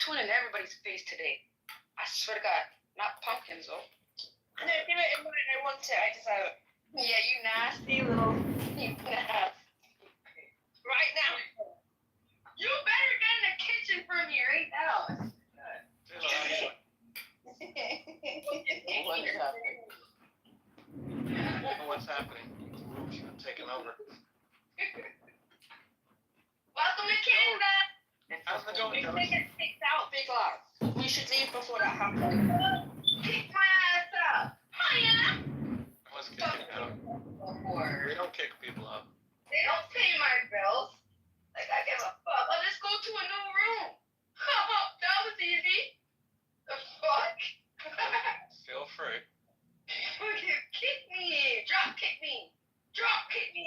tattooing in everybody's face today. I swear to God. Not pumpkins, though. No, give it in mine. I want it. I deserve it. Yeah, you nasty little... You nasty. Right now. You better get in the kitchen for me right now. What's happening? She's taking over. Welcome to Canada. How's it going, Big Joe? thing is kicked out, big loss. We should leave before that happens. Kick my ass out. Hiya. What's kicking out? We don't kick people out. They don't pay my bills. Like, I give a fuck. I'll just go to a new room. That was easy. The fuck? Feel free. Kick me. Drop kick me. Drop kick me.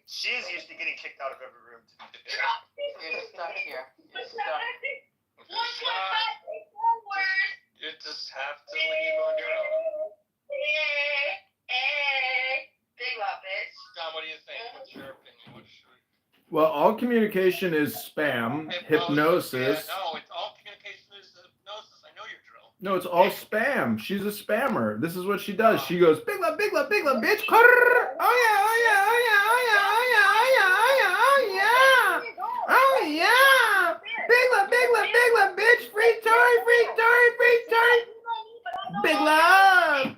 She's used to getting kicked out of every room. Drop kick me. You're stuck here. You're stuck. 1.5 forward. You just have to leave on your own. Big love, bitch. Tom, what do you think? What's your opinion? What should we... Well, all communication is spam, hypnosis. Yeah, no, it's all communication is hypnosis. I know your drill. No, it's all spam. She's a spammer. This is what she does. She goes, big love, bitch. Oh yeah, oh yeah, oh yeah, oh yeah, oh yeah, oh yeah, oh yeah, oh yeah. Big love, bitch. Free Tory. Big love. And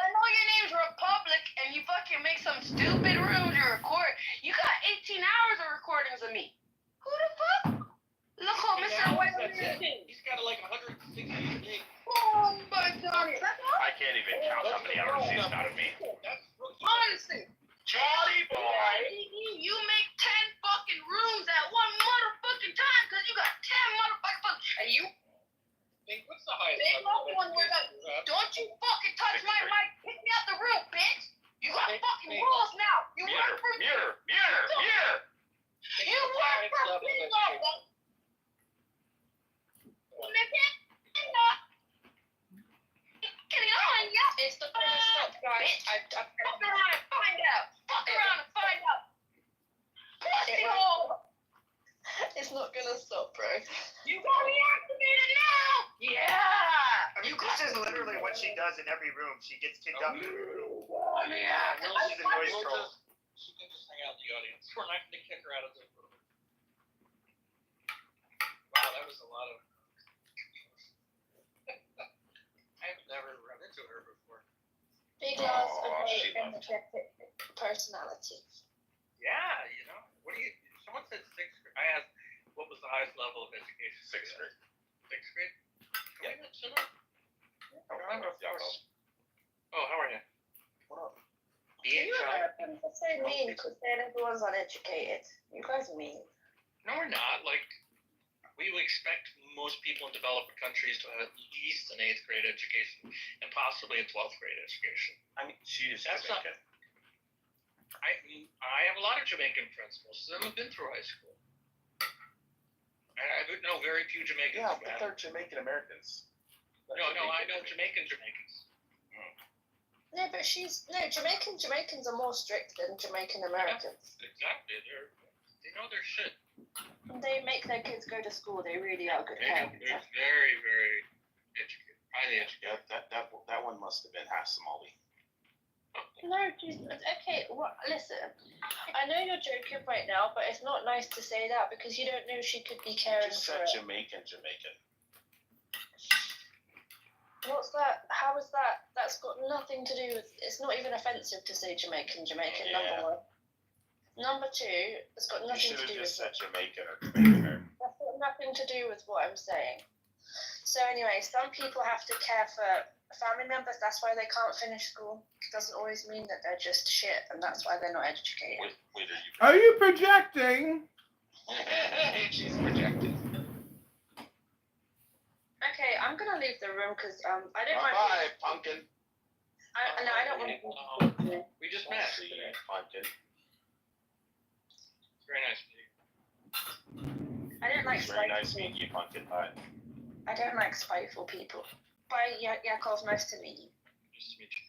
I know your name's Republic, and you fucking make some stupid rooms to record. You got 18 hours of recordings of me. Who the fuck? Look how Mr. White He's got like 160 gig. Oh my God. I can't even count how many hours she's out of me. Honestly. Charlie boy. You make 10 fucking rooms at one motherfucking time because you got 10 motherfucking. And you. What's the highest Big level one of where education you have? don't you fucking touch my mic. Kick me out the room, bitch. You got fucking rules now. You work for me. Mirror. You work for me, though. It's the first stop, guys. Fuck around and find out. Pussy hole. It's not gonna stop, bro. You got me activated now. Yeah. This is literally what she does in every room. She gets kicked out of every room. Yeah. She's a noise troll. She can just hang out in the audience. We're not going to kick her out of the room. Wow, that was a lot of... I've never run into her before. Big loss of a energetic personality. Yeah, you know. What do you... Someone said 6th grade. I asked, what was the highest level of education? 6th grade. 6th grade? Can we mention her? I remember, of course. Oh, how are you? What up? You Americans are so mean because then everyone's uneducated. You guys are mean. No, we're not. Like, we expect most people in developed countries to have at least an 8th grade education and possibly a 12th grade education. I mean, she is That's not- Jamaican. I have a lot of Jamaican friends. Most of them have been through high school. I know very few Jamaicans. Yeah, but they're Jamaican Americans. No, I know Jamaicans. No, but Jamaicans are more strict than Jamaican Americans. Exactly. They know their shit. They make their kids go to school. They really are good They're parents. very, very educated. Highly educated. That one must have been half Somali. No, okay, listen. I know you're joking right now, but it's not nice to say that because you don't know she could be caring Just for said it. Jamaican. What's that? How is that? That's got nothing to do with. It's not even offensive to say Jamaican. Yeah. Number one. Number two, it's got You nothing should to have do just with. said Jamaican or Jamaican. That's got nothing to do with what I'm saying. So anyway, some people have to care for family members. That's why they can't finish school. It doesn't always mean that they're just shit, and that's why they're not educated. Wait, Are you projecting? She's projected. Okay, I'm gonna leave the room because I don't mind. Bye, pumpkin. No, I don't want to. We just met. See you, pumpkin. It's very nice to meet you. I don't like It's very spiteful. nice meeting you, pumpkin pie. I don't like spiteful people. Bye, Yakov. Nice to meet you. Nice to meet you.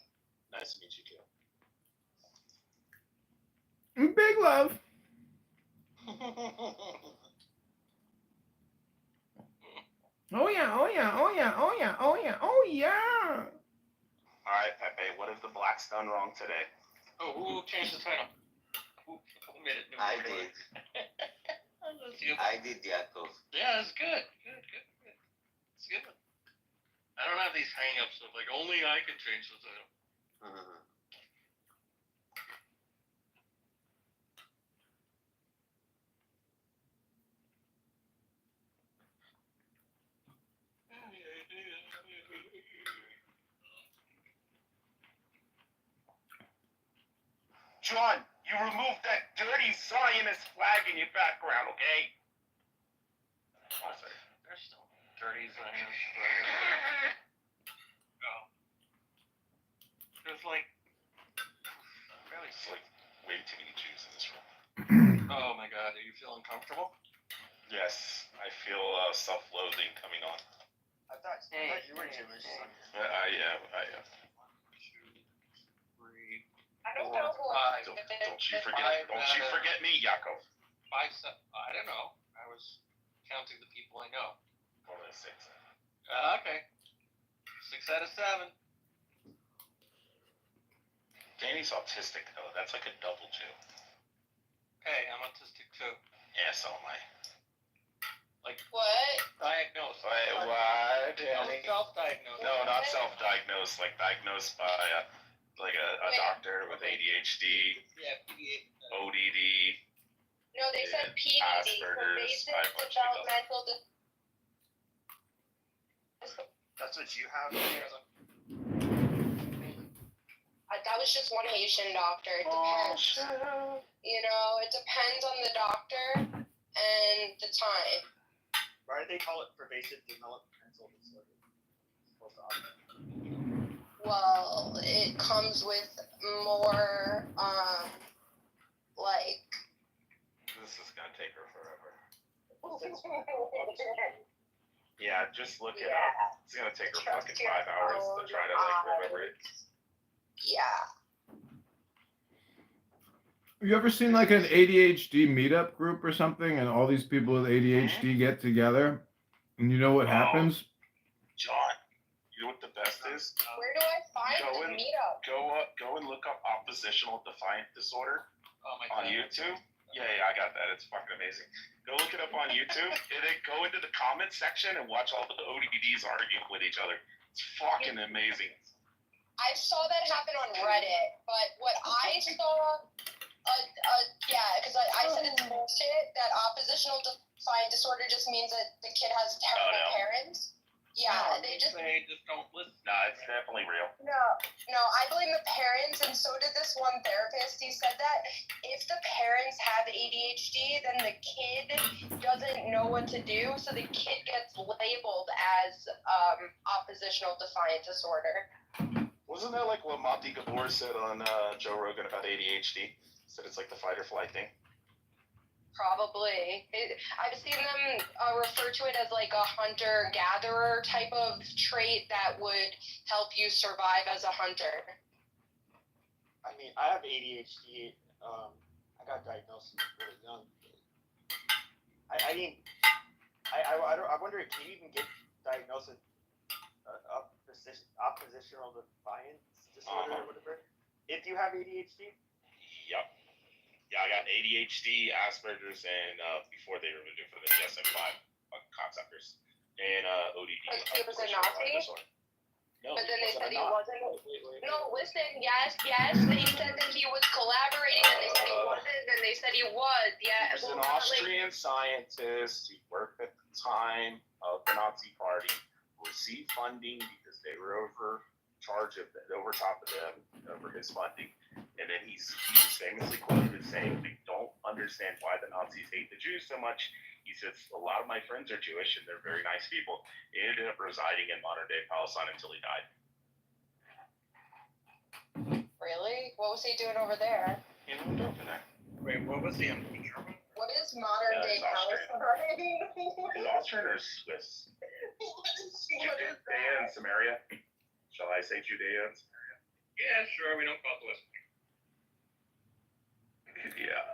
Nice to meet you too. Big love. Oh yeah, oh yeah, oh yeah, oh yeah, oh yeah, oh yeah. All right, Pepe, what have the blacks done wrong today? Oh, who changed the title? Who made it new? I did. That's good. I did, Yakov. Yeah, it's good. Good. It's good. I don't have these hang-ups of like only I can change the title. Mhm. John, you removed that dirty Zionist flag in your background, okay? Oh, sorry. They're still dirty Zionists. Oh. There's like really It's like way too many Jews in this room. Oh my god, are you feeling comfortable? Yes, I feel self-loathing coming on. I thought you were Jewish. I am. 1, 2, 3, I don't 4, know who 5. Don't you forget me, Yakov. 5, 7. I don't know. I was counting the people I know. More than 6. Okay. 6 out of 7. Danny's autistic though. That's like a double Jew. Hey, I'm autistic too. Yeah, so am I. Like What? diagnosed. What, No, Danny? self-diagnosed. No, not self-diagnosed. Like diagnosed by a Wait. doctor with ADHD, Yeah, PDA. ODD. No, they said PDD, Asperger's, pervasive bipolar developmental That's what you have. That was just one Haitian doctor. It depends. You know, it depends on the doctor and the time. Why do they call it pervasive developmental disorder? Well, it comes with more, like. This is gonna take her forever. Yeah, just look it up. It's gonna take her fucking 5 hours to try to like remember it. Yeah. You ever seen like an ADHD meetup group or something, and all these people with ADHD get together, and you know what happens? John, you know what the best is? Where do I find Go the in. meetup? Go and look up oppositional defiant disorder Oh my on god. YouTube. Yeah, I got that. It's fucking amazing. Go look it up on YouTube, and then go into the comment section and watch all the ODDs arguing with each other. It's fucking amazing. I saw that happen on Reddit, but what I saw, because I said it's bullshit that oppositional defiant disorder just means that the kid has terrible no. parents. Yeah, No, they just don't listen. Nah, it's definitely real. no. I blame the parents, and so did this one therapist. He said that if the parents have ADHD, then the kid doesn't know what to do, so the kid gets labeled as oppositional defiant disorder. Wasn't that like what Monty Gabor said on Joe Rogan about ADHD? Said it's like the fight or flight thing. Probably. I've seen them refer to it as like a hunter-gatherer type of trait that would help you survive as a hunter. I mean, I have ADHD. I got diagnosed really young. I wonder, can you even get diagnosed with oppositional defiance disorder or whatever if you have ADHD? Yep. Yeah, I got ADHD, Asperger's, and before they removed it for the DSM-5 conceptors, and ODD. He was a Nazi? No, But then they said he not. wasn't. No, listen, yes. He said that he was collaborating, and they said he wasn't, and they said he was. Yeah. He was an Austrian scientist. He worked at the time of the Nazi Party, received funding because they were over top of them, over his funding. And then he was famously quoted as saying, "They don't understand why the Nazis hate the Jews so much." He says, "A lot of my friends are Jewish and they're very nice people." He ended up residing in modern day Palestine until he died. Really? What was he doing over there? He moved over there. Wait, what was he in German? What is modern day He's Austrian. Palestine? He's Austrian or Swiss? Judea and Samaria. Shall I say Judea and Samaria? Yeah, sure. We don't call it the West. Yeah.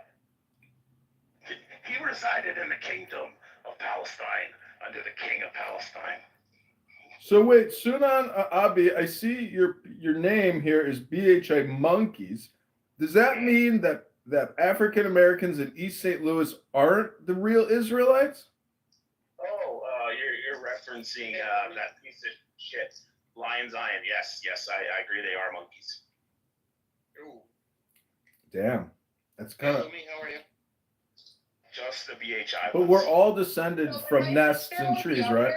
He resided in the kingdom of Palestine under the king of Palestine. So wait, Sunan Abi, I see your name here is BHI Monkeys. Does that mean that African Americans in East St. Louis aren't the real Israelites? Oh, you're referencing that piece of shit, Lion Zion. Yes, I agree. They are monkeys. Ooh. Damn, that's Hey, kind of. Lumi, how are you? Just the BHI. But we're all descended from nests and trees, right?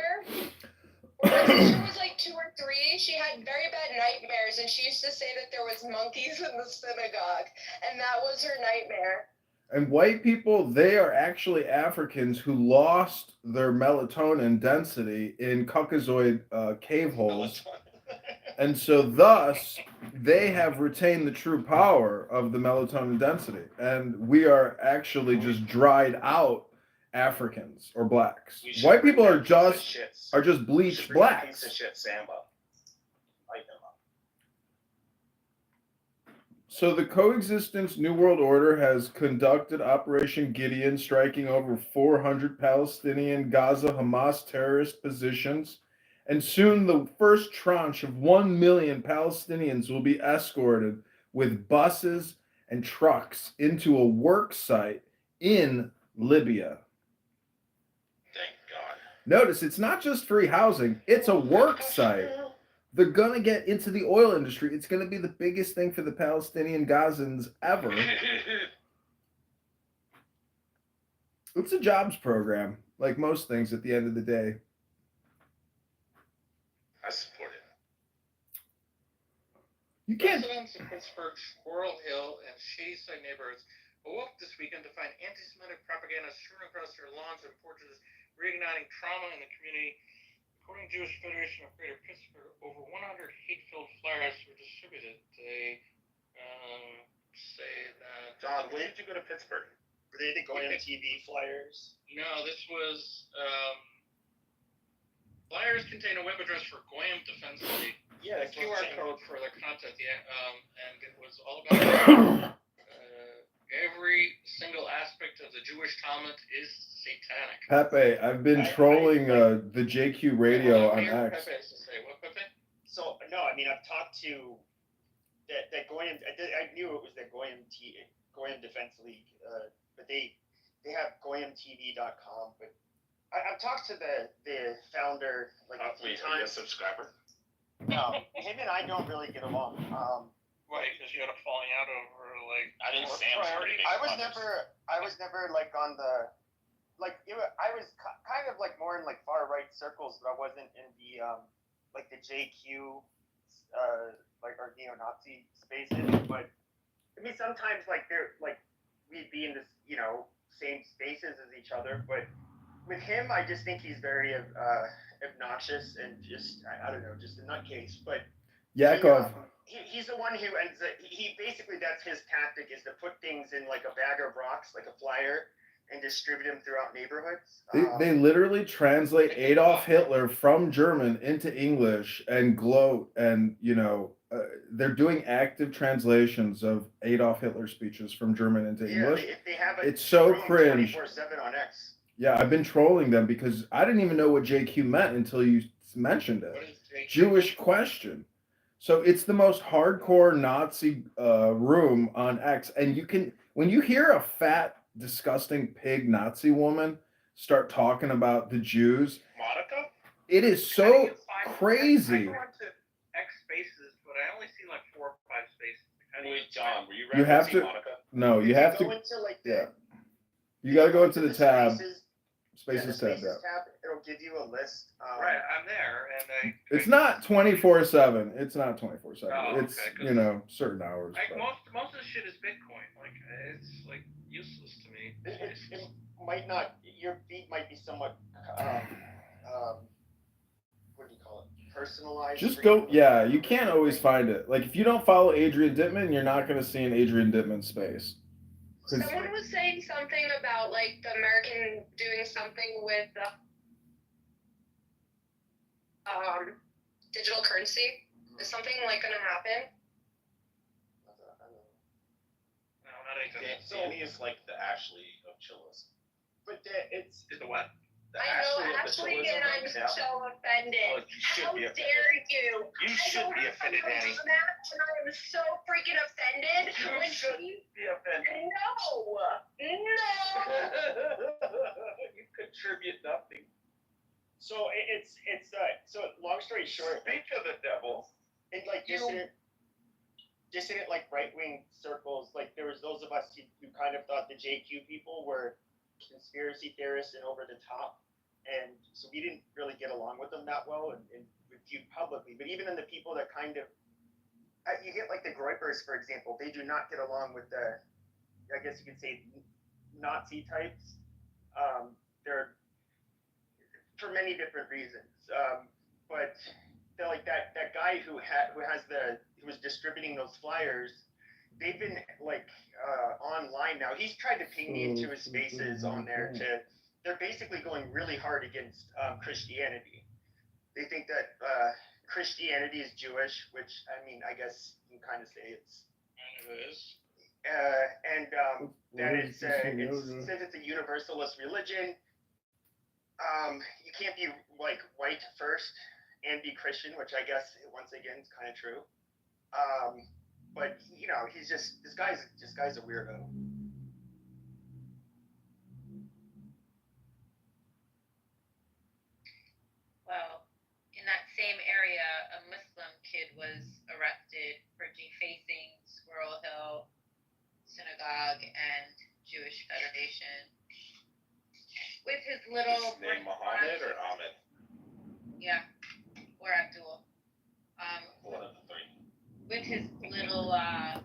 When my sister was like 2 or 3, she had very bad nightmares, and she used to say that there was monkeys in the synagogue, and that was her nightmare. And white people, they are actually Africans who lost their melatonin density in Caucasoid cave holes. And so thus, they have retained the true power of the melatonin density. And we are actually just dried out Africans or blacks. White people are just bleached blacks. Piece of shit Samba. Light them up. So the Coexistence New World Order has conducted Operation Gideon, striking over 400 Palestinian Gaza Hamas terrorist positions. And soon the first tranche of 1 million Palestinians will be escorted with buses and trucks into a work site in Libya. Thank God. Notice it's not just free housing, it's a work site. They're going to get into the oil industry. It's going to be the biggest thing for the Palestinian Gazans ever. It's a jobs program, like most things at the end of the day. I support it. You can't. Residents of Pittsburgh's Squirrel Hill and Shadyside neighborhoods awoke this weekend to find anti-Semitic propaganda strewn across their lawns and porches, reigniting trauma in the community. According to Jewish Federation of Greater Pittsburgh, over 100 hate-filled flyers were distributed. They say that. John, when did you go to Pittsburgh? Were they the Goyim TV flyers? No, this was flyers contain a web address for Goyim Defense League. Yeah, A that's what QR I'm saying. code for their content, and it was all about every single aspect of the Jewish Talmud is satanic. Pepe, I've been trolling the JQ radio on X. Pepe has to say. What, Pepe? So no, I mean I've talked to that Goyim. I knew it was the Goyim Defense League, but they have GoyimTV.com. But I've talked to the founder like a few Please, are you a times. subscriber? No, him and I don't really get along. Why? Because you had a falling out over like. I didn't work say I'm priorities? I was never like on the like I was kind of like more in like far right circles, but I wasn't in the like the JQ like or neo-Nazi spaces. But I mean sometimes like they're like we'd be in this same spaces as each other, but with him I just think he's very obnoxious and just I don't know, just a nutcase. But Yakov. he's the one who ends up, he basically, that's his tactic, is to put things in like a bag of rocks, like a flyer, and distribute them throughout neighborhoods. They literally translate Adolf Hitler from German into English and gloat, and they're doing active translations of Adolf Hitler speeches from German into English. They have It's so cringe. 24/7 on X. Yeah, I've been trolling them because I didn't even know what JQ meant until you mentioned What it. is JQ? Jewish question. So it's the most hardcore Nazi room on X, and when you hear a fat, disgusting pig Nazi woman start talking about the Jews, Monica? it is How do so you find- crazy. I go into X spaces, but I only see like 4 or 5 spaces. How do you Wait, John, were you You have referencing to- Monica? No, you If have go to. into like Yeah, you got to go into the tab, Spaces, Spaces tab. Yeah. tab. It'll give you a list. Right, I'm there, and It's not 24/7. It's not 24/7. Oh, It's okay, 'cause- certain hours. Like but- most of the shit is Bitcoin. Like it's like useless to me. It might not. Your feed might be somewhat. What do you call it? Personalized. Just for go. you. Yeah, you can't always find it. Like if you don't follow Adrian Dittman, you're not going to see an Adrian Dittman space. 'Cause- Someone was saying something about like the American doing something with digital currency. Is something like going to happen? No, not anything. Danny is like the Ashley of chillism. But it's Is the what? Ashley, and I'm so offended. Oh, you should How be offended. dare you? You should be offended, Annie. And I'm so freaking offended You when should she. be offended. No. You contribute nothing. So it's so long story short, Speak of the devil. in like dissident like right wing circles, like there was those of us who kind of thought the JQ people were conspiracy theorists and over the top, and so we didn't really get along with them that well and viewed publicly. But even in the people that kind of you get like the Groypers, for example, they do not get along with the, I guess you could say, Nazi types. They're for many different reasons, but they're like that guy who was distributing those flyers. They've been like online now. He's tried to ping me into his spaces on there. They're basically going really hard against Christianity. They think that Christianity is Jewish, which I mean, I guess you can kind of say it's. It is. And that it says it's a universalist religion. You can't be like white first and be Christian, which I guess once again is kind of true. But you know, he's just this guy's a weirdo. Well, in that same area, a Muslim kid was arrested for defacing Squirrel Hill Synagogue and Jewish Federation with his little. His name Muhammad or Ahmed? Yeah, or Abdul. One of the three. With his little, as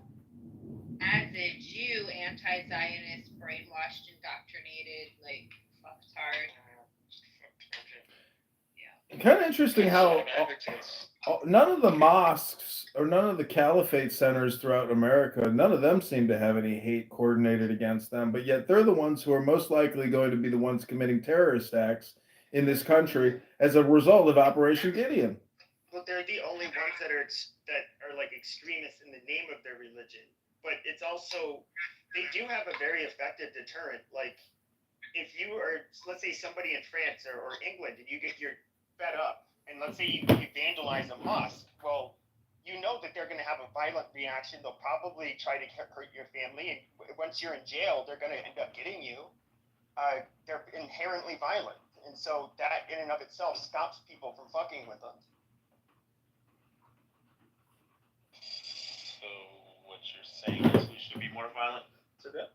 a Jew, anti-Zionist, brainwashed, indoctrinated, like, fucktard. Yeah. Kind of interesting how none of the mosques or none of the caliphate centers throughout America, none of them seem to have any hate coordinated against them, but yet they're the ones who are most likely going to be the ones committing terrorist acts in this country as a result of Operation Gideon. Well, they're the only ones that are like extremists in the name of their religion, but it's also they do have a very effective deterrent. Like if you are, let's say, somebody in France or England, and you're fed up, and let's say you vandalize a mosque, well, you know that they're going to have a violent reaction. They'll probably try to hurt your family, and once you're in jail, they're going to end up getting you. They're inherently violent, and so that in and of itself stops people from fucking with them. So what you're saying is we should be more violent to them?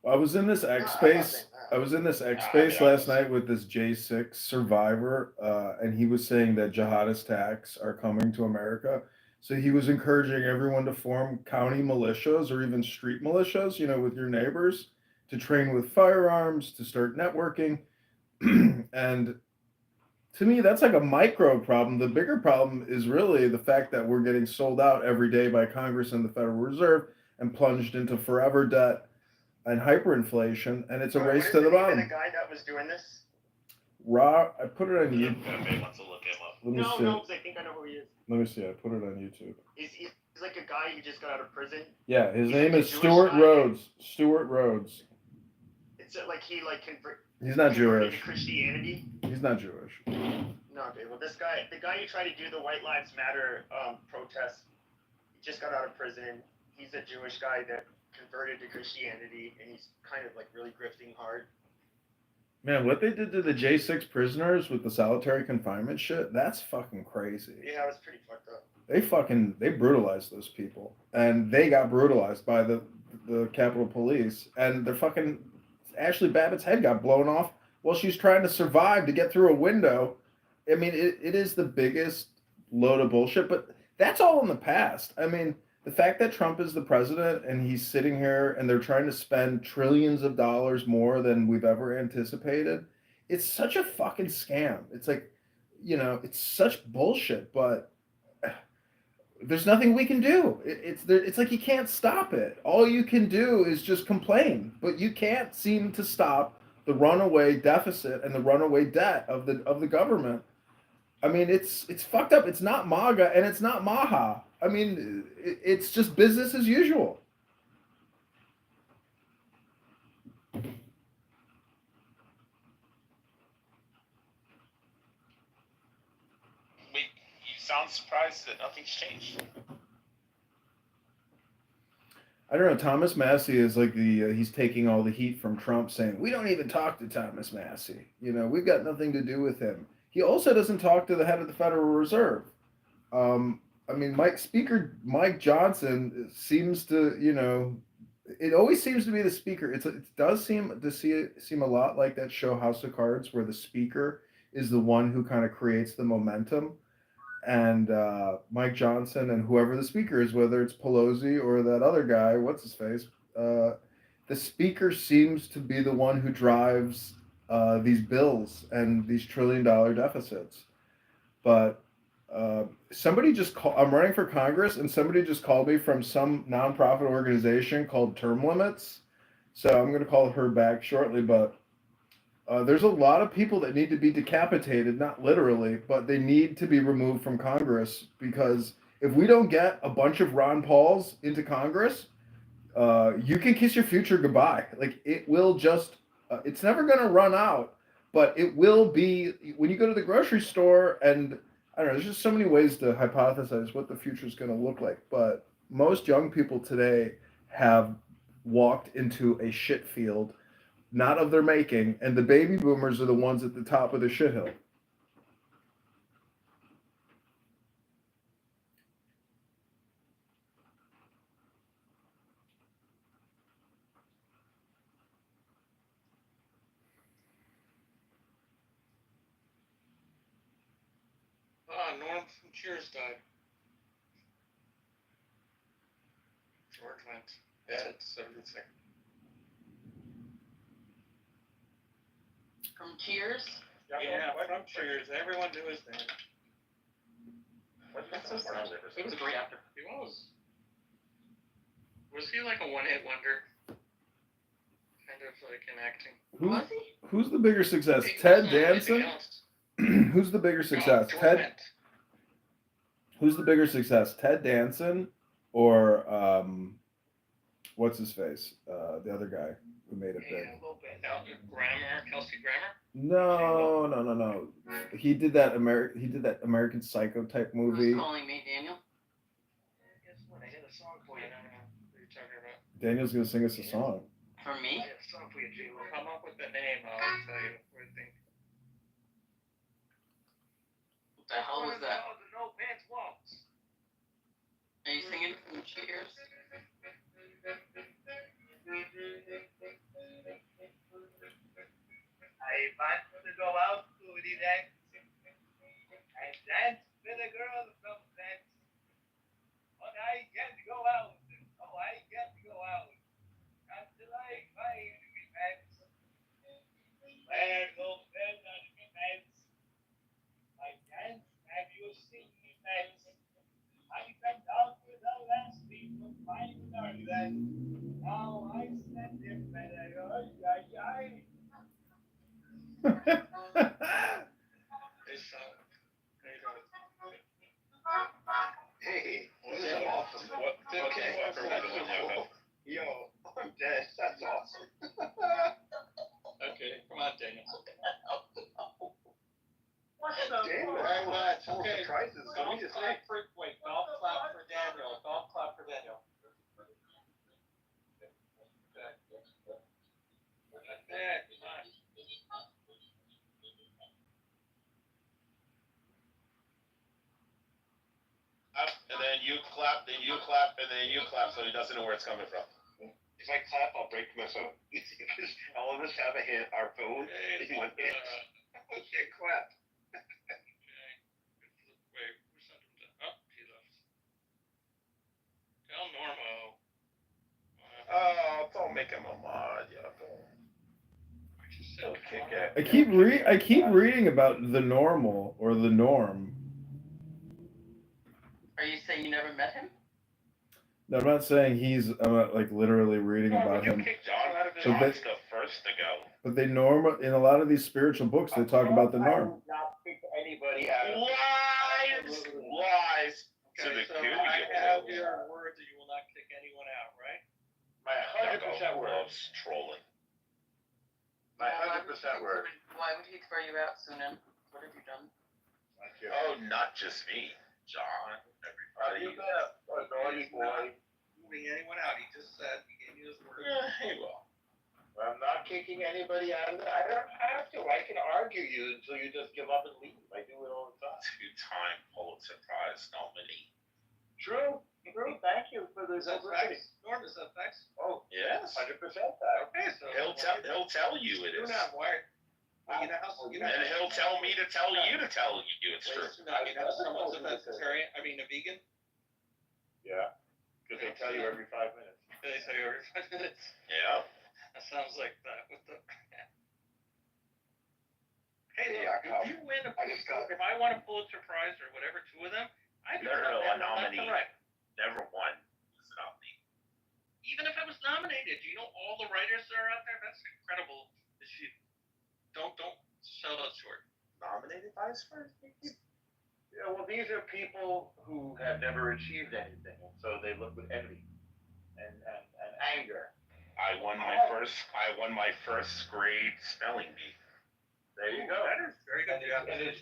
I was in this X space. I was in this X space last night with this J6 survivor, and he was saying that jihadist attacks are coming to America. So he was encouraging everyone to form county militias or even street militias, you know, with your neighbors, to train with firearms, to start networking. And to me, that's like a micro problem. The bigger problem is really the fact that we're getting sold out every day by Congress and the Federal Reserve and plunged into forever debt and hyperinflation, and it's a race to the bottom. The guy that was doing this? I put it on YouTube. Pepe wants to look him up. Let me see. No, because I think I know who he is. Let me see. I put it on YouTube. He's like a guy who just got out of prison. Yeah, his He's name like a is Jewish Stuart guy. Rhodes. Stuart Rhodes. It's like he converted. He's not converted Jewish. to Christianity. He's not Jewish. No, okay. Well, the guy who tried to do the White Lives Matter protest, he just got out of prison. He's a Jewish guy that converted to Christianity, and he's kind of like really grifting hard. Man, what they did to the J6 prisoners with the solitary confinement shit, that's fucking crazy. Yeah, it was pretty fucked up. They brutalized those people, and they got brutalized by the Capitol Police, and their fucking Ashley Babbitt's head got blown off while she's trying to survive to get through a window. I mean, it is the biggest load of bullshit, but that's all in the past. I mean, the fact that Trump is the president and he's sitting here and they're trying to spend trillions of dollars more than we've ever anticipated, it's such a fucking scam. It's like, you know, it's such bullshit, but there's nothing we can do. It's like you can't stop it. All you can do is just complain, but you can't seem to stop the runaway deficit and the runaway debt of the government. I mean, it's fucked up. It's not MAGA and it's not Maha. I mean, it's just business as usual. sounds surprised that nothing's changed. I don't know. Thomas Massey is like he's taking all the heat from Trump, saying we don't even talk to Thomas Massey. You know, we've got nothing to do with him. He also doesn't talk to the head of the Federal Reserve. I mean, Speaker Mike Johnson seems to, you know, it always seems to be the speaker. It does seem a lot like that show House of Cards, where the speaker is the one who kind of creates the momentum. And Mike Johnson and whoever the speaker is, whether it's Pelosi or that other guy, what's his face, the speaker seems to be the one who drives these bills and these $1 trillion deficits. But somebody just called. I'm running for Congress, and somebody just called me from some nonprofit organization called Term Limits. So I'm going to call her back shortly, but. There's a lot of people that need to be decapitated, not literally, but they need to be removed from Congress, because if we don't get a bunch of Ron Pauls into Congress, you can kiss your future goodbye. Like, it will just, it's never going to run out, but it will be, when you go to the grocery store, and I don't know, there's just so many ways to hypothesize what the future is going to look like, but most young people today have walked into a shit field, not of their making, and the baby boomers are the ones at the top of the shithill. Norm from Cheers died. George went dead, 76. From Cheers? Yeah, from Cheers. Everyone knew his name. He was a great actor. He was. Was he like a one-hit wonder? Kind of like in acting. Who's the bigger success? He Ted wasn't anything Danson? else. Who's the bigger success? George Ted. went. Who's the bigger success? Ted Danson or what's his face? The other guy who made it big. Kelsey Grammer? No. He did that American Psycho type movie. Who's calling me, Daniel? Guess what? I had a song for you. I don't know what you're talking about. Daniel's gonna sing us a song. For me? I have a song for you, Jay. We'll come up with the name. I'll tell you what I think. What the hell was that? The No Pants Waltz. Are you singing from Cheers? I want to go out to relax and dance with a girl from France. But I can't go out. Oh, I can't go out until I find me pants. Where those men on me pants? I can't have you seen me pants. I went out with the last people fine dark then. Now I stand there and I go, ay. Hey, this is awesome. Okay. Yo, I'm dead. That's awesome. Okay, come on, Daniel. What's the Damn, that's Okay. surprises. Can we just say? Wait, golf clap for Daniel. Golf clap for Daniel. Yeah, come on. And then you clap, and then you clap, so he doesn't know where it's coming from. If I clap, I'll break my phone. Because all of us have our phone in one hand. I can't clap. Wait, who sent him to? Oh, he left. Tell Normo. Oh, don't make him a mod, yeah. I just said, Okay, come on. get. I keep reading about the normal or the norm. Are you saying you never met him? No, I'm not saying I'm not like literally reading about You him. kicked John out of his But John's the first to go. But they in a lot of these spiritual books, they talk about the norm. Not pick anybody out. Lies. To the Okay, so Q, I you have know. your word that you will not kick anyone out, right? My 100% word. loves trolling. My 100% word. Why would he throw you out, Sunan? What have you done? Oh, not just me. John, everybody. You got a naughty boy. Moving anyone out. He just said, he gave me his word. Yeah, he will. I'm not kicking anybody out of the, I don't have to. I can argue you until you just give up and leave. I do it all the time. Two-time Pulitzer Prize nominee. True. Thank you for the Is that publicity. facts? Norm, is that facts? Oh, Yes. 100% that. Okay, so. He'll tell you it Do is. not wired. You know how, you know. And he'll tell me to tell you to tell you it's true. No, you know someone's a vegetarian, I mean a vegan? Yeah. Because they tell you every 5 minutes. They tell you every 5 minutes. Yeah. That sounds like that with the. Hey, Yeah, look, if you win if I won a Pulitzer Prize or whatever, two of them, I'd be No, a left nominee. to right. Never won as a nominee. Even if I was nominated, do you know all the writers that are out there? That's incredible. That she don't sell it short. Nominated vice first? Yeah, well, these are people who have never achieved anything, and so they look with envy and anger. I won my first grade spelling bee. There you go. That is very good. And it's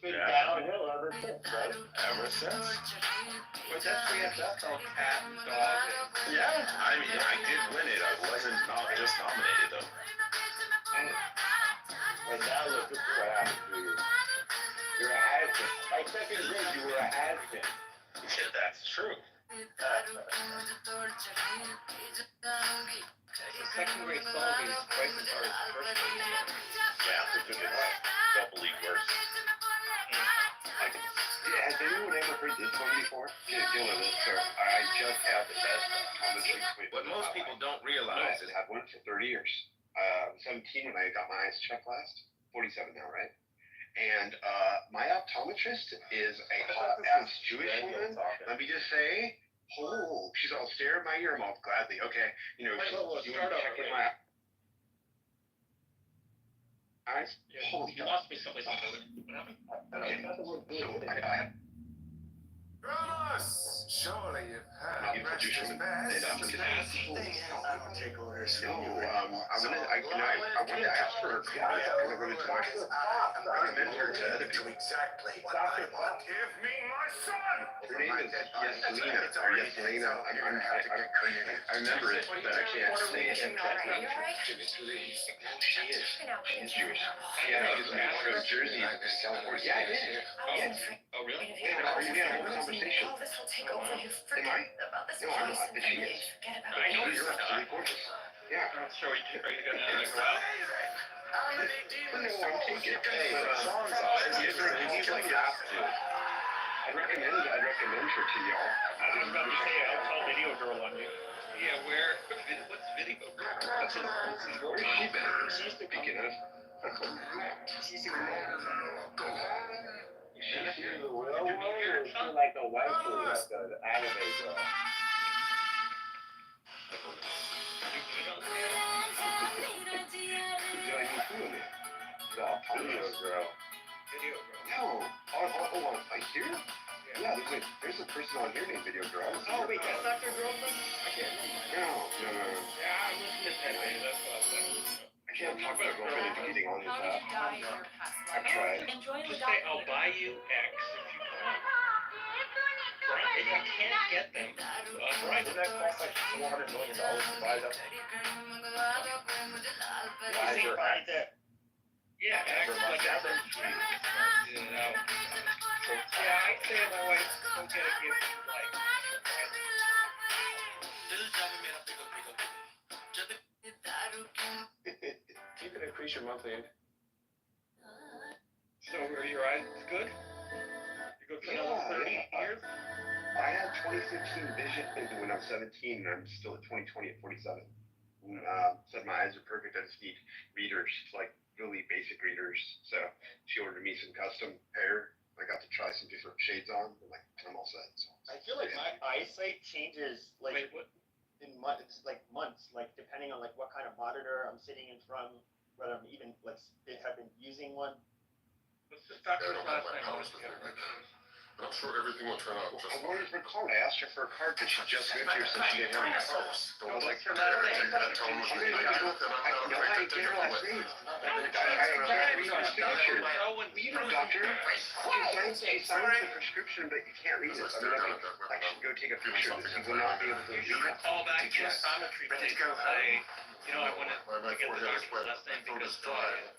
been Yeah. downhill ever since, right? Ever since. But that's all cat and dog. Yeah, I mean, I did win it. I wasn't not just nominated though. And now look at what happened to you. You're a has-been. By second grade, you were a has-been. Yeah, that's true. Second grade spelling bee is twice as hard as the first grade. Yeah, it's doubly worse. Has anyone ever heard this one before? Dylan, sir, I just have the best optometry equipment. What most people don't realize is I've worked for 30 years. 17 when I got my eyes checked last. 47 now, right? And my optometrist is a hot-ass Jewish woman. Let me just say, she's all stare at my ear mouth gladly. Okay, you know, you want to check in my eyes? Holy You lost me someplace. What happened? Okay, so I Surely you've I'll heard give the Jewish woman best. I don't take orders No, from you. I wanted to ask for her because I wanted to talk to her. I recommend her to Do exactly what I want. Give me my son! her name is Yeselina. I remember it, but I can't say it in California. She is. She's Jewish. Yeah, she was a master of Jersey in California. Yeah, I did. Oh, really? Are you having a conversation? All this will take over. You Am forget I? about this No, I'm place not, and but she then is. forget about I know it. You're absolutely gorgeous. Yeah. So are you gonna go out? No, I'm taking hey, he's like that. I'd recommend her to y'all. I was about to say, I saw Video Girl on you. Yeah, what's video? Where's she been? She's speaking of. She's the real one, or is she like the wife or like the anime girl? Video girl. Video girl. No. Hold on. Like here? Yeah, there's a person on here named Video Girl. Oh wait, that's not your girlfriend? I can't remember. No. Yeah, I was misunderstanding. That's what I was saying. I can't talk about girlfriend if you're getting on How with did that. you die in your past life? I've tried. Enjoying the Just say, I'll buy you X if you want. Right? And you can't get them. Right? Doesn't that cost like $400 million to buy them? Why is your act that? Yeah, X like that. Yeah, I'd say my wife, don't get a gift like. You can increase your monthly income. So are your eyes good? You go for another 30 years? I had 2015 vision when I was 17, and I'm still at 2020 at 47. Said my eyes are perfect. I just need readers, like really basic readers. So she ordered me some custom pair. I got to try some different shades on. I'm all set. So. I feel like my eyesight changes like Wait, what? in months, like depending on like what kind of monitor I'm sitting in front, whether I'm even like have been using one. What's the doctor's last name? I'm sure everything will turn out just I fine. wanted her card. I asked her for a card that she just moved here, so she didn't have any cards. I was like, Tell them what you need. I get her last name. I read her signature. You know, doctor, she signs the prescription, but you can't read it. I mean, I should go take a picture of this. You will not be able to read it. Call back to the optometry place and say, I wanted to get the doctor's last name because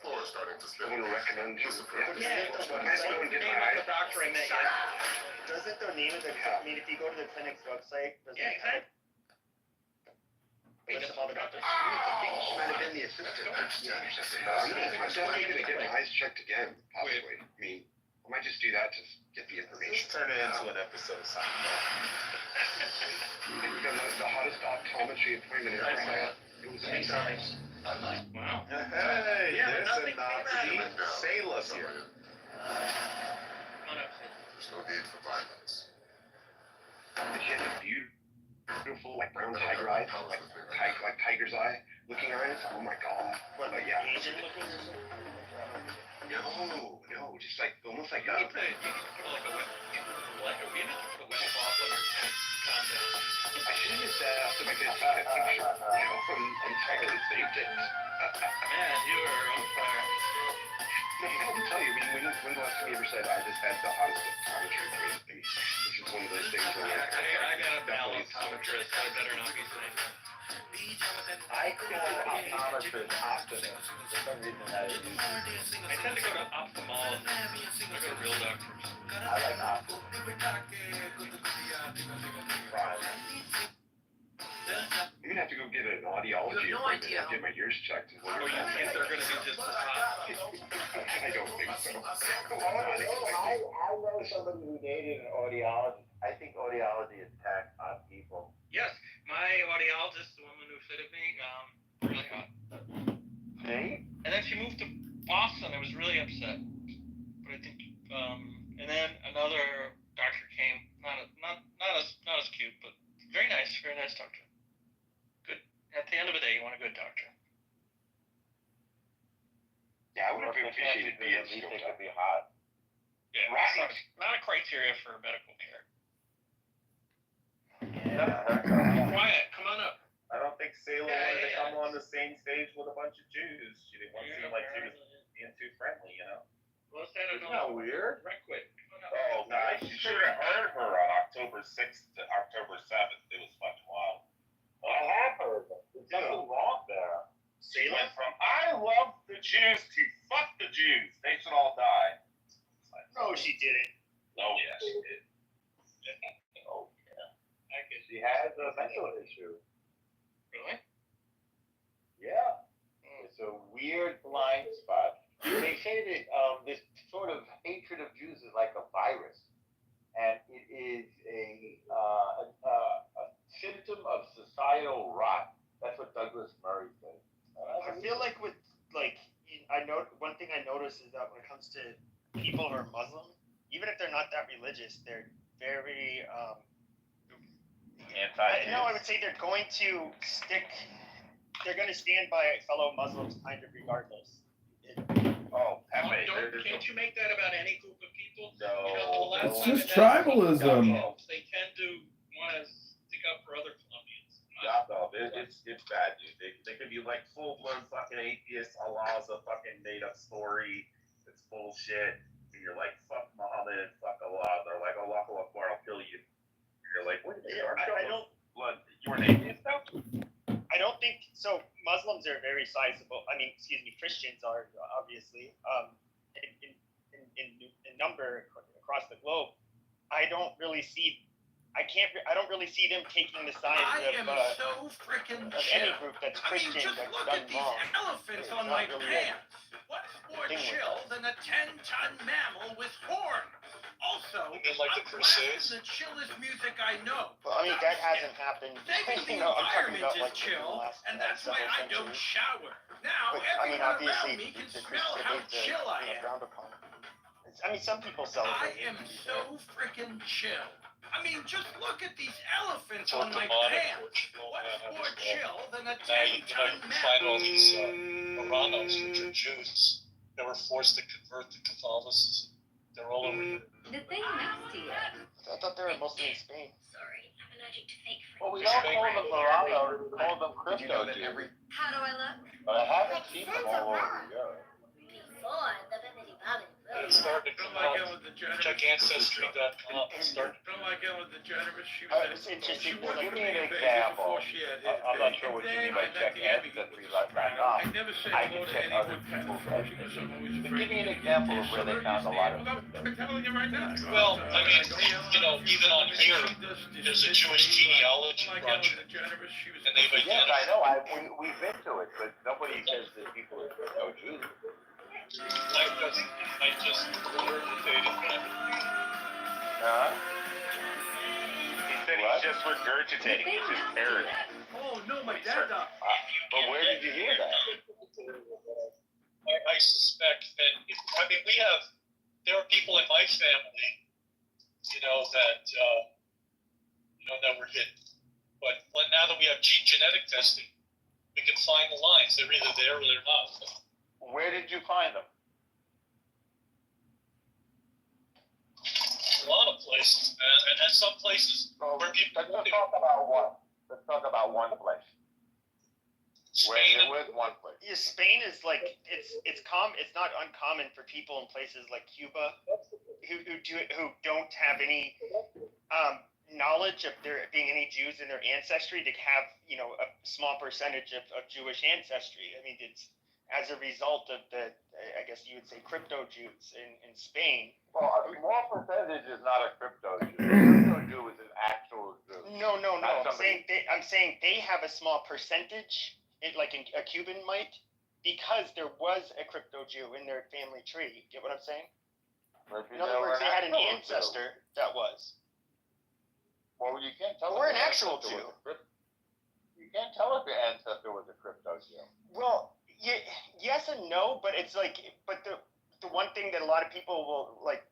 floor is starting to spin. I'm going to recommend you. yeah, My phone did name my of the doctor I met yesterday. Doesn't the name of the, I mean, if you go to the clinic's website, doesn't Yeah, it have exactly. list of all the doctors? I think she might have been the assistant. I'm definitely going to get my eyes checked again, possibly. I mean, I might just do that to get the information. Turn it into an episode of The hottest optometry appointment ever had. It was amazing. Wow. Hey, Yeah, there's a nothing came out Nazi of it. sailors here. Come on up, Sid. There's no need for violence. She had a beautiful, like brown tiger eyes, like tiger's eye looking eyes. Oh my god. What, like yeah. Asian looking or something? No, just like almost like You need to put like a whistle off on your condo. I should have just asked if I could take a picture. I'm trying to save it. Man, you are on fire. No, I have to tell you, I mean, when the last time you ever said I just had the hottest optometry appointment, which is one of those things where like, I got a ballot optometrist. I better not be saying that. I call optometrist optimist. For some reason that is used. I tend to go to ophthalmologists. I go to real doctors. I like optimist. Fine. I'm gonna have to go get an audiology appointment and get my ears checked. Oh, you think they're going to be just as hot? I don't think so. I know somebody who dated an audiologist. I think audiology attacks hot people. Yes, my audiologist, the woman who fitted me, really hot. See? And then she moved to Boston. I was really upset. But I think, and then another doctor came. Not as cute, but very nice doctor. Good. At the end of the day, you want a good doctor. Yeah, I would have appreciated being At least they could be hot. Yeah, Right. not a criteria for medical care. Yeah. Quiet, come on up. I don't think Sailor wanted to come on the same stage with a bunch of Jews. She didn't want to seem like she was being too friendly, you know? Well, that Isn't that weird? Right quick. Oh, guys, you should have heard her on October 6th to October 7th. It was fucking wild. I have heard of it. There's nothing wrong there. She went from I love the Jews to fuck the Jews. They should all die. No, she didn't. Oh, yeah, she did. Oh, yeah. She has a mental issue. Really? Yeah. It's a weird blind spot. They say that this sort of hatred of Jews is like a virus, and it is a symptom of societal rot. That's what Douglas Murray said. I feel like with like one thing I notice is that when it comes to people who are Muslim, even if they're not that religious, they're very I would say they're going to stand by fellow Muslims kind of regardless. Can't you make that about any group of people? No. It's just tribalism. They tend to want to stick up for other Colombians. No, it's bad, dude. They could be like full-blown fucking atheists. Allah's a fucking made-up story. It's bullshit. And you're like, fuck Muhammad, fuck Allah. They're like, Allahu Akbar, I'll kill you. And you're like, what? I don't. Blood. You were an atheist now? I don't think so. Muslims are very sizable. I mean, Christians are obviously in number across the globe. I don't really see them taking the side of any group that's Christian that's done wrong. Elephants on my pants. What's more chill than a 10-ton mammal with horn? Also, I'm blasting the chillest music I know. Well, I mean, that hasn't happened. Saving the I'm talking environment about is like chill, in the last and that's why I don't shower. Now, But, I mean, everyone obviously, around me can the smell how chill I am. frowned upon. I mean, some people celebrate. I am so freaking chill. I mean, just look at these elephants on my pants. What's more chill than a 10-ton find mammal? all these Marranos, which are Jews, that were forced to convert to Catholicism. They're all over. The thing next to you. I thought they were mostly in Spain. Sorry, I'm allergic to fake friends. Well, we don't call them Morocco, we call them crypto Jews. How do I look? But I haven't seen them all over Europe. Before the Bibbidi Bobbidi Boo. Started to come out. Check Ancestry.com. Don't like Ellen DeGeneres. She It's interesting. Give me an example. I'm not sure what you mean by check Ancestry.com. I never said I hello can to check any other wood people's past because I'm always But afraid. give me an example of where they found a lot of I'm telling you right now. Well, I mean, even on here, there's a Jewish genealogy project, and they've Yes, I identified. know. We've been to it, but nobody says that people are crypto Jews. I just regurgitated that. He said he's just regurgitating. He's just parroting. Oh no, my dad died. But where did you hear that? I suspect that, there are people in my family, that were hidden. But now that we have genetic testing, we can find the lines. They're either there or they're not. Where did you find them? A lot of places, and some places where people. Let's talk about one. Let's talk about one place. Spain. Where's one place? Yeah, Spain is like it's not uncommon for people in places like Cuba who don't have any knowledge of there being any Jews in their ancestry to have a small percentage of Jewish ancestry. I mean, it's as a result of I guess you would say crypto Jews in Spain. Well, a small percentage is not a crypto Jew. A crypto Jew is an actual Jew. No. I'm saying they have a small percentage, like a Cuban might, because there was a crypto Jew in their family tree. Get what I'm saying? In other words, they had an ancestor that was. Well, you can't tell. Or an actual Jew. You can't tell if your ancestor was a crypto Jew. Well, yes and no, but it's like, the one thing that a lot of people will like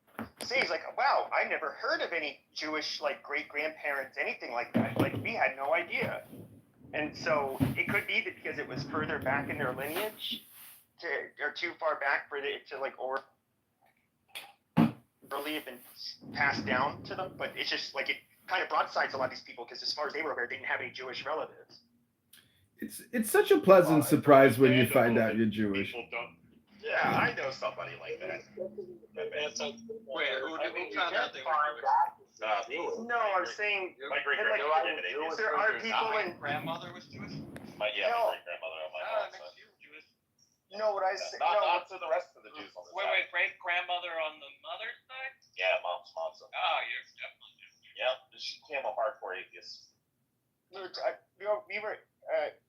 say is like, wow, I never heard of any Jewish like great grandparents, anything like that. Like we had no idea. And so it could be that because it was further back in their lineage, or too far back for it to like or really have been passed down to them. But it's just like it kind of broadsides a lot of these people because as far as they were aware, they didn't have any Jewish relatives. It's such a pleasant surprise when you find out you're Jewish. Yeah, I know somebody like that. Wait, who found out they were Jewish? No, I'm saying My great grandmother was there are people in. Grandmother was Jewish? My great grandmother on my mom's side. No, what I say. Not to the rest of the Jews on the side. Wait, great grandmother on the mother's side? Yeah, mom's side. Oh, you're definitely Jewish. Yep, she became a hardcore atheist. We were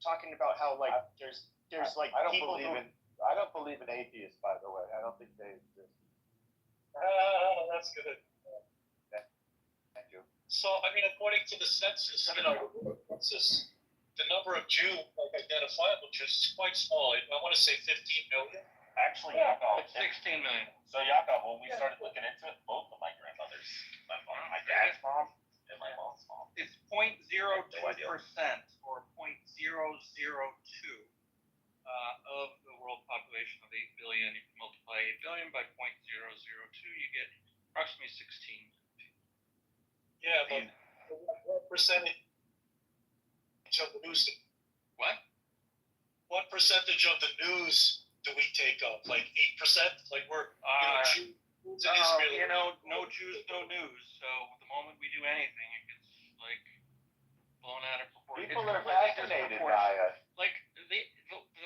talking about how like there's like I don't people believe in atheists, by the way. I don't think they exist. That's good. Thank you. So, according to the census, the number of Jew identifiable Jews is quite small. I want to say 15 million. Actually, Yaakov, It's 16 million. So Yaakov, when we started looking into it, both of my grandmothers, my dad's mom and my mom's mom. It's 0.02% or 0.002 of the world population of 8 billion. If you multiply 8 billion by 0.002, you get approximately 16 million. Yeah, but what percentage of the news? What percentage of the news do we take up? Like 8%? Like we're Jews in Israel. No Jews, no news. So the moment we do anything, it gets like blown out of proportion. People are fascinated by us. Like the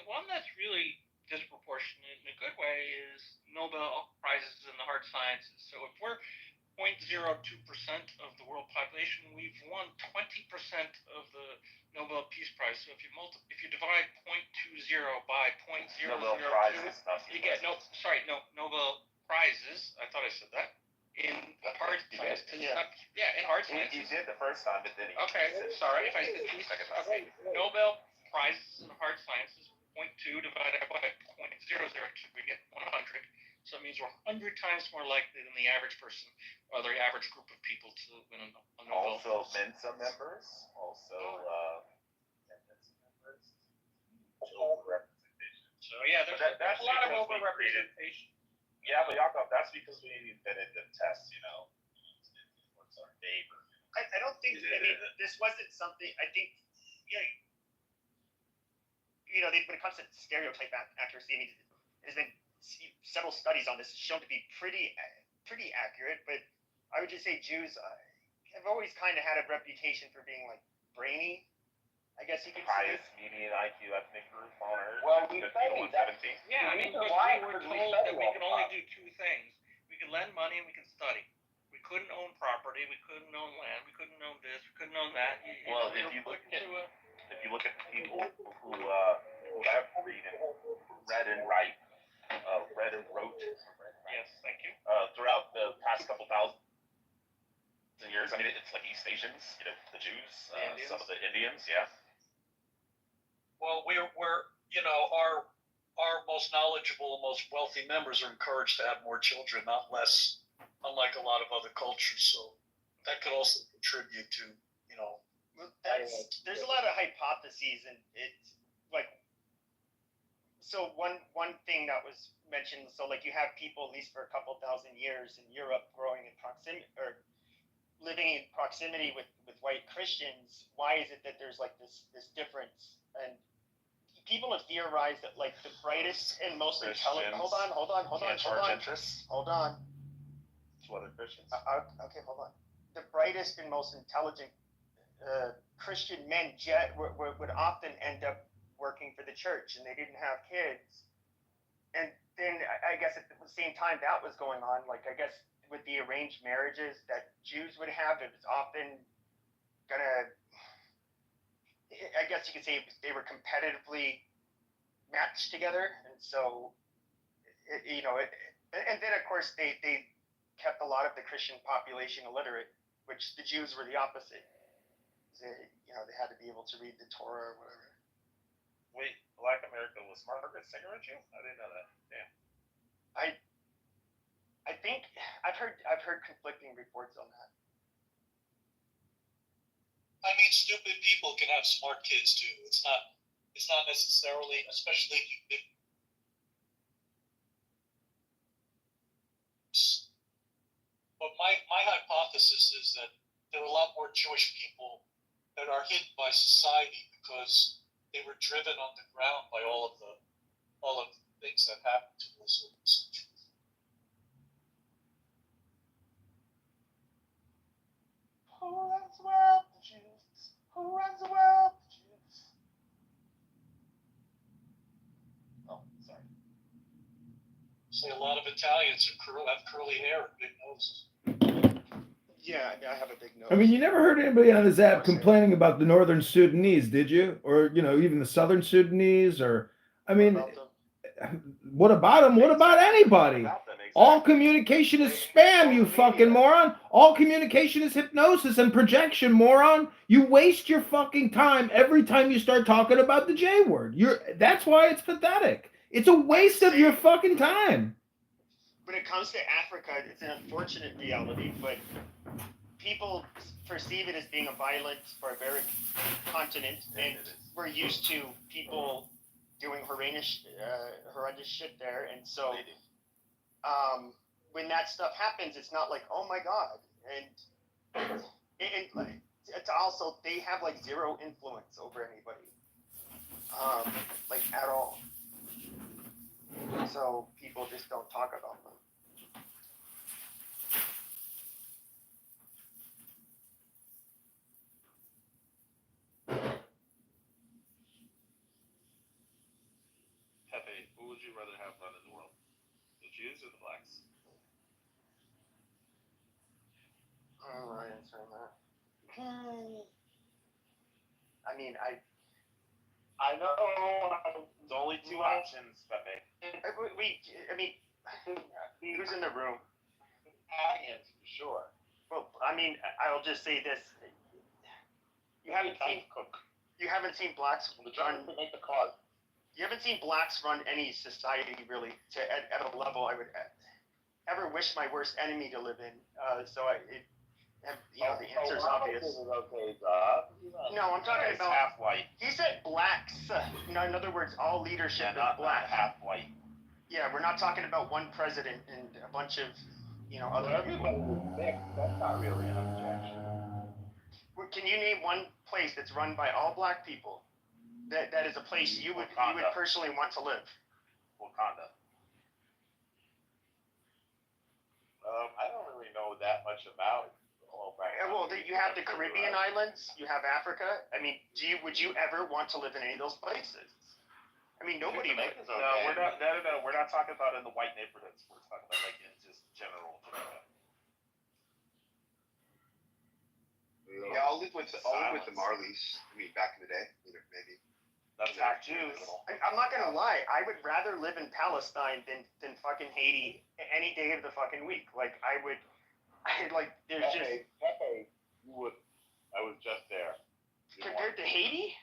one that's really disproportionate in a good way is Nobel Prizes in the hard sciences. So if we're 0.02% of the world population, we've won 20% of the Nobel Peace Prize. So if you divide 0.20 by 0.002, Nobel Prizes, you get Nobel Prizes. I thought I said that. In hard sciences. In hard sciences. You did the first time, but then Okay, sorry if I said peace. Okay, Nobel Prizes in hard sciences, 0.2 divided by 0.002, we get 100. So it means we're 100 times more likely than the average person or the average group of people to win a Nobel Also, Prize. Mensa members. Also, Mensa members. Overrepresentation. So yeah, there's a lot of overrepresentation. Yeah, but Yakov, that's because we invented the test, what's our neighbor? I don't think. I mean, this wasn't something. I think. Yeah. When it comes to stereotype accuracy, I mean, there's been several studies on this shown to be pretty accurate. But I would just say Jews have always kind of had a reputation for being like brainy. I guess you could say. Highest median IQ ethnic group on Earth. Well, we studied that. 17. Yeah, I mean, because Why we were would we told study that we all could the only time? do two things. We could lend money and we could study. We couldn't own property. We couldn't own land. We couldn't own this. We couldn't own that. Well, if you look at the people who have read and write, read and wrote, Yes, thank you. throughout the past couple thousand years, I mean, it's like East Asians, the Jews, some of the Indians, yeah. Well, our most knowledgeable, most wealthy members are encouraged to have more children, not less, unlike a lot of other cultures. So that could also contribute to, Well, there's a lot of hypotheses, and it's like, so one thing that was mentioned, so like you have people at least for a couple thousand years in Europe growing in proximity or living in proximity with white Christians. Why is it that there's like this difference? And people have theorized that like the brightest and most intelligent. Hold on. Interest. Hold on. To other Christians. Okay, hold on. The brightest and most intelligent Christian men would often end up working for the church, and they didn't have kids. And then I guess at the same time that was going on, like I guess with the arranged marriages that Jews would have, it was often gonna. I guess you could say they were competitively matched together, and so and then of course they kept a lot of the Christian population illiterate, which the Jews were the opposite. They had to be able to read the Torah or whatever. Wait, Black America was Margaret Sanger a Jew? I didn't know that. Damn. I think I've heard conflicting reports on that. I mean, stupid people can have smart kids too. It's not necessarily, especially if but my hypothesis is that there are a lot more Jewish people that are hidden by society because they were driven underground by all of the things that happened to us over the centuries. Who runs the world? The Jews. Who runs the world? The Jews. Oh, sorry. Say a lot of Italians have curly hair and big noses. Yeah, I have a big nose. I mean, you never heard anybody on this app complaining about the Northern Sudanese, did you? Or, even the Southern Sudanese, or, I mean, what about them? What about anybody? All communication is spam, you fucking moron. All communication is hypnosis and projection, moron. You waste your fucking time every time you start talking about the J word. That's why it's pathetic. It's a waste of your fucking time. When it comes to Africa, it's an unfortunate reality, but people perceive it as being a violent, barbaric continent, and we're used to people doing horrendous shit there, and so when that stuff happens, it's not like, oh my god, and it's also, they have like zero influence over anybody, like at all. So people just don't talk about them. Pepe, who would you rather have run in the world? The Jews or the blacks? I'm not answering that. I mean, I know There's only two options, Pepe. I mean, who's in the room? Italians, for sure. Well, I mean, I'll just say this: you haven't seen blacks run. Make the cause. You haven't seen blacks run any society really at a level I would ever wish my worst enemy to live in. The answer's obvious. No, I'm talking about half white. He said blacks. No, in other words, all leadership is not black. half white. Yeah, we're not talking about one president and a bunch of, other Well, people. everybody was mixed. That's not really an objection. Can you name one place that's run by all black people that is a place you would personally want to live? Wakanda. I don't really know that much about all black. Well, you have the Caribbean islands, you have Africa. I mean, would you ever want to live in any of those places? I mean, nobody would. No, we're not. No. We're not talking about in the white neighborhoods. We're talking about like in just general. Yeah, I'll live with the Marleys. I mean, back in the day, maybe. That's not Jews. I'm not gonna lie. I would rather live in Palestine than fucking Haiti any day of the fucking week. Like there's just Pepe, you would. I was just there. compared to Haiti.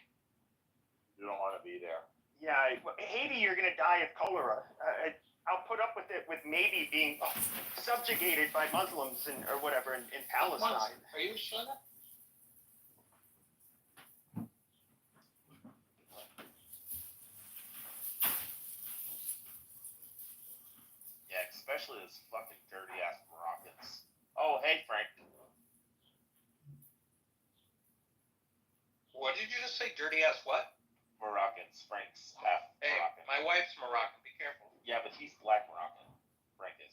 You don't want to be there. Yeah, Haiti, you're gonna die of cholera. I'll put up with it with maybe being subjugated by Muslims or whatever in Palestine. Are you sure that? Yeah, especially those fucking dirty ass Moroccans. Oh, hey Frank. What did you just say? Dirty ass what? Moroccans. Frank's half Hey, Moroccan. my wife's Moroccan. Be careful. Yeah, but he's black Moroccan. Frank is.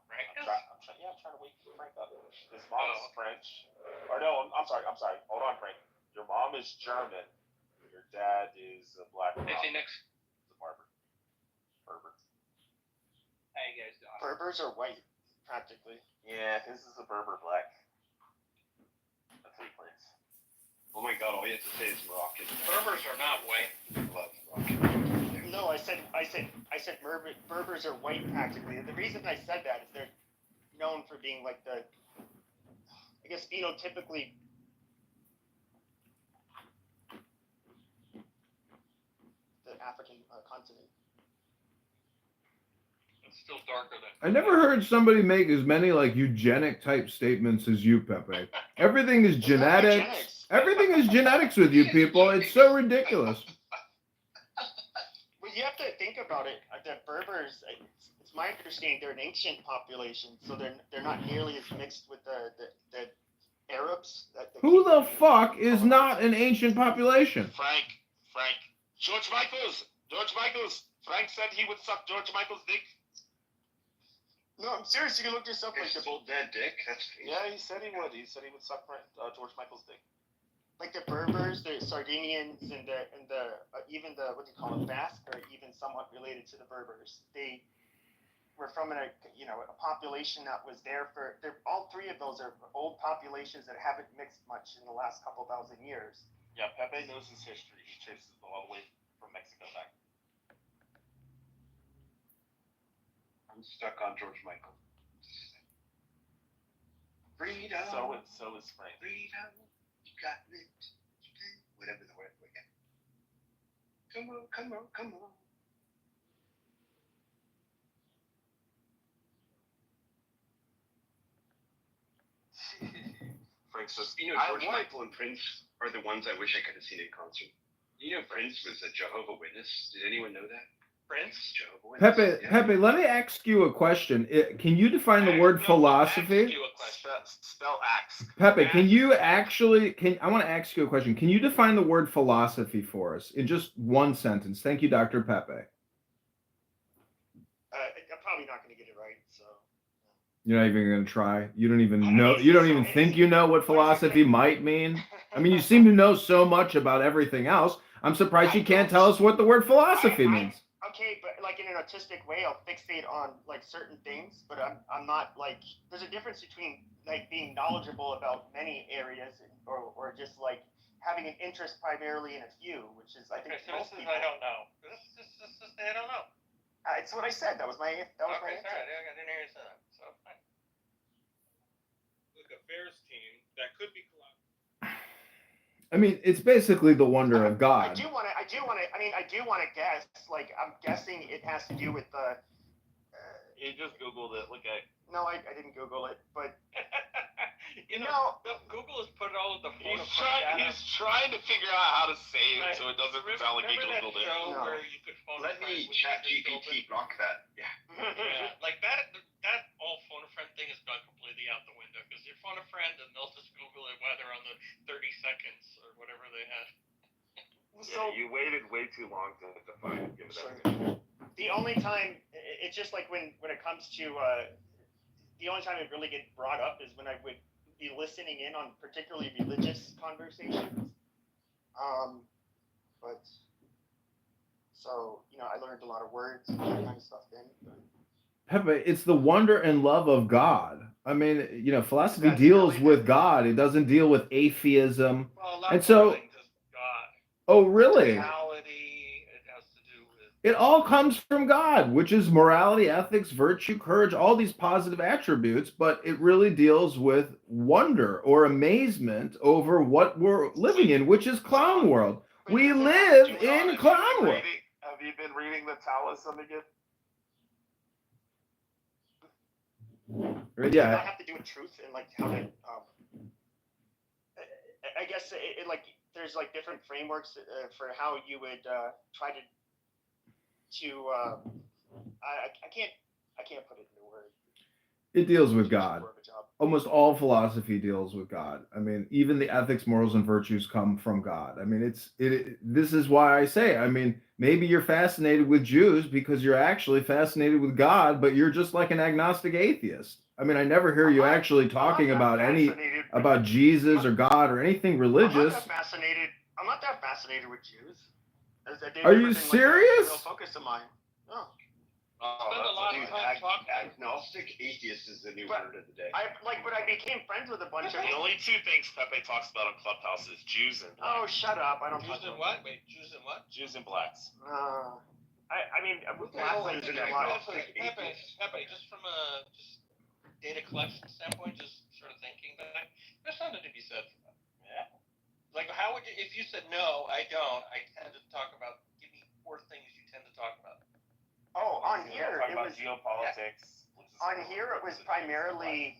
Frank is? I'm trying to wake Frank up. His mom's French. Or no, I'm sorry. Hold on, Frank. Your mom is German. Your dad is a black Hey, Moroccan. next. He's a barber. Berber. How you guys doing? Berbers are white, practically. Yeah, his is a Berber black. That's what he claims. Oh my God! All you have to say is Moroccan. Berbers are not white. I love Moroccan. No, I said Berbers are white practically. And the reason I said that is they're known for being like the, I guess, phenotypically the African continent. It's still darker than. I never heard somebody make as many like eugenic type statements as you, Pepe. Everything is genetics. Everything is genetics with you people. It's so ridiculous. Well, you have to think about it. The Berbers, it's my understanding, they're an ancient population, so they're not nearly as mixed with the Arabs. Who the fuck is not an ancient population? Frank. George Michaels. Frank said he would suck George Michaels' dick. No, I'm serious. You can look yourself like His full dead dick. That's Yeah, he said he would. He said he would suck George Michaels' dick. like the Berbers, the Sardinians, and even the what do you call it, Basque, or even somewhat related to the Berbers. They were from a population that was there for. All three of those are old populations that haven't mixed much in the last couple thousand years. Yeah, Pepe knows his history. He traces it all the way from Mexico back. I'm stuck on George Michael. Freedom. So is Frank. Freedom. You got it. Whatever the word we get. Come on. Frank says, George Michael and Prince are the ones I wish I could have seen in concert. Prince was a Jehovah's Witness. Did anyone know that? Prince? Jehovah's Witness. Pepe, let me ask you a question. Can you define the word philosophy? Spell axe. Pepe, I want to ask you a question. Can you define the word philosophy for us in just one sentence? Thank you, Dr. Pepe. I'm probably not going to get it right, so. You're not even going to try. You don't even know. You don't even think you know what philosophy might mean. I mean, you seem to know so much about everything else. I'm surprised you can't tell us what the word philosophy means. Okay, but like in an autistic way, I'll fixate on like certain things, but I'm not like. There's a difference between like being knowledgeable about many areas or just like having an interest primarily in a few, which is I think most people. I don't know. This I don't know. It's what I said. That was my answer. Sorry, I didn't hear you say that. So fine. Like a Bears team that could be collapsed. I mean, it's basically the wonder of God. I do want to guess. Like, I'm guessing it has to do with the. You just Googled it. Look at. No, I didn't Google it, but. You know, Google has put all of the phone He's trying to figure out how to save it so it doesn't sound like he Remember Googled that it. show No. where you could phone Let a friend me with chat your disk GPT block that. Yeah. Yeah, like that whole phone a friend thing has gone completely out the window because you phone a friend and they'll just Google it while they're on the 30 seconds or whatever they had. Yeah, you waited way too long to find give it that. The only time it's just like when it comes to the only time it really gets brought up is when I would be listening in on particularly religious conversations. But so I learned a lot of words and that kind of stuff then. Pepe, it's the wonder and love of God. I mean, philosophy That's deals really with God. It doesn't deal with atheism. Well, not And so, really just God. oh, really? Reality, it has to do with. It all comes from God, which is morality, ethics, virtue, courage, all these positive attributes, but it really deals with wonder or amazement over what we're living in, which is clown world. We live in clown world. Have you been reading the Taoism again? Does Yeah. that have to do with truth and like how to I guess it like there's like different frameworks for how you would try to I can't put it into words. It deals with God. Almost all philosophy deals with God. I mean, even the ethics, morals, and virtues come from God. I mean, this is why I say, I mean, maybe you're fascinated with Jews because you're actually fascinated with God, but you're just like an agnostic atheist. I mean, I never hear you actually talking about about Jesus or God or anything religious. I'm not that fascinated with Jews. Are you serious? Real focus of mine. No. Agnostic atheist is the new word of the day. But I became friends with a bunch of. The only two things Pepe talks about on Clubhouse is Jews and blacks. Oh, shut up! I don't. Jews and what? Wait, Jews and what? Jews and blacks. I mean, with blacks, I do a lot of. Pepe, just from a data collection standpoint, just sort of thinking back, there's something to be said for that. Yeah. Like, how would you, if you said no, I don't, I tend to talk about, give me 4 things you tend to talk about. Oh, on here it was geopolitics. On here it was primarily.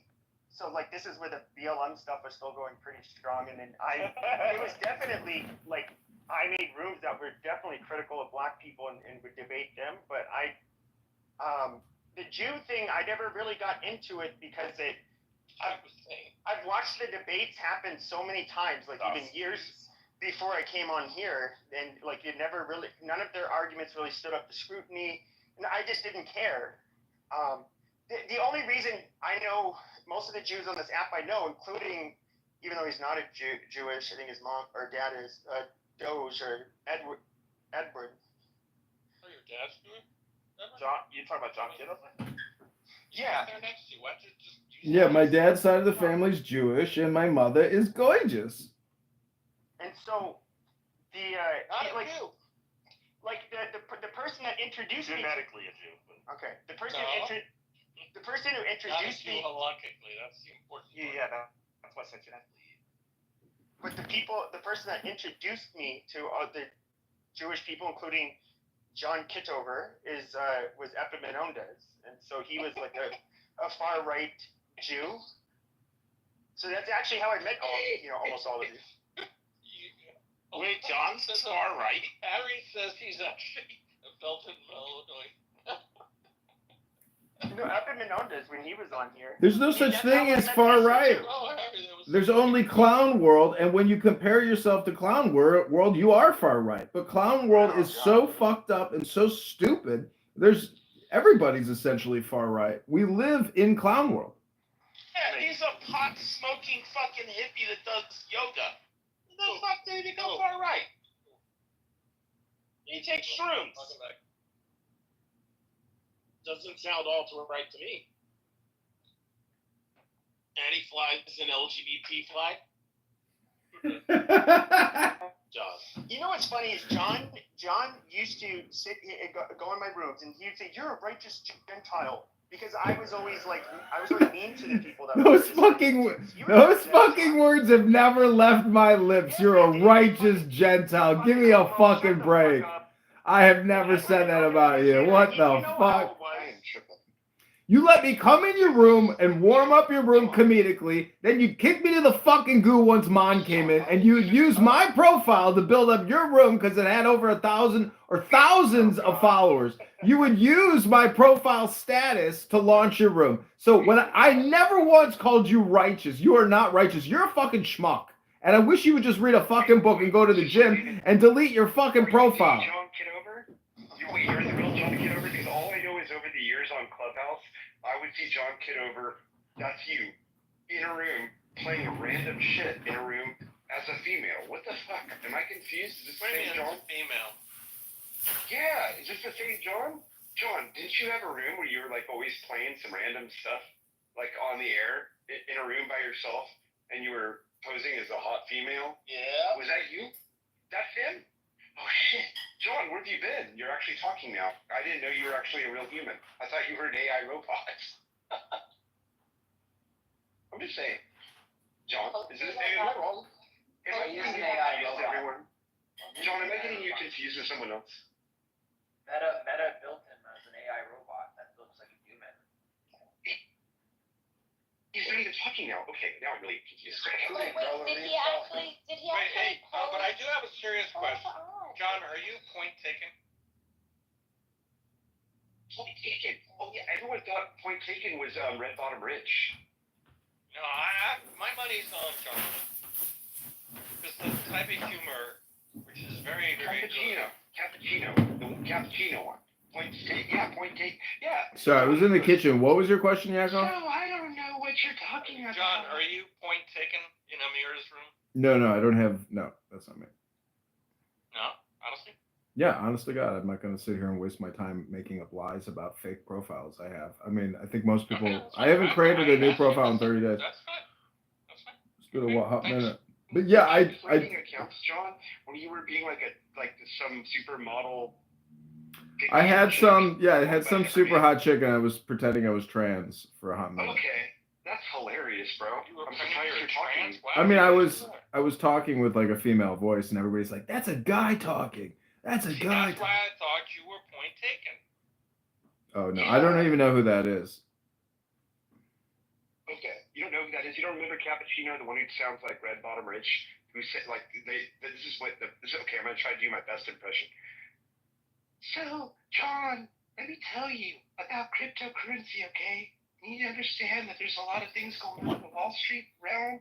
So like this is where the BLM stuff was still going pretty strong, and then it was definitely like I made rooms that were definitely critical of black people and would debate them, but the Jew thing I never really got into it because I've watched the debates happen so many times, like even years before I came on here, and like it never really none of their arguments really stood up to scrutiny, and I just didn't care. The only reason I know most of the Jews on this app I know, including, even though he's not a Jewish, I think his mom or dad is Doge or Edward. Oh, your dad's Jewish? John, you talking about John Kitover? Yeah. They're next to you. Why don't you just Yeah, my dad's side of the family's Jewish, and my mother is gorgeous. And so the the person that introduced me. Genetically a Jew. Okay, the person who introduced me. Halakhically, that's the important part. Yeah, that's why I said genetically. But the person that introduced me to the Jewish people, including John Kitover, was Epaminondas, and so he was like a far right Jew. So that's actually how I met almost all of you. Wait, John's far right. Harry says he's actually a Belton, Illinois. Epaminondas, when he was on here. There's no such thing as far right. There's only clown world, and when you compare yourself to clown world, you are far right. But clown world is so fucked up and so stupid. Everybody's essentially far right. We live in clown world. Yeah, he's a pot smoking fucking hippie that does yoga. The fuck did he go far right? He takes shrooms. Doesn't sound all too right to me. And he flies an LGBT flag. John. You know what's funny is John used to sit go in my rooms and he'd say, "You're a righteous Gentile," because I was always mean to the people that. Those fucking words have never left my lips. You're a righteous Gentile. Give me a fucking break. I have never said that about you. What the fuck? You let me come in your room and warm up your room comedically. Then you kick me to the fucking goo once Mon came in, and you would use my profile to build up your room because it had over 1,000 or thousands of followers. You would use my profile status to launch your room. So when I never once called you righteous. You are not righteous. You're a fucking schmuck. And I wish you would just read a fucking book and go to the gym and delete your fucking profile. John Kitover? You're the real John Kitover? Because all I know is over the years on Clubhouse, I would see John Kitover, that's you, in a room, playing random shit in a room as a female. What the fuck? Am I confused? Is this the same John? Female. Yeah, is this the same John? John, didn't you have a room where you were like always playing some random stuff, like on the air, in a room by yourself, and you were posing as a hot female? Yeah. Was that you? That's him? Oh shit. John, where have you been? You're actually talking now. I didn't know you were actually a real human. I thought you were an AI robot. I'm just saying. John, is this am I wrong? Am I getting you confused, everyone? John, am I getting you confused with someone else? Meta built him as an AI robot that looks like a human. He's not even talking now. Okay, now I'm really confused. Wait, did he actually? Wait, hey, but I do have a serious question. John, are you point taken? Point Taken. Oh yeah, everyone thought Point Taken was Red Bottom Ridge. No, my money's on John. Because the type of humor, which is very, very good. Cappuccino, the cappuccino one. Point Taken. Yeah. Sorry, I was in the kitchen. What was your question, Yakko? So I don't know what you're talking about. John, are you point taken in Amir's room? No, I don't have. No, that's not me. No, honestly. Yeah, honest to God, I'm not going to sit here and waste my time making up lies about fake profiles I have. I mean, I think most people. Okay, I haven't created a new profile in 30 days. That's fine. That's fine. It's been a hot minute. But yeah, I accounts, John, when you were being like some supermodel. I had some super hot chick, and I was pretending I was trans for a hot minute. Okay, that's hilarious, bro. I'm surprised you're talking. I mean, I was talking with like a female voice, and everybody's like, "That's a guy talking. That's a guy." That's why I thought you were point taken. Oh no, I don't even know who that is. Okay, you don't know who that is. You don't remember Cappuccino, the one who sounds like Red Bottom Ridge, who said like okay. I'm gonna try to do my best impression. So, John, let me tell you about cryptocurrency, okay? You need to understand that there's a lot of things going on in the Wall Street realm.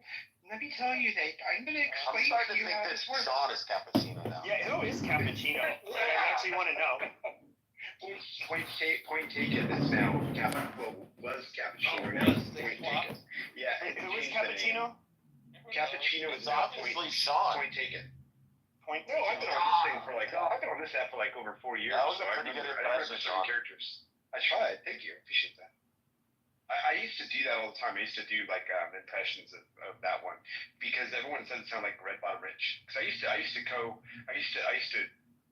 Let me tell you that I'm going to explain to you how this works. John is Cappuccino now. Yeah, who is Cappuccino? I actually want to know. Point taken is now was Cappuccino. Now it's Point taken. Yeah. Who is Cappuccino? Cappuccino is obviously Sean. Point taken. No, I've been on this app for like over 4 years. That was a pretty good impression, Sean. Characters. I tried. Thank you. Appreciate that. I used to do that all the time. I used to do like impressions of that one because everyone said it sounded like Red Bottom Ridge. Because I used to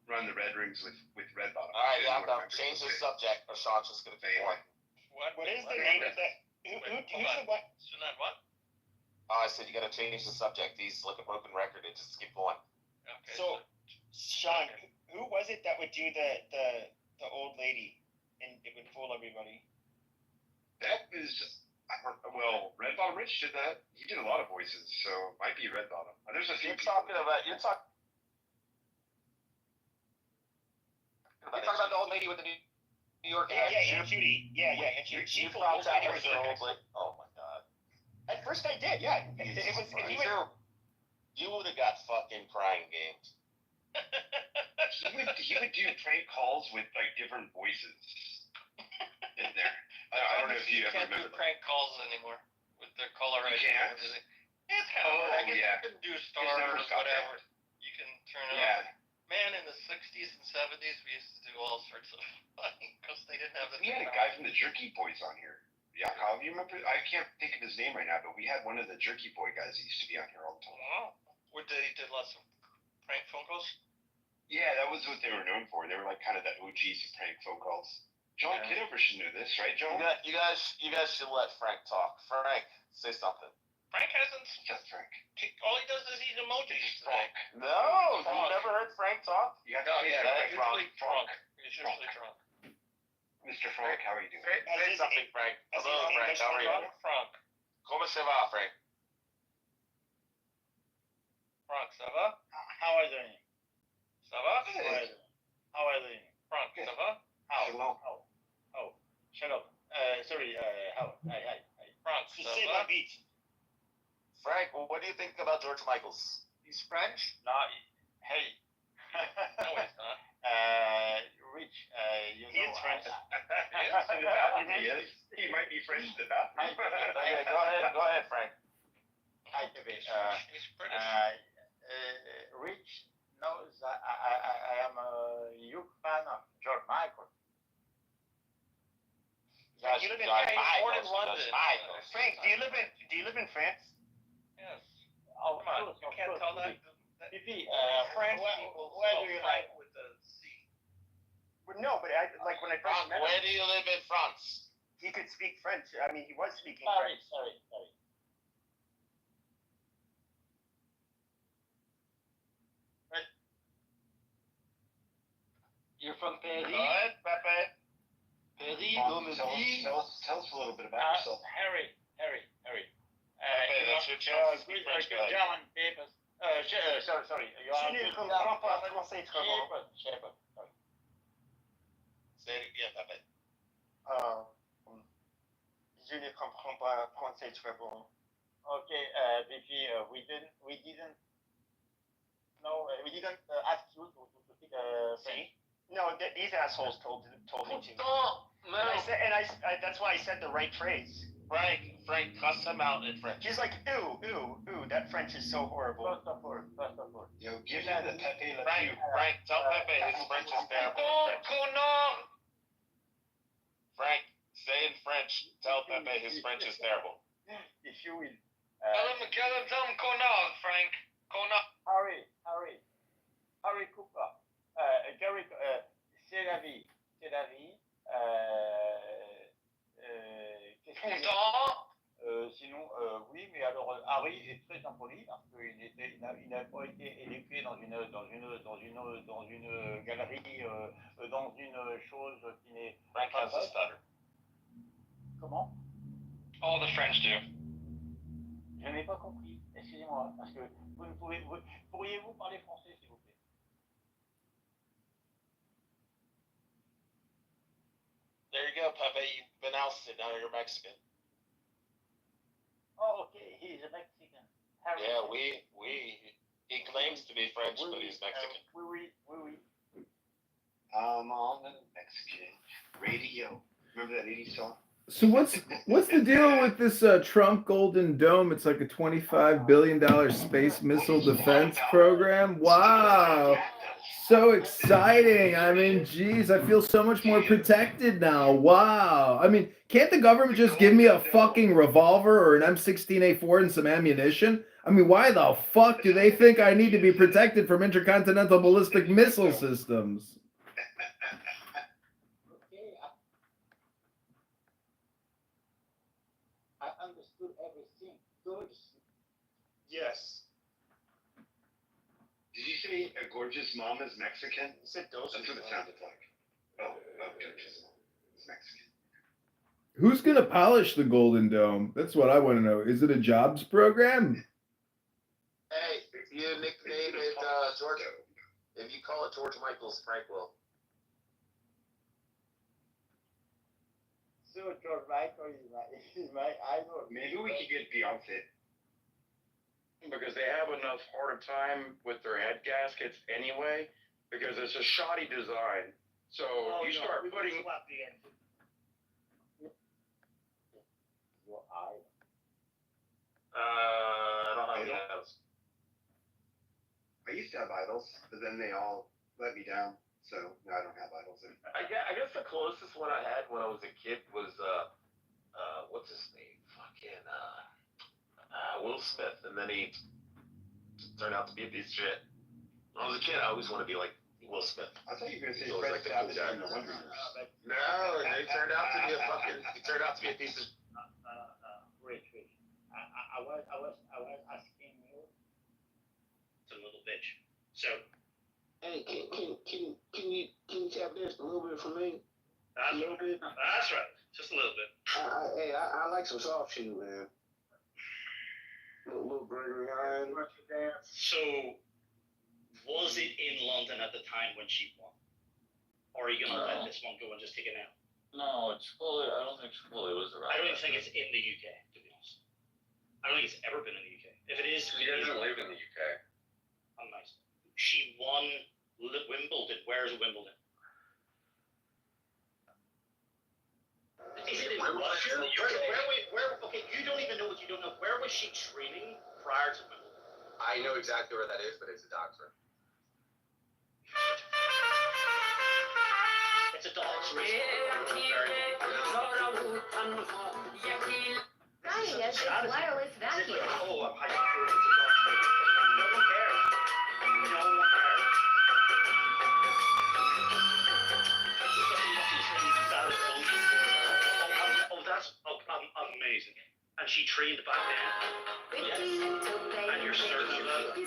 run the Red Rooms with Red Bottom. All right, now change the subject, or Sean's just gonna say one. What is the name of that? Who's the what? What? I said you gotta change the subject. He's like a broken record. It just keep going. Okay. So, Sean, who was it that would do the old lady and it would fool everybody? That is, Red Bottom Rich did that. He did a lot of voices, so it might be Red Bottom. There's a few. You're talking about the old lady with the New York accent. Yeah, Judy. Yeah, and she fooled everybody. Oh my God. At first I did, yeah. It was. You would have got fucking crying games. he would do prank calls with like different voices in there. I don't know if you ever remember. You can't do prank calls anymore with the color ID. Yeah. It's kind of I guess you can do stars or whatever. You can turn it on. Man, in the 60s and 70s, we used to do all sorts of fun because they didn't have the. We had a guy from the Jerky Boys on here. Yeah, Kyle, you remember? I can't think of his name right now, but we had one of the Jerky Boy guys that used to be on here all the time. Wow. He did lots of prank phone calls? Yeah, that was what they were known for. They were like kind of the OGs of prank phone calls. John Kitover should know this, right, John? You guys should let Frank talk. Frank, say something. Frank hasn't. Just Frank. All he does is eat emojis. Frank. No, you never heard Frank talk? You have to say he's usually drunk. He's usually drunk. Mr. Frank. How are you doing? Say something, Frank. Hello, Frank. How are you? Frank. Comment ça va, Frank? Frank, ça va? How are you doing? Ça va? How are you doing? Frank, ça va? Shalom. Shalom. Sorry, how? Hi. Frank, To ça say va? my beat. Frank, what do you think about George Michaels? He's French? No, hey. No, he's not. Rich, you He know. is French. He is. He might be French to that. Okay, go ahead, Frank. Hi, Pepe. He's British. Rich knows that I am a huge fan of George Michael. You live in born in London. Frank, do you live in France? Yes. Oh, Come on, you can't tell that. Pipi, French where people do spell you Frank like? with the C. Well, no, but when I first met Where him, do you live in France? he could speak French. I mean, he was speaking Sorry. French. You're from Paris? Good, Pepe. Paris, Tell us a little bit about yourself. Harry. Okay, that's your chance to speak French. Go ahead. German papers. Sorry. You Je are ne comprends pas français très bon. Shepherd. Sorry. Say it again, Pepe. Je ne comprends pas français très bon. Okay, Vicky, we didn't ask you to speak French. No, these assholes told me to. Oh, And I that's why I said the right phrase. Frank, cuss him out in French. He's like, ooh, that French is so horrible. First of all. Yo, give him the Pepe Le Frank, tell Pepe his French is terrible. Frank, say in French, tell Pepe his French is terrible. If you will. Tell him Connard, Frank. Connard. Harry Cooper. Gary, c'est la vie. Sinon, oui, mais alors Harry est très impoli parce qu'il n'a pas été éduqué dans une galerie, dans une chose qui n'est. Frank has a stutter. Comment? All the French do. Je n'ai pas compris. Excusez-moi, parce que pourriez-vous parler français, s'il vous plaît? There you go, Pepe. You've been ousted. Now you're Mexican. Oh, okay. He's a Mexican. Harry. Yeah, he claims to be French, but he's Mexican. Oui. On the Mexican radio. Remember that 80s song? So what's the deal with this Trump Golden Dome? It's like a $25 billion space missile defense program. Wow. So exciting. I mean, geez, I feel so much more protected now. Wow. I mean, can't the government just give me a fucking revolver or an M16A4 and some ammunition? I mean, why the fuck do they think I need to be protected from intercontinental ballistic missile systems? Okay. I understood everything. Good. Yes. Did you say a gorgeous mom is Mexican? He said those. That's what it sounded like. Oh, gorgeous mom is Mexican. Who's going to polish the Golden Dome? That's what I want to know. Is it a jobs program? Hey, you nickname it George. If you call it George Michaels, Frank will. So George Michael is my idol. Maybe we could get Beyonce. Because they have enough hard time with their head gaskets anyway, because it's a shoddy design. So you start putting. Your eye. I don't have any idols. I used to have idols, but then they all let me down. So now I don't have idols anymore. I guess the closest one I had when I was a kid was what's his name? Fucking Will Smith, and then he turned out to be a piece of shit. When I was a kid, I always wanted to be like Will Smith. I thought you were gonna say He was Fred like the cool Savage guy. in the Wonder Years. No, he turned out to be a piece of. Wait. I was asking you. It's a little bitch. So. Hey, can you tap this a little bit for me? That's A little bit. That's right. Just a little bit. I like some soft shoe, man. Little Gregory Hines. So, was it in London at the time when she won? Or are you going to let this one go and just take it out? No, Chipotle. I don't think Chipotle was around. I don't even think it's in the UK, to be honest. I don't think it's ever been in the UK. If it is, He doesn't live in the UK. I'm nice. She won Wimbledon. Where's Wimbledon? Is it in Russia? Okay, you don't even know what you don't know. Where was she training prior to Wimbledon? I know exactly where that is, but it's a doctor. It's a dog's race. Guys, it's wireless vacuum. Oh, I'm sure it's a dog's race. No one cares. No one cares. That's amazing. And she trained back then. Yes. And you're certain of that? They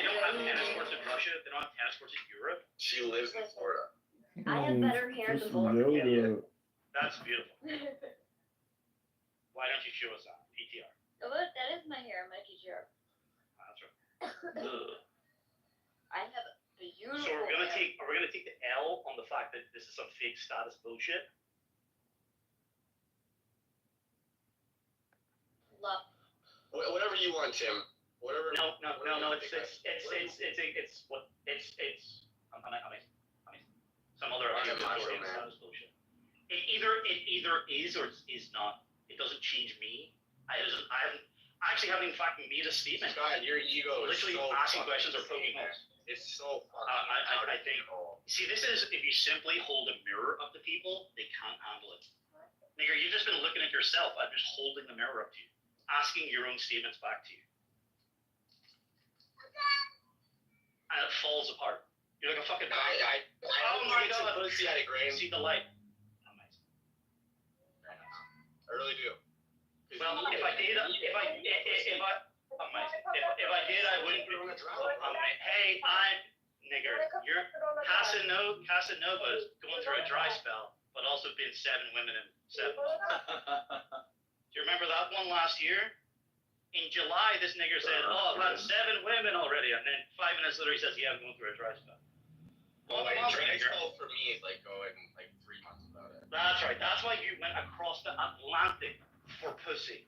don't have tennis courts in Russia. They don't have tennis courts in Europe. She lives in Florida. I have better hair than both of Yoda. you. That's beautiful. Why don't you show us that? PTR. Oh, look, that is my hair, my teacher. That's right. I have beautiful So we're gonna hair. take the L on the fact that this is some fake status bullshit. Love. Whatever you want, Tim. Whatever. No. It's some other Macho Man. status bullshit. It either is or is not. It doesn't change me. I haven't in fact made a statement. God, your ego is Literally so asking fucking questions or poking insane, holes. man. It's so fucking I think. See, this is if you simply hold a mirror up to people, they can't handle it. Nigger, you've just been looking at yourself. I'm just holding the mirror up to you, asking your own statements back to you, and it falls apart. You're like a fucking. I Oh my God! Pussy out of grain. See the light. Amazing. I really do. Well, if I did, amazing. If I did, I wouldn't be. Hey, I'm nigger. You're Casanova's going through a dry spell, but also been 7 women in 7. Do you remember that one last year? In July, this nigger said, "Oh, I've had 7 women already," and then 5 minutes later, he says, "Yeah, I'm going through a dry spell." Well, like, dry spell for me is like going like 3 months without it. That's right. That's why you went across the Atlantic for pussy.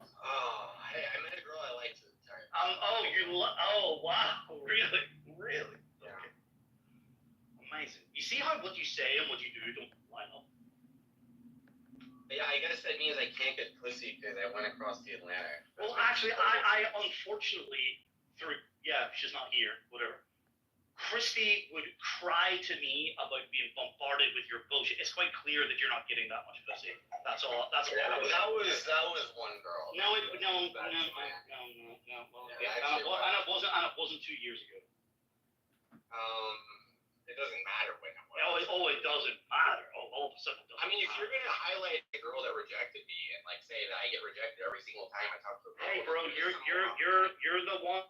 Oh, hey, I met a girl I liked at the time. Oh, wow. Really? Really? Yeah. Okay. Amazing. You see how what you say and what you do don't line up? Yeah, I guess that means I can't get pussy because I went across the Atlantic. Well, actually, I unfortunately, she's not here, whatever. Christy would cry to me about being bombarded with your bullshit. It's quite clear that you're not getting that much pussy. That's all. That's all. Yeah, that was one girl. No. Well, and it wasn't 2 years ago. It doesn't matter when it was. It doesn't matter. All of a sudden, it doesn't. I mean, if you're gonna highlight a girl that rejected me and like say that I get rejected every single time I talk to a girl. Hey, bro, you're the one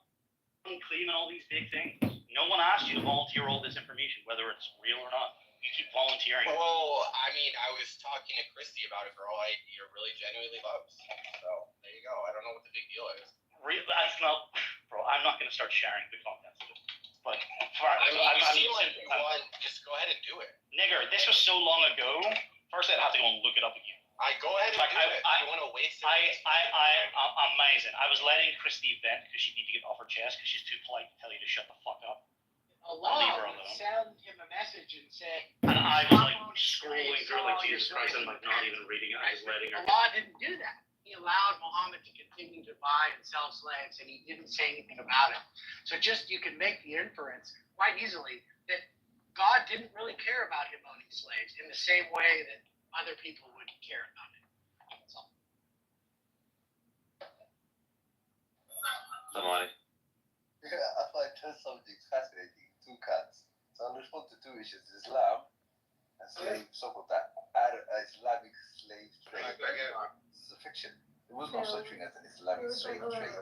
cleaning all these big things. No one asked you to volunteer all this information, whether it's real or not. You keep volunteering. Oh, I mean, I was talking to Christy about a girl I really genuinely loves. So there you go. I don't know what the big deal is. That's not, bro. I'm not gonna start sharing the contents of it. But you seem like you want. Just go ahead and do it. Nigger, this was so long ago. First, I'd have to go and look it up again. Go ahead and do it. I don't want to waste it. Amazing. I was letting Christy vent because she needed to get off her chest because she's too polite to tell you to shut the fuck up. Allah would send him a message and say, and I was like scrolling through like Jesus Christ and like not even reading it. I was letting her. Allah didn't do that. He allowed Muhammad to continue to buy and sell slaves, and he didn't say anything about it. So just you can make the inference quite easily that God didn't really care about him owning slaves in the same way that other people would care about it. That's all. Somebody. Yeah, I find this subject fascinating. 2 cats. So in response to 2 issues, Islam and slave, so-called Islamic slave trade. This is a fiction. there was no such thing as an Islamic slave trade.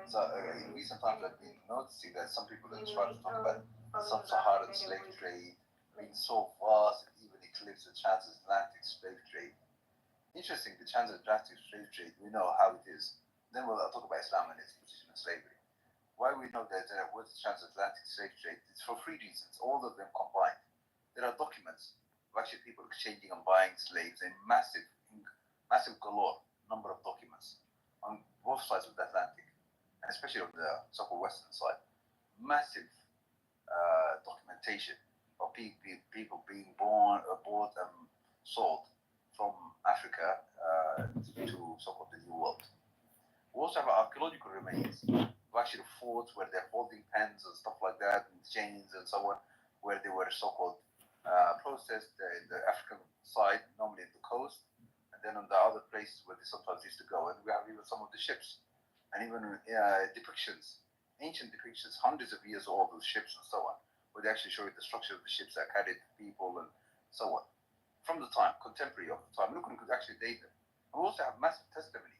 So in recent times, I've been noticing that some people are trying to talk about the sub-Saharan slave trade being so vast it even eclipsed the transatlantic slave trade. Interesting, the transatlantic slave trade, we know how it is. Then I'll talk about Islam and its position in slavery. Why we know that with transatlantic slave trade, it's for three reasons, all of them combined. There are documents of actually people exchanging and buying slaves in massive galore number of documents on both sides of the Atlantic, and especially on the so-called western side. Massive documentation of people being bought and sold from Africa to so-called the New World. We also have archaeological remains of actually forts where they're holding pens and stuff like that, and chains and so on, where they were so-called processed in the African side, normally in the coast, and then on the other places where they sometimes used to go. And we have even some of the ships, and even depictions, ancient depictions, hundreds of years old of ships and so on, where they actually show you the structure of the ships that carried people and so on. From the time, contemporary of the time, look, we could actually date them. And we also have massive testimony,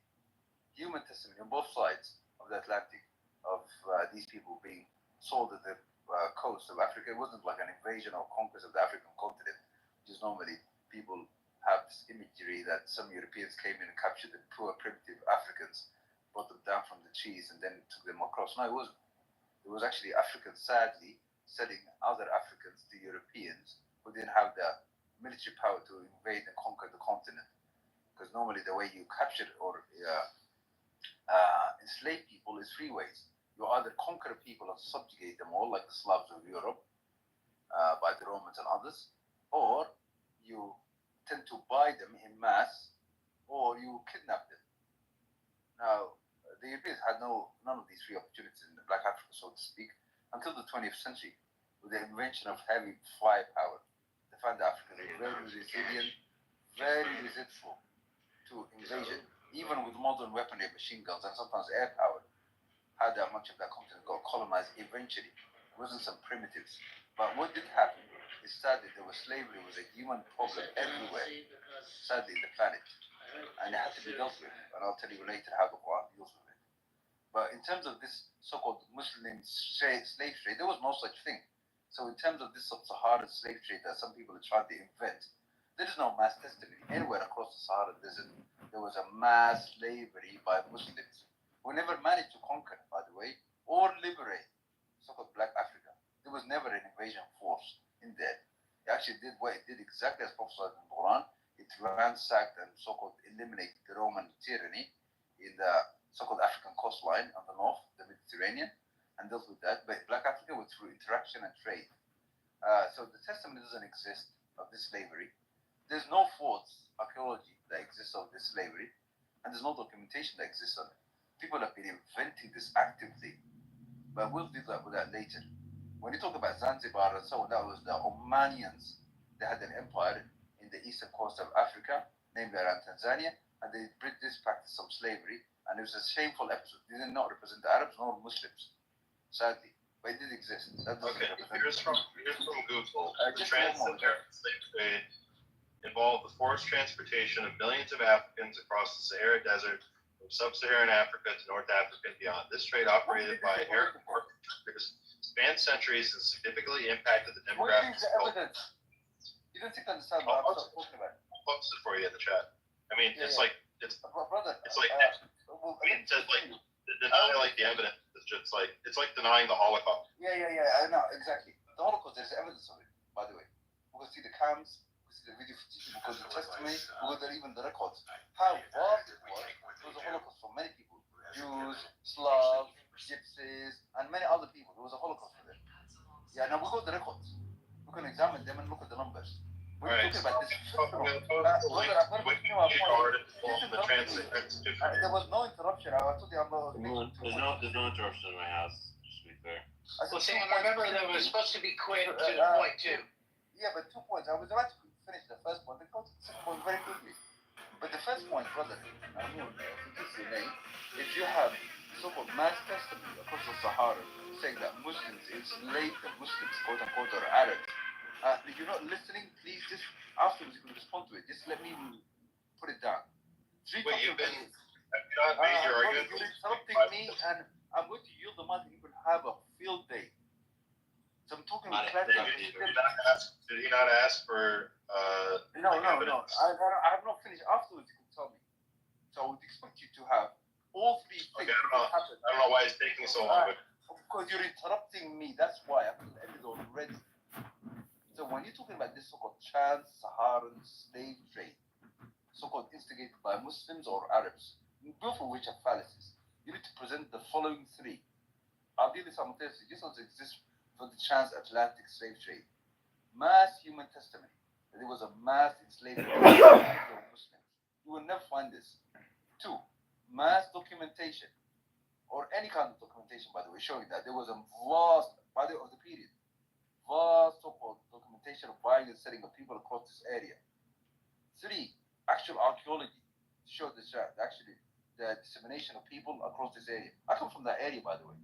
human testimony on both sides of the Atlantic of these people being sold at the coast of Africa. It wasn't like an invasion or conquest of the African continent, which is normally people have this imagery that some Europeans came in and captured the poor primitive Africans, brought them down from the trees and then took them across. No, it wasn't. It was actually Africans, sadly, selling other Africans to Europeans who didn't have the military power to invade and conquer the continent. Because normally the way you capture or enslave people is three ways. You either conquer people and subjugate them all, like the Slavs of Europe, by the Romans and others, or you tend to buy them in mass, or you kidnap them. Now, the Europeans had none of these three opportunities in the Black Africa, so to speak, until the 20th century, with the invention of heavy firepower. They found the Africans very resilient, very resistful to invasion, even with modern weaponry, machine guns, and sometimes air power. How that much of that continent got colonized eventually. It wasn't some primitives. But what did happen is sadly slavery was a human problem everywhere, sadly in the planet. And it had to be dealt with. And I'll tell you later how the Quran deals with it. But in terms of this so-called Muslim slave trade, there was no such thing. So in terms of this sub-Saharan slave trade that some people are trying to invent, there is no mass testimony. Anywhere across the Sahara Desert, there was a mass slavery by Muslims who never managed to conquer, by the way, or liberate so-called Black Africa. There was never an invasion force in there. It actually did what it did exactly as prophesied in the Quran. It ransacked and so-called eliminated the Roman tyranny in the so-called African coastline on the north, the Mediterranean, and dealt with that. But Black Africa was through interaction and trade. So the testimony doesn't exist of this slavery. There's no forts, archaeology that exists of this slavery, and there's no documentation that exists on it. People have been inventing this actively, but we'll do that with that later. When you talk about Zanzibar and so on, that was the Omanians. They had an empire in the eastern coast of Africa, namely around Tanzania, and they British practiced some slavery, and it was a shameful episode. They did not represent the Arabs nor Muslims, sadly, but it did exist. That doesn't represent. Here's from Google. The transatlantic slave trade involved the forced transportation of millions of Africans across the Sahara Desert from sub-Saharan Africa to North Africa and beyond. This trade, operated by Arab workers, spanned centuries and significantly impacted the demographics. You don't think I understand what I'm talking about. I'll post it for you in the chat. I mean, it's like denying like the evidence. It's like denying the Holocaust. Yeah, I know exactly. The Holocaust, there's evidence of it, by the way. We can see the camps, we see the video footage, because the testimony, because even the records. How vast it was. It was a Holocaust for many people. Jews, Slavs, Gypsies, and many other people. There was a Holocaust for them. Yeah, now we got the records. We can examine them and look at the numbers. We're talking about this. There was no interruption. I told you I'm not. There's no interruption in my house, just to be fair. Well, Sam, remember that was supposed to be quick to the point, too. Yeah, but 2 points. I was about to finish the first point. Then go to the second point very quickly. But the first point, brother, if you have so-called mass testimony across the Sahara saying that Muslims enslaved the Muslims, quote unquote, or Arabs, if you're not listening, please just afterwards you can respond to it. Just let me put it down. Wait, you've been not major Brother, argument. you're interrupting me, and I'm going to yield the mic and you can have a field day. So I'm talking with clarity. Did he not ask for? No. I have not finished. Afterwards, you can tell me. So I would expect you to have all three things. Okay, I don't know why it's taking so long. Because you're interrupting me. That's why I have ended already. So when you're talking about this so-called trans-Saharan slave trade, so-called instigated by Muslims or Arabs, both of which are fallacies, you need to present the following three. Ideally, simultaneously, this also exists for the transatlantic slave trade. Mass human testimony that there was a mass enslavement of Muslims. You will never find this. 2, mass documentation, or any kind of documentation, by the way, showing that there was a vast, by the way, of the period, vast so-called documentation of buying and selling of people across this area. 3, actual archaeology to show this actually the dissemination of people across this area. I come from that area, by the way.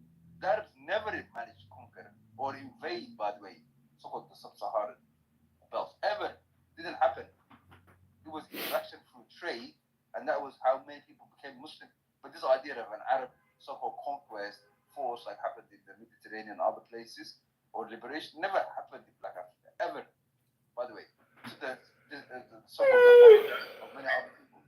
The Arabs never managed to conquer or invade, by the way, so-called the sub-Saharan belt. Ever. Didn't happen. It was interaction through trade, and that was how many people became Muslim. But this idea of an Arab so-called conquest force like happened in the Mediterranean and other places, or liberation, never happened in Black Africa, ever. By the way, to the so-called of many other people.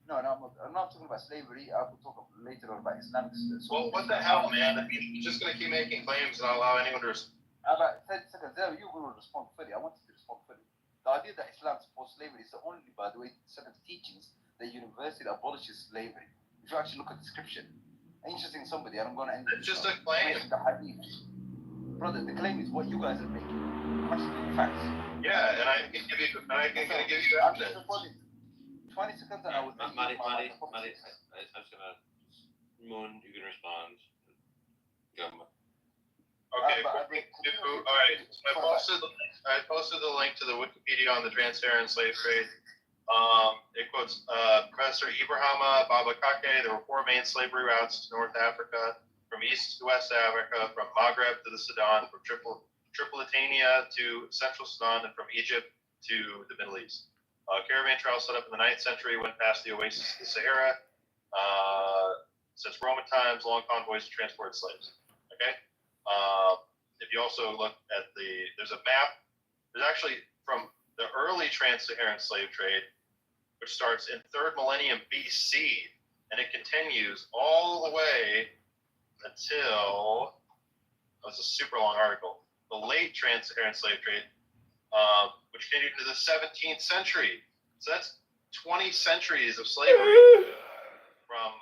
No, I'm not talking about slavery. I will talk later on about Islamic. Well, what the hell, man? I mean, you're just gonna keep making claims and not allow anyone to respond. About 30 seconds there, you will respond fully. I want you to respond fully. The idea that Islam supports slavery is the only, by the way, set of teachings that universally abolishes slavery. If you actually look at the description, interesting somebody, and I'm going to end it's just a claim. The hadith. Brother, the claim is what you guys are making. Actually, facts. Yeah, and I can give you, I'm just responding. 20 seconds and I will Mari, I'm just gonna, Moon, you can respond. Okay, all right. So I posted the link to the Wikipedia on the Trans-Saharan slave trade. It quotes Professor Ibrahima Babakake. There were 4 main slavery routes to North Africa, from East to West Africa, from Maghreb to the Sudan, from Tripolitania to Central Sudan, and from Egypt to the Middle East. Caravan trails set up in the 9th century went past the oasis of the Sahara. Since Roman times, long convoys transported slaves. Okay. If you also look at there's a map. There's actually from the early trans-Saharan slave trade, which starts in 3rd millennium BC, and it continues all the way until, that's a super long article, the late trans-Saharan slave trade, which continued into the 17th century. So that's 20 centuries of slavery from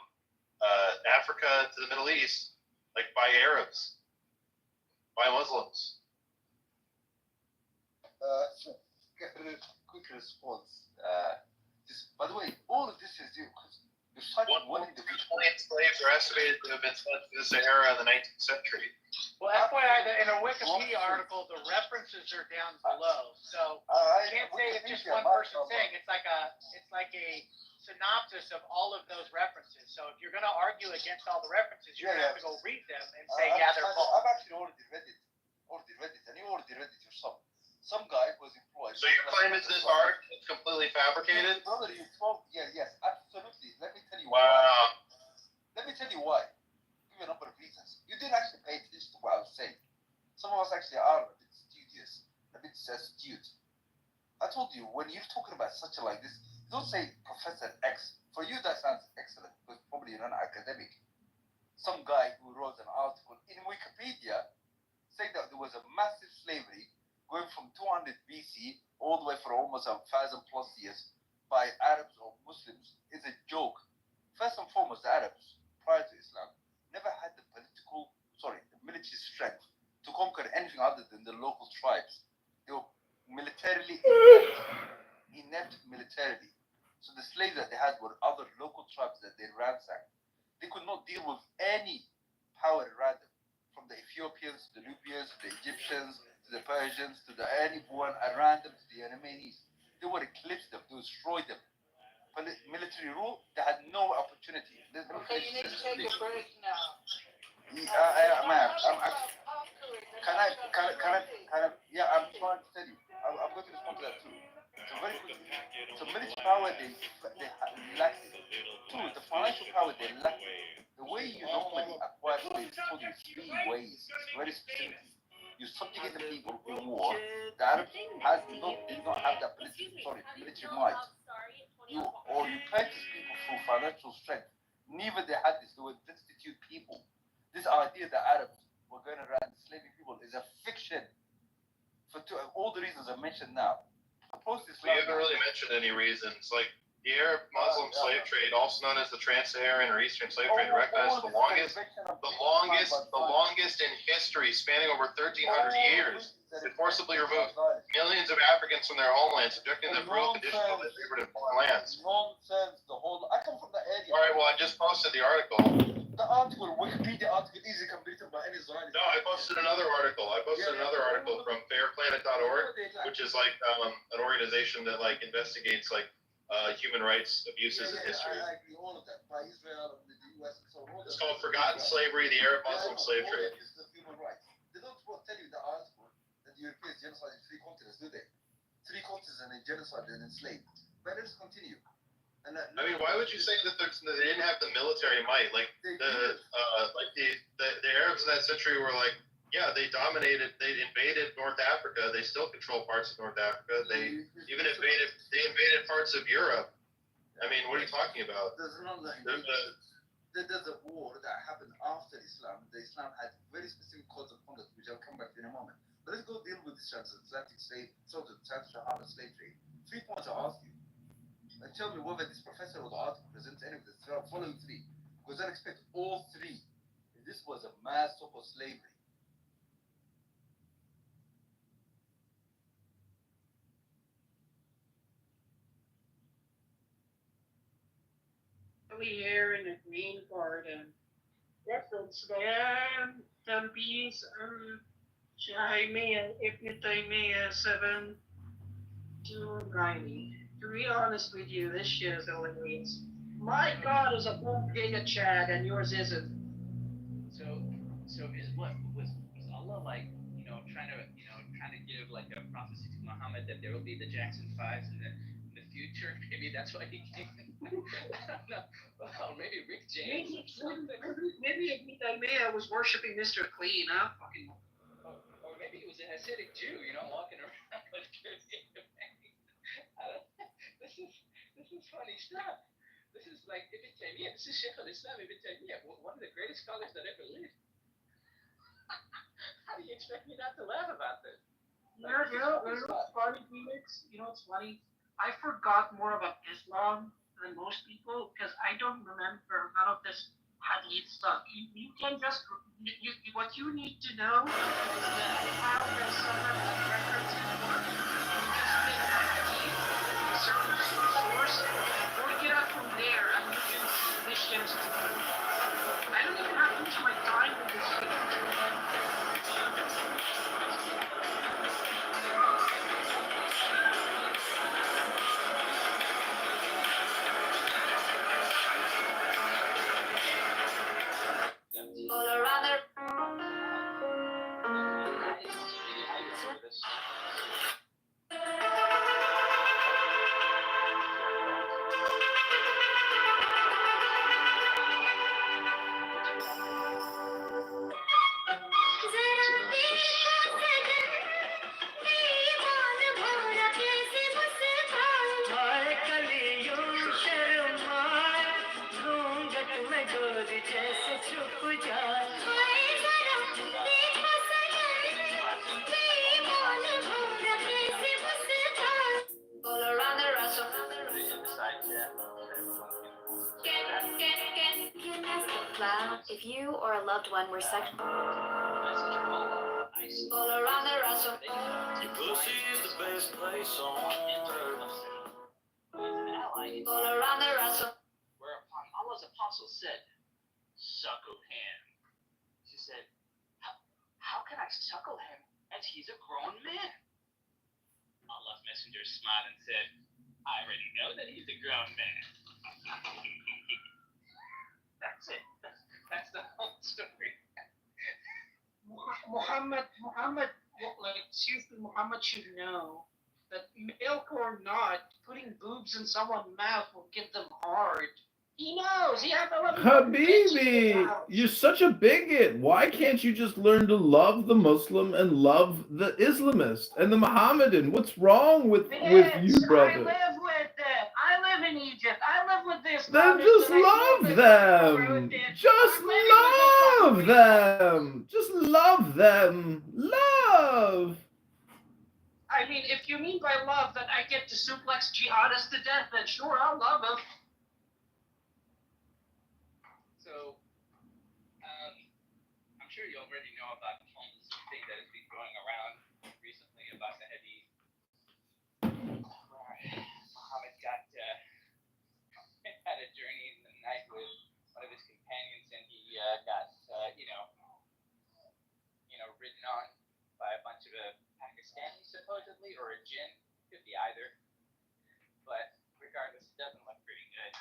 Africa to the Middle East, like by Arabs, by Muslims. Quick response. By the way, all of this is due because you're citing one individual. 2 million slaves are estimated to have been sent to the Sahara in the 19th century. Well, FYI, in a Wikipedia article, the references are down below, so you can't say it's just one person saying. It's like a synopsis of all of those references. So if you're going to argue against all the references, you're going to have to go read them and say, they're false. I've actually already read it, and you already read it yourself. Some guy was employed. So your claim is this article is completely fabricated? Brother, you told, yes, absolutely. Let me tell you why. Let me tell you why. Give you a number of reasons. You didn't actually pay attention to what I was saying. Some of us actually are a bit studious, a bit astute. I told you, when you're talking about such like this, don't say Professor X. For you, that sounds excellent, because probably you're not an academic. Some guy who wrote an article in Wikipedia saying that there was a massive slavery going from 200 BC all the way for almost 1,000 plus years by Arabs or Muslims is a joke. First and foremost, the Arabs, prior to Islam, never had the military strength to conquer anything other than the local tribes. They were militarily inept militarily. So the slaves that they had were other local tribes that they ransacked. They could not deal with any power around them, from the Ethiopians, the Libyans, the Egyptians, to the Persians, to the anyone around them, to the Yemenis. They would eclipse them, they destroy them. Military rule, they had no opportunity. Okay, you need to take a break now. Ma'am, can I, yeah, I'm trying to tell you. I'm going to respond to that too. So very quickly. So military power, they lack it. Two, the financial power, they lack it. The way you normally acquire slaves is told you 3 ways. It's very specific. You subjugate the people in war. The Arab did not have that military might. You purchase people through financial strength. Neither they had this. They were destitute people. This idea that Arabs were going around enslaving people is a fiction. For all the reasons I mentioned now. You haven't really mentioned any reasons. Like the Arab Muslim slave trade, also known as the Trans-Saharan or Eastern slave trade, recognized the longest in history, spanning over 1,300 years. It forcibly removed millions of Africans from their homeland, subjecting them to brutal conditions of labor in foreign lands. Nonsense. I come from the area. All right, well, I just posted the article. The article, Wikipedia article, easy can be written by any Zionist. No, I posted another article. From fairplanet.org, which is like an organization that like investigates like human rights abuses in history. I agree, all of that. By Israel, the US, and so on. It's called Forgotten Slavery, the Arab Muslim Slave Trade. Is the human rights. They don't tell you the article that the Europeans genocide in 3 continents, do they? 3 continents and they genocide and enslaved. But let's continue. And I mean, why would you say that they didn't have the military might? Like the Arabs in that century were like, yeah, they invaded North Africa. They still control parts of North Africa. They invaded parts of Europe. I mean, what are you talking about? There's a war that happened after Islam. The Islam had very specific codes of conduct, which I'll come back to in a moment. But let's go deal with this transatlantic slave, trans-Saharan slave trade. 3 points I'll ask you. And tell me whether this professor or the article presents any of the following 3. Because I expect all 3. If this was a mass so-called slavery. Here in the green garden. Reference man, Tempe's Jaime Ibn Taymiyyah 7-90. To be honest with you, this shit is all it means. My God is a full giga Chad and yours isn't. So is was Allah like, trying to give like a prophecy to Muhammad that there will be the Jackson 5s in the future? Maybe that's why he came. I don't know. Well, maybe Rick James or something. Maybe Ibn Taymiyyah was worshiping Mr. Clean, huh? Fucking. Or maybe it was a Hasidic Jew, walking around with This is funny stuff. This is like Ibn Taymiyyah. This is Sheikh al-Islam Ibn Taymiyyah, one of the greatest scholars that ever lived. How do you expect me not to laugh about this? It's funny, Felix. It's funny. I forgot more about Islam than most people because I don't remember none of this hadith stuff. You can just, what you need to know is how the sunnah references work. You just take the hadith, a certain source, work it out from there, and you can missions to it. I don't even have to use my time with this shit. All around the if you or a loved one were sexually all around the Russell. Your pussy is the best place on earth. All around the Russell. Whereupon Allah's apostle said, suckle him. She said, how can I suckle him as he's a grown man? Allah's messenger smiled and said, I already know that he's a grown man. That's it. That's the whole story. Muhammad, seriously, Muhammad should know that milk or not, putting boobs in someone's mouth will get them hard. He knows. He has 11 Habibi, you're such a bigot. Why can't you just learn to love the Muslim and love the Islamist and the Mohammedan? What's wrong with you, brother? I live with them. I live in Egypt. I live with this. Then just love them. Just love them. Just love them. Love. I mean, if you mean by love that I get to suplex jihadists to death, then sure, I'll love them. So, I'm sure you already know about the homeless thing that has been going around recently about the hadith. Muhammad had a journey in the night with one of his companions, and he got, ridden on by a bunch of Pakistanis, supposedly, or a jinn. Could be either. But regardless, it doesn't look pretty good.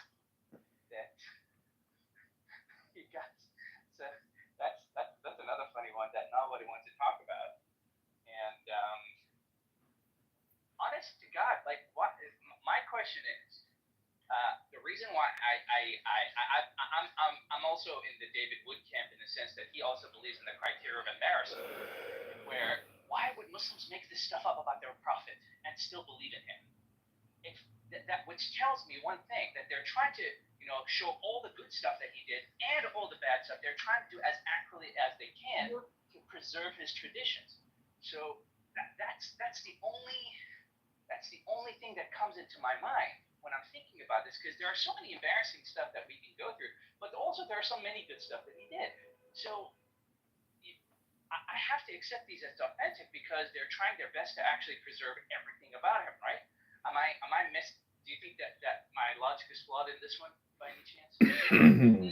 That he got. So that's another funny one that nobody wants to talk about. And honest to God, like, what? My question is, the reason why I'm also in the David Wood camp in the sense that he also believes in the criteria of embarrassment, where why would Muslims make this stuff up about their prophet and still believe in him? If that which tells me one thing, that they're trying to show all the good stuff that he did and all the bad stuff. They're trying to do as accurately as they can to preserve his traditions. So that's the only thing that comes into my mind when I'm thinking about this, because there are so many embarrassing stuff that we can go through, but also there are so many good stuff that he did. So I have to accept these as authentic because they're trying their best to actually preserve everything about him, right? Am I missed? Do you think that my logic is flawed in this one by any chance?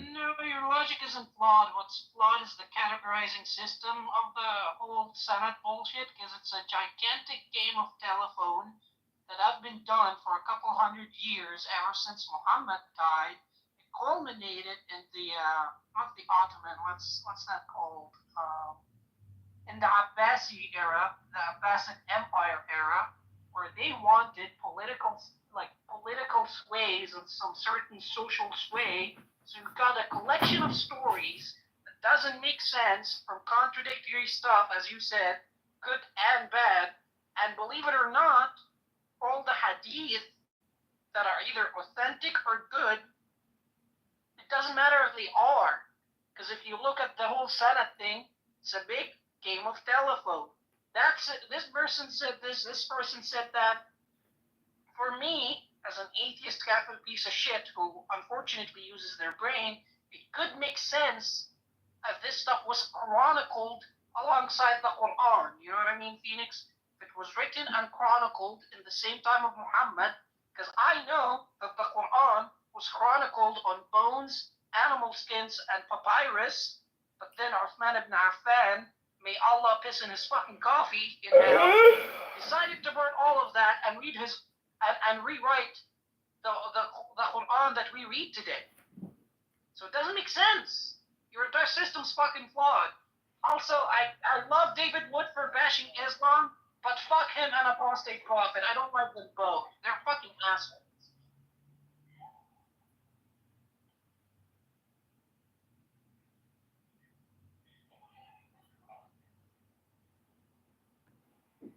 No, your logic isn't flawed. What's flawed is the categorizing system of the whole Senate bullshit, because it's a gigantic game of telephone that have been done for a couple hundred years ever since Muhammad died. It culminated in the not the Ottoman. What's that called? In the Abbasi era, the Abbasid Empire era, where they wanted political sways and some certain social sway. So you've got a collection of stories that doesn't make sense from contradictory stuff, as you said, good and bad. And believe it or not, all the hadith that are either authentic or good, it doesn't matter if they are. Because if you look at the whole Senate thing, it's a big game of telephone. That's it. This person said this person said that. For me, as an atheist Catholic piece of shit who unfortunately uses their brain, it could make sense if this stuff was chronicled alongside the Quran. You know what I mean, Phoenix? If it was written and chronicled in the same time of Muhammad, because I know that the Quran was chronicled on bones, animal skins, and papyrus, but then Uthman ibn Affan, may Allah piss in his fucking coffee in hell, decided to burn all of that and read and rewrite the Quran that we read today. So it doesn't make sense. Your entire system's fucking flawed. Also, I love David Wood for bashing Islam, but fuck him and apostate prophet. I don't like them both. They're fucking assholes.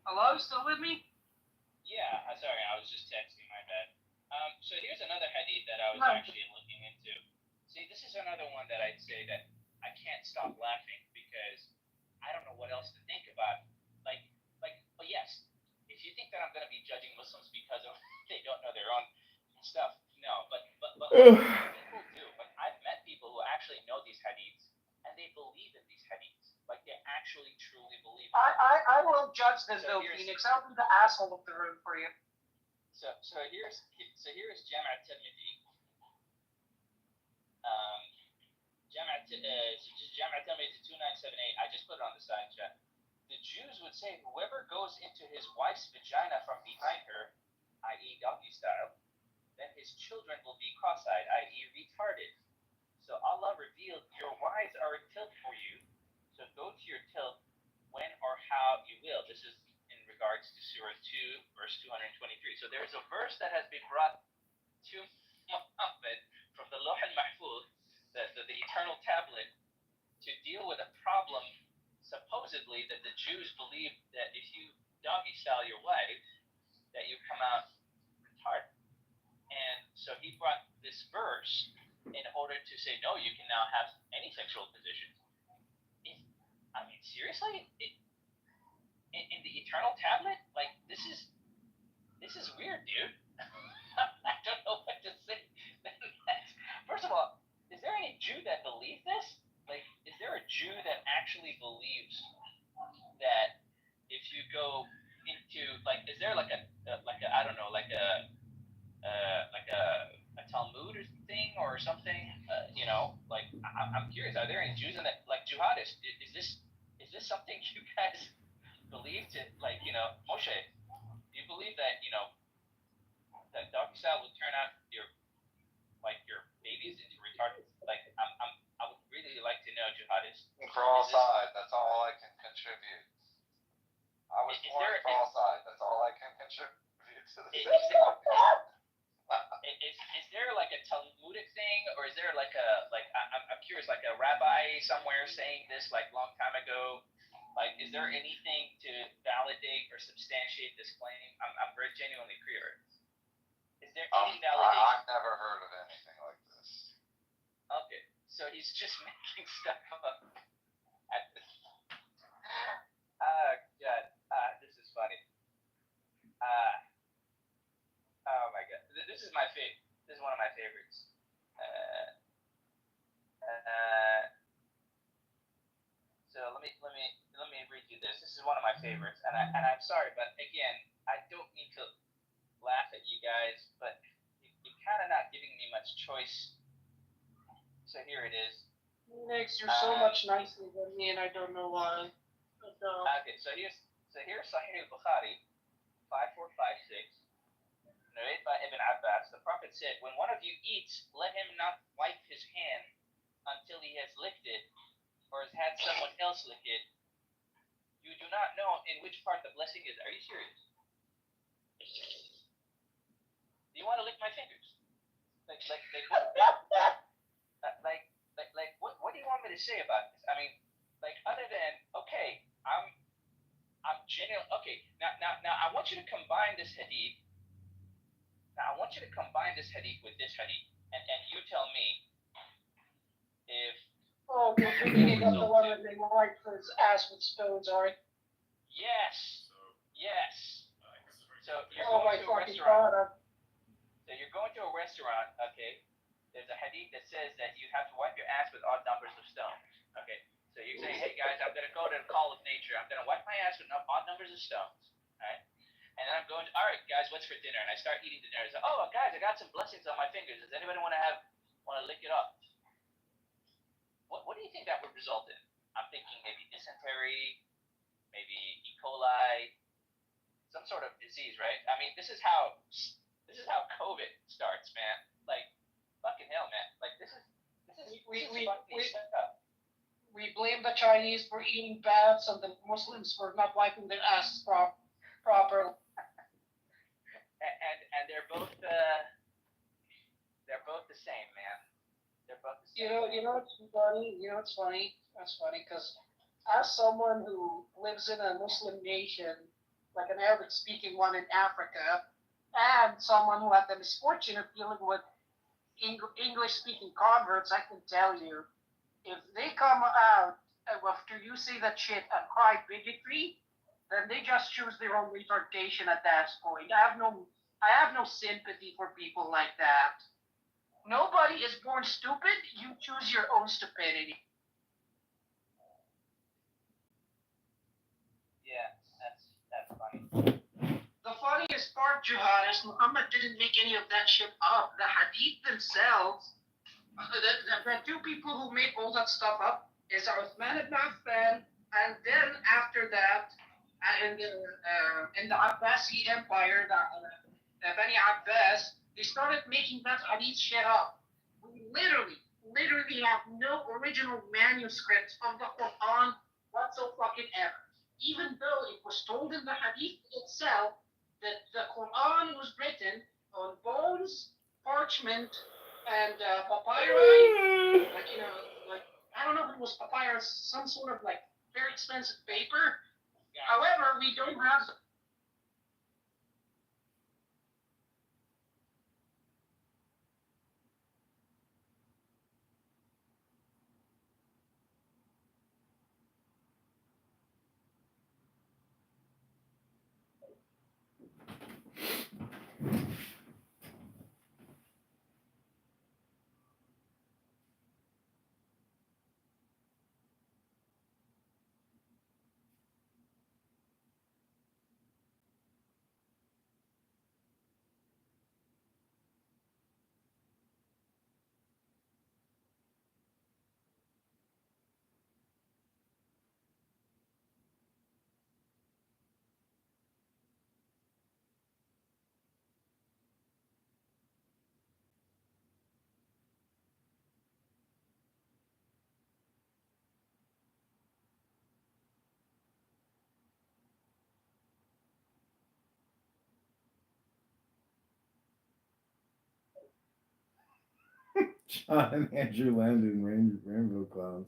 Hello, still with me? Yeah, sorry, I was just texting, my bad. So here's another hadith that I was actually looking into. See, this is another one that I'd say that I can't stop laughing because I don't know what else to think about. But yes, if you think that I'm going to be judging Muslims because of they don't know their own stuff, no. But people do. Like, I've met people who actually know these hadiths and they believe in these hadiths. Like, they actually truly believe in them. I won't judge this though, Phoenix. I'll be the asshole of the room for you. So here's Jama' Tirmidhi. Jama' Tirmidhi 2978. I just put it on the side chat. The Jews would say, whoever goes into his wife's vagina from behind her, i.e. doggy style, then his children will be cross-eyed, i.e. retarded. So Allah revealed, your wives are a tilt for you, so go to your tilt when or how you will. This is in regards to Surah 2, verse 223. So there's a verse that has been brought to Muhammad from the Lawh al-Mahfuz, the eternal tablet, to deal with a problem, supposedly, that the Jews believe that if you doggy style your wife, that you come out retarded. And so he brought this verse in order to say, no, you can now have any sexual position. I mean, seriously? In the eternal tablet? Like, this is weird, dude. I don't know what to say. First of all, is there any Jew that believes this? Like, is there a Jew that actually believes that if you go into, like, is there like a I don't know, like a Talmud or thing or something? Like, I'm curious. Are there any Jews in that, like, jihadists? Is this something you guys believe? To, like, Moshe, do you believe that that doggy style will turn out your babies into retarded? Like, I would really like to know, jihadists. Cross-eyed, that's all I can contribute. I was born cross-eyed, that's all I can contribute to the system. Is there like a Talmudic thing, or is there like I'm curious, like a rabbi somewhere saying this like long time ago? Like, is there anything to validate or substantiate this claim? I'm very genuinely curious. Is there any validation? I've never heard of anything like this. Okay, so he's just making stuff up at this. God, this is funny. Oh my God, this is my favorite. This is one of my favorites. So let me read you this. This is one of my favorites, and I'm sorry, but again, I don't mean to laugh at you guys, but you're kind of not giving me much choice. So here it is. Nix, you're so much nicer than me, and I don't know why. Okay, so here's Sahih al-Bukhari, 5456. Narrated by Ibn Abbas, the Prophet said, when one of you eats, let him not wipe his hand until he has licked it, or has had someone else lick it. You do not know in which part the blessing is. Are you serious? Do you want to lick my fingers? What do you want me to say about this? I mean, like, other than, okay, I'm genuine. Okay, now I want you to combine this hadith. Now I want you to combine this hadith with this hadith, and you tell me if. Oh, you're thinking of the one that they wipe his ass with stones, are you? Yes. So you're oh going my to a fucking restaurant. God. So you're going to a restaurant, okay? There's a hadith that says that you have to wipe your ass with odd numbers of stones. Okay. So you're saying, hey guys, I'm gonna go to the call of nature. I'm gonna wipe my ass with odd numbers of stones. Alright? And then I'm going, alright guys, what's for dinner? And I start eating dinner. I say, oh guys, I got some blessings on my fingers. Does anybody wanna lick it up? What do you think that would result in? I'm thinking maybe dysentery, maybe E. coli, some sort of disease, right? I mean, this is how COVID starts, man. Like, fucking hell, man. Like, this is we blame the Chinese for eating bats and the Muslims for not wiping their asses properly. And they're both the same, man. They're both the same. You know what's funny? That's funny because as someone who lives in a Muslim nation, like an Arabic-speaking one in Africa, and someone who had the misfortune of dealing with English-speaking converts, I can tell you, if they come out after you say that shit and cry bigotry, then they just choose their own retardation at that point. I have no sympathy for people like that. Nobody is born stupid. You choose your own stupidity. Yeah, that's funny. The funniest part, Jihad, is Muhammad didn't make any of that shit up. The hadith themselves, the two people who made all that stuff up is Uthman ibn Affan, and then after that, in the Abbasi Empire, the Bani Abbas, they started making that hadith shit up. We literally have no original manuscripts of the Quran whatsoever. even though it was told in the Hadith itself that the Quran was written on bones, parchment, and papyri, like like I don't know if it was papyrus, some sort of like very expensive paper. However, we don't have. John and Andrew Landon, Rainbow Clowns.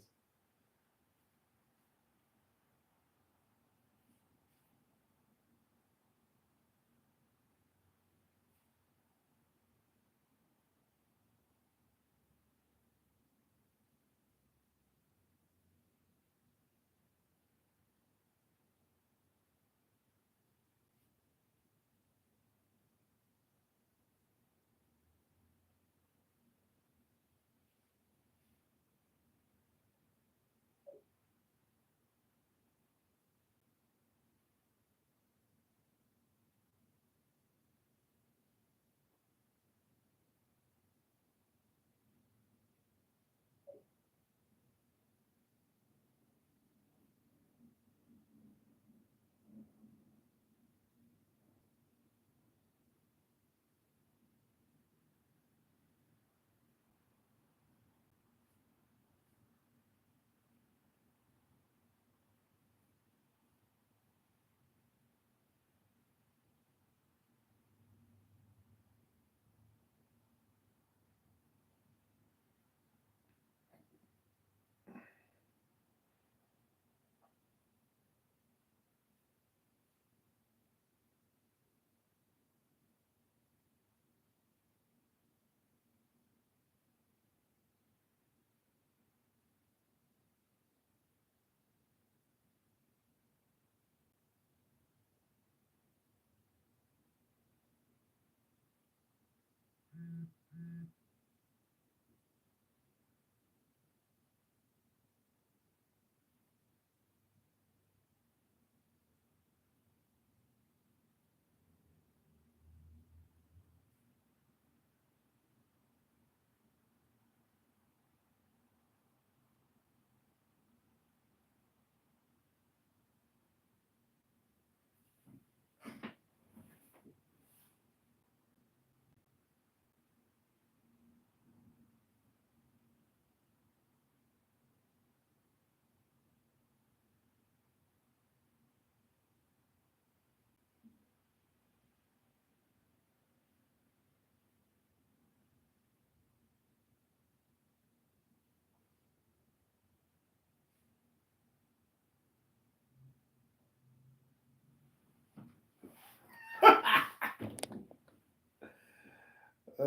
They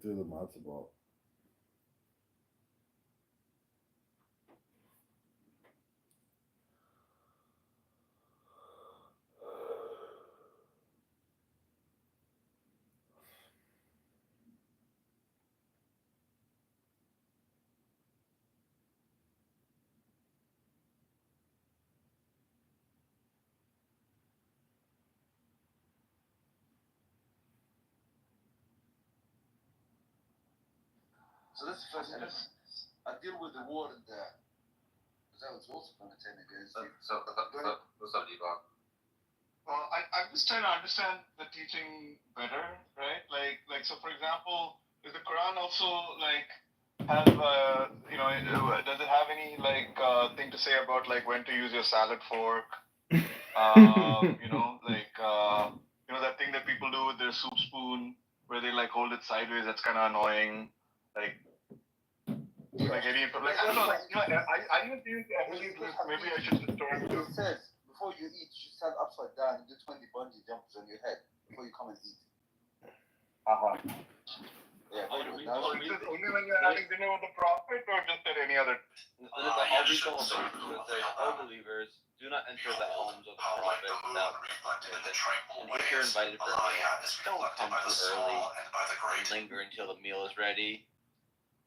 threw the matzo ball. So this is the first time I deal with the war in the that was also going to tell me guys. What's up, Deepak? Well, I'm just trying to understand the teaching better, right? Like so for example, is the Quran also like have does it have any thing to say about like when to use your salad fork? That thing that people do with their soup spoon where they like hold it sideways. That's kind of annoying. Like any I don't know. I even think maybe I should just turn to. It says before you eat, you should stand upside down and do 20 bungee jumps on your head before you come and eat. Yeah, very good. Now, Is this only when you're having dinner with the prophet, or just at any other? All ritual basis says, all believers, do not enter the homes of the prophet without permission. And if you're invited for a meal, don't come too early and linger until the meal is ready.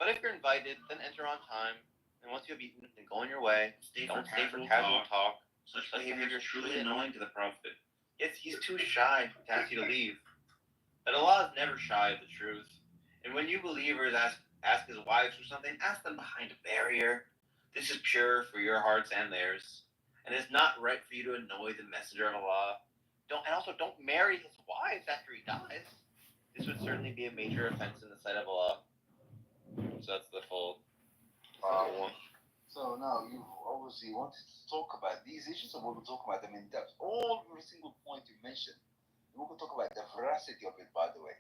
But if you're invited, then enter on time. And once you have eaten, then go on your way. Don't stay for casual talk. Such behavior is truly annoying to the prophet. Yes, he's too shy to ask you to leave. But Allah is never shy of the truth. And when you believers ask his wives for something, ask them behind a barrier. This is pure for your hearts and theirs. And it's not right for you to annoy the messenger of Allah. Don't marry his wives after he dies. This would certainly be a major offense in the sight of Allah. So that's the full one. So now you obviously wanted to talk about these issues, and we'll talk about them in depth. Every single point you mentioned. We're going to talk about the veracity of it, by the way.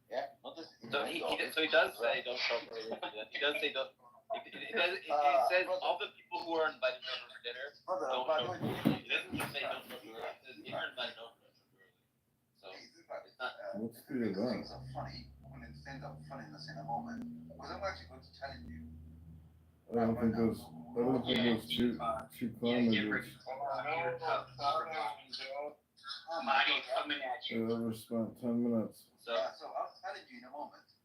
Yeah, not this. So he does say don't show up early. He does say don't. He says all the people who are invited over for dinner don't show up early. He doesn't just say don't show up early. He says if you're invited over, don't show up early. So it's not. What's the event? Things are funny. I'm going to extend that funniness in a moment because I'm actually going to challenge you. I don't think those two comedies. Marty coming at you. Whoever spent 10 minutes. So I'll challenge you in a moment to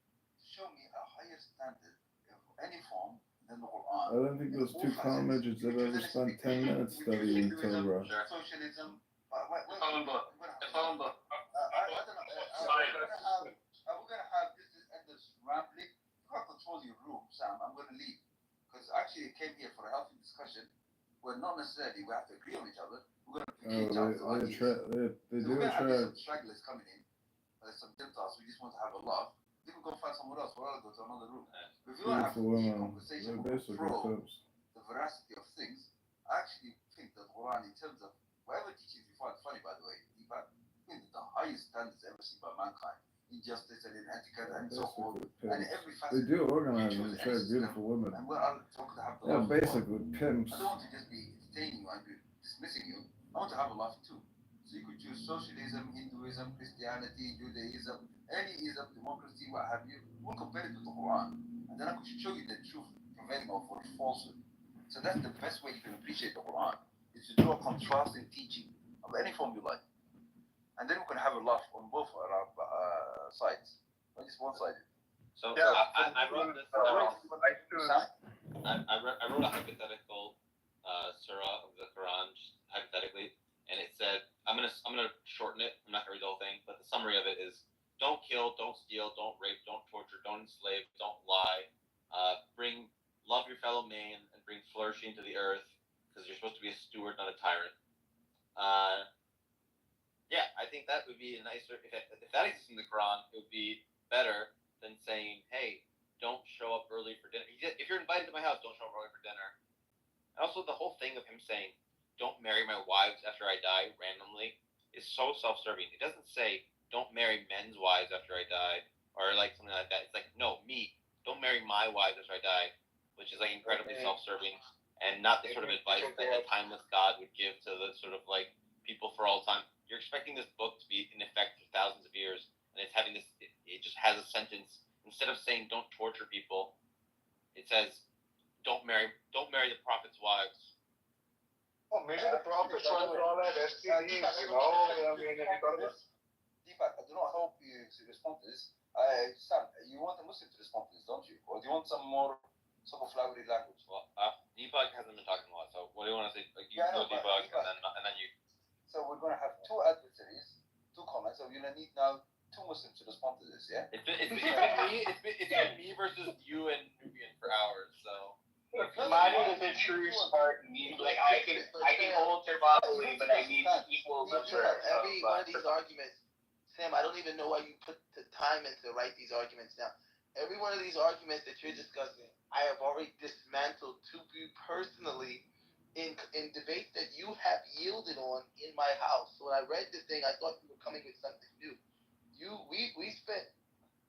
show me a higher standard of any form than the Quran. I don't think those two comedies have ever spent 10 minutes studying Torah. Socialism. The phone book. I don't know. We're gonna have this endless rambling. You can't control your room, Sam. I'm gonna leave because actually I came here for a healthy discussion. Where not necessarily we have to agree on each other. We're gonna pick each other's ideas. They so do we're gonna have attract. some stragglers coming in. There's some Gentiles. We just want to have a laugh. Then we go find somewhere else. We'll all go to another room. But if you want to have a deep conversation pro the veracity of things, I actually think that Quran, in terms of whatever teachings you find funny, by the way, I think the highest standards ever seen by mankind in justice and in etiquette and so forth. And every facet. They do organize and attract beautiful women. And we're all talking to have the yeah, basically pimps. I don't want to just be entertaining you and be dismissing you. I want to have a laugh too. So you could choose socialism, Hinduism, Christianity, Judaism, any ism, democracy, what have you. We'll compare it to the Quran. And then I could show you the truth prevailing of falsehood. So that's the best way you can appreciate the Quran, is to draw a contrast in teaching of any form you like. And then we can have a laugh on both our sides, not just one-sided. So yeah, I wrote this. I wrote a hypothetical surah of the Quran, just hypothetically, and it said I'm gonna shorten it. I'm not gonna read the whole thing, but the summary of it is: don't kill, don't steal, don't rape, don't torture, don't enslave, don't lie. Love your fellow man and bring flourishing to the earth, because you're supposed to be a steward, not a tyrant. Yeah, I think that would be a nicer. If that exists in the Quran, it would be better than saying, "Hey, don't show up early for dinner." If you're invited to my house, don't show up early for dinner. And also, the whole thing of him saying, "Don't marry my wives after I die" randomly is so self-serving. It doesn't say, "Don't marry men's wives after I die," or like something like that. It's like, no, me. Don't marry my wives after I die, which is like incredibly self-serving and not the sort of advice that a timeless God would give to the sort of like people for all time. You're expecting this book to be in effect for thousands of years, and it's having this. It just has a sentence instead of saying "don't torture people," it says "don't marry the prophet's wives." Oh, maybe the prophet's wives all had STDs, you know? I mean, have you thought of this? Deepak, I do not hope you respond to this. Sam, you want a Muslim to respond to this, don't you? Or do you want some more sort of flowery language? Well, Deepak hasn't been talking a lot, so what do you want to say? Like, you go Deepak, and then you. So we're going to have two adversaries, two comments. So you're going to need now two Muslims to respond to this, yeah? It's been me versus you and Nubian for hours, so. Mine is a true Spartan. Like I can hold verbally, but I need equal number. Every one of these arguments, Sam, I don't even know why you put the time in to write these arguments down. every one of these arguments that you're discussing, I have already dismantled to you personally in debates that you have yielded on in my house. So when I read the thing, I thought you were coming with something new. We spent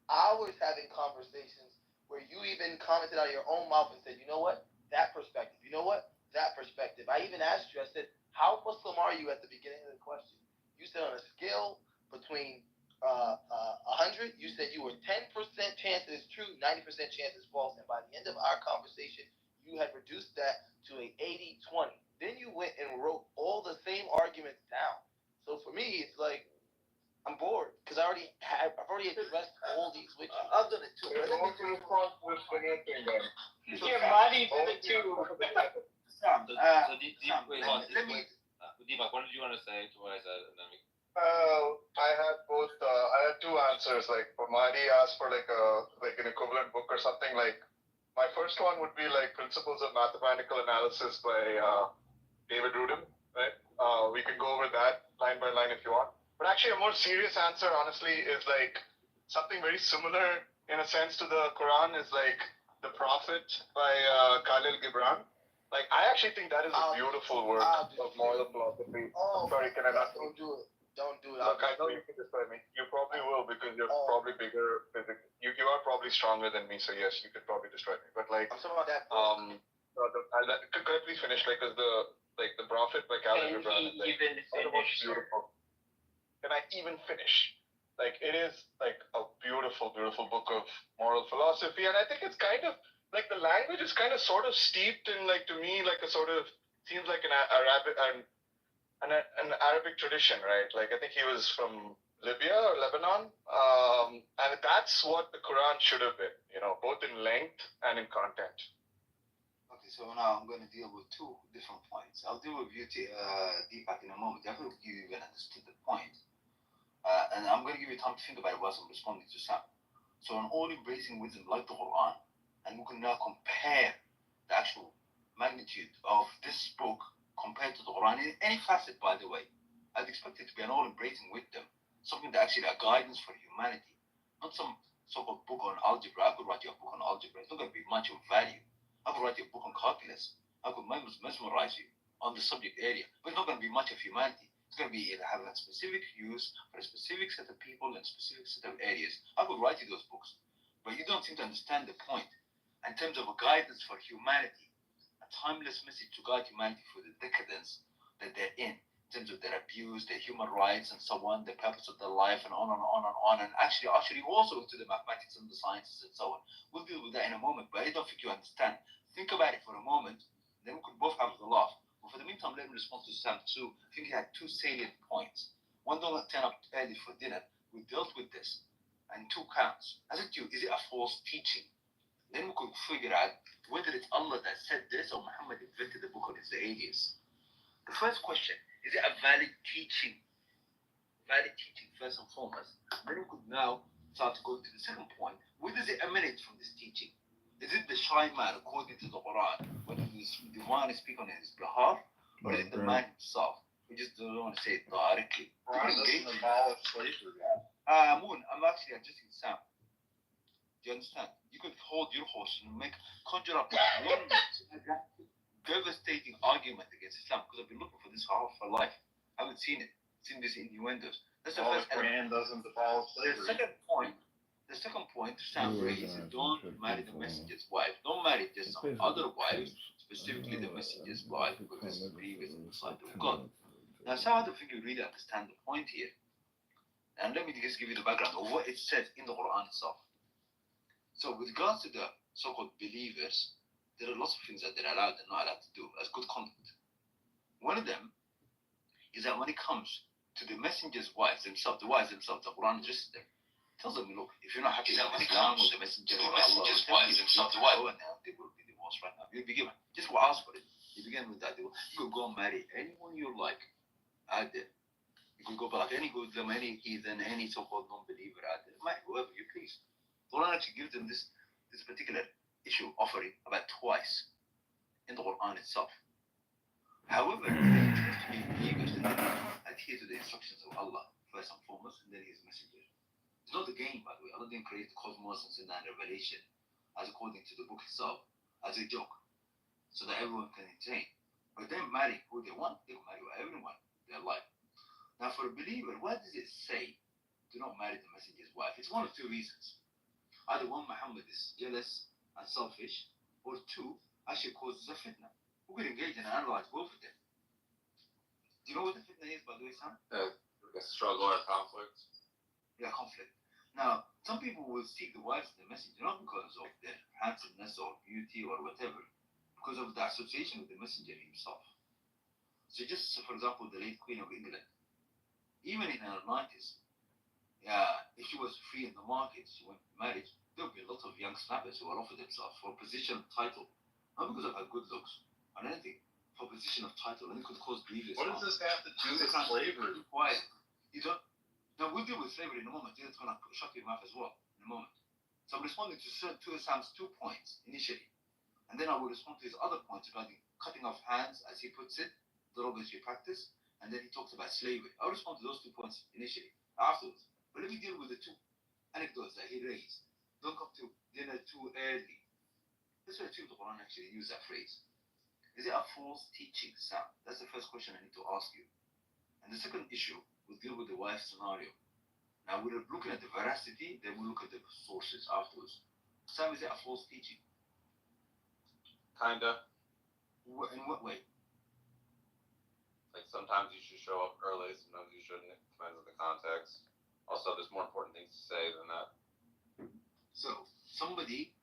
hours having conversations where you even commented out of your own mouth and said, you know what, that perspective. You know what, that perspective. I even asked you. I said, how Muslim are you at the beginning of the question? You said on a scale between 100, you said you were 10% chance that it's true, 90% chance it's false, and by the end of our conversation, you had reduced that to a 80-20. Then you went and wrote all the same arguments down. So for me, it's like I'm bored because I've already addressed all these with you. I've done it too. There's no response to the thing then. Your body did it too. Deepak, what did you want to say to what I said? And then we... I had both. I had two answers. Like, Mahdi asked for like an equivalent book or something. Like, my first one would be like Principles of Mathematical Analysis by David Rudin. Right? We can go over that line by line if you want. But actually, a more serious answer, honestly, is like something very similar in a sense to the Quran. Is like The Prophet by Khalil Gibran. Like, I actually think that is a beautiful work of moral philosophy. Sorry, can I not? Don't do it. Don't do it. Look, I know you can destroy me. You probably will because you're probably bigger physically. You are probably stronger than me, so yes, you could probably destroy me. But like, I'm talking about that. Could I please finish? Like, cause the Prophet by Khalil Gibran is like beautiful. Can I even finish? Like, it is like a beautiful, beautiful book of moral philosophy, and I think it's kind of like the language is kind of sort of steeped in, like, to me, like a sort of seems like an Arabic tradition, right? Like, I think he was from Libya or Lebanon, and that's what the Quran should have been, both in length and in content. Okay, so now I'm going to deal with two different points. I'll deal with you, Deepak, in a moment. I hope you even understood the point. And I'm going to give you time to think about it whilst I'm responding to Sam. So an all-embracing wisdom like the Quran, and we can now compare the actual magnitude of this book compared to the Quran in any facet, by the way. I'd expect it to be an all-embracing wisdom, something that actually a guidance for humanity, not some so-called book on algebra. I could write you a book on algebra. It's not going to be much of value. I could write you a book on calculus. I could mesmerize you on the subject area, but it's not going to be much of humanity. It's going to be have a specific use for a specific set of people and a specific set of areas. I could write you those books, but you don't seem to understand the point. In terms of a guidance for humanity, a timeless message to guide humanity for the decadence that they're in terms of their abuse, their human rights, and so on, the purpose of their life, and on and on and on, and actually also into the mathematics and the sciences and so on. We'll deal with that in a moment, but I don't think you understand. Think about it for a moment, then we could both have the laugh. But for the meantime, let me respond to Sam too. I think he had two salient points. One, don't turn up early for dinner. We dealt with this, and two counts. I said to you, is it a false teaching? Then we could figure out whether it's Allah that said this or Muhammad invented the book on his alias. The first question, is it a valid teaching? Valid teaching, first and foremost. Then we could now start to go to the second point. Where does it emanate from this teaching? Is it the shy man according to the Quran, when the divine is speaking on his behalf, or is it the man himself? We just don't want to say it directly. Quran doesn't abolish slavery. Moon, I'm actually adjusting Sam. Do you understand? You could hold your horse and conjure up one devastating argument against Islam, because I've been looking for this half my life. I haven't seen it. Seen this innuendos. That's the first Quran doesn't abolish slavery. The second point Sam raised is don't marry the messenger's wife. Don't marry just some other wives, specifically the messenger's wife, because it's grievous in the sight of God. Now, Sam, I don't think you really understand the point here. And let me just give you the background of what it says in the Quran itself. So with regards to the so-called believers, there are lots of things that they're allowed and not allowed to do as good conduct. One of them is that when it comes to the messenger's wives themselves, the wives themselves, the Quran addresses them. Tells them, look, if you're not happy with Islam or the messenger's wives themselves, they will be divorced right now. You'll be given. Just ask for it. You begin with that. You could go and marry anyone you like out there. You could go back any Muslim, any heathen, any so-called non-believer out there. Marry whoever you please. The Quran actually gives them this particular issue offering about twice in the Quran itself. However, they adhere to the instructions of Allah first and foremost, and then His messenger. It's not the game, by the way. Allah didn't create the cosmos and send down revelation, as according to the book itself, as a joke, so that everyone can entertain. But then marry who they want, they can marry everyone in their life. Now, for a believer, what does it say? Do not marry the messenger's wife. It's one of two reasons. Either one, Muhammad is jealous and selfish, or two, actually causes a fitna. We could engage and analyze both of them. Do you know what the fitna is, by the way, Sam? A struggle or conflict. Yeah, conflict. Now, some people will seek the wives of the messenger not because of their handsomeness or beauty or whatever, because of the association with the messenger himself. So just, for example, the late Queen of England, even in her 90s, if she was free in the market, she went to marriage, there would be a lot of young snappers who will offer themselves for a position of title, not because of her good looks or anything, for a position of title, and it could cause grievous harm. What does this have to do with slavery? Quiet. You don't. Now we'll deal with slavery in a moment. It's going to shut your mouth as well in a moment. So I'm responding to Sam's 2 points initially, and then I will respond to his other points regarding cutting off hands, as he puts it, the robbers you practice, and then he talks about slavery. I'll respond to those 2 points initially, afterwards. But let me deal with the 2 anecdotes that he raised. Don't come to dinner too early. This is where the Quran actually use that phrase. Is it a false teaching, Sam? That's the first question I need to ask you. And the second issue will deal with the wife scenario. Now we're looking at the veracity, then we'll look at the sources afterwards. Sam, is it a false teaching? Kinda. In what way? Like sometimes you should show up early, sometimes you shouldn't. It depends on the context. Also, there's more important things to say than that. So somebody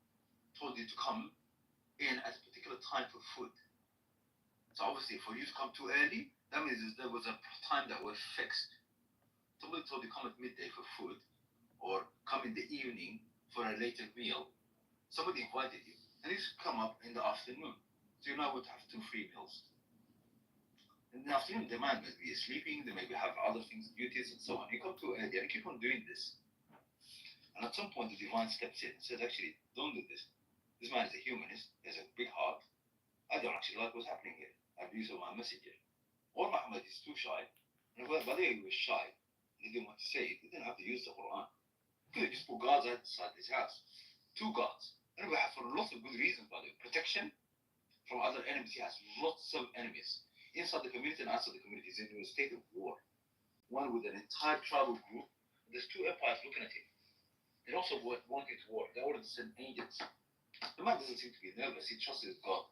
told you to come in at a particular time for food. So obviously, for you to come too early, that means there was a time that was fixed. Somebody told you come at midday for food, or come in the evening for a later meal. Somebody invited you, and you should come up in the afternoon. So you now would have 2 free meals. In the afternoon, the man may be sleeping, they maybe have other things, duties, and so on. You come too early, and you keep on doing this. And at some point, the divine steps in and says, actually, don't do this. This man is a humanist, he has a big heart. I don't actually like what's happening here. Abuse of my messenger. Or Muhammad is too shy. And by the way, he was shy, and he didn't want to say it, he didn't have to use the Quran. He could have just put guards outside his house. 2 guards. And we have for lots of good reasons, by the way. Protection from other enemies. He has lots of enemies. Inside the community and outside the community, he's in a state of war. One with an entire tribal group. There's 2 empires looking at him. They also wanted to war. They ordered to send agents. The man doesn't seem to be nervous. He trusted God.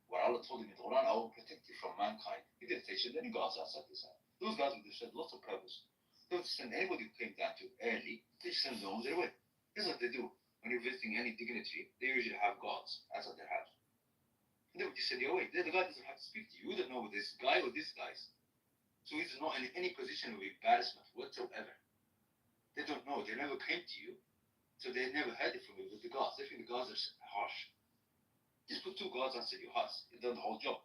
Where Allah told him in the Quran, I will protect you from mankind. He didn't say, should any guards outside his house? Those guys would have said lots of purpose. They would send anybody who came down too early, they just send them on their way. Here's what they do. When you're visiting any dignitary, they usually have guards outside their house. And they would just send you away. The guy doesn't have to speak to you. You don't know this guy or these guys. So he's not in any position of embarrassment whatsoever. They don't know. They never came to you. So they never heard it from you with the guards. They think the guards are harsh. Just put 2 guards outside your house. You've done the whole job.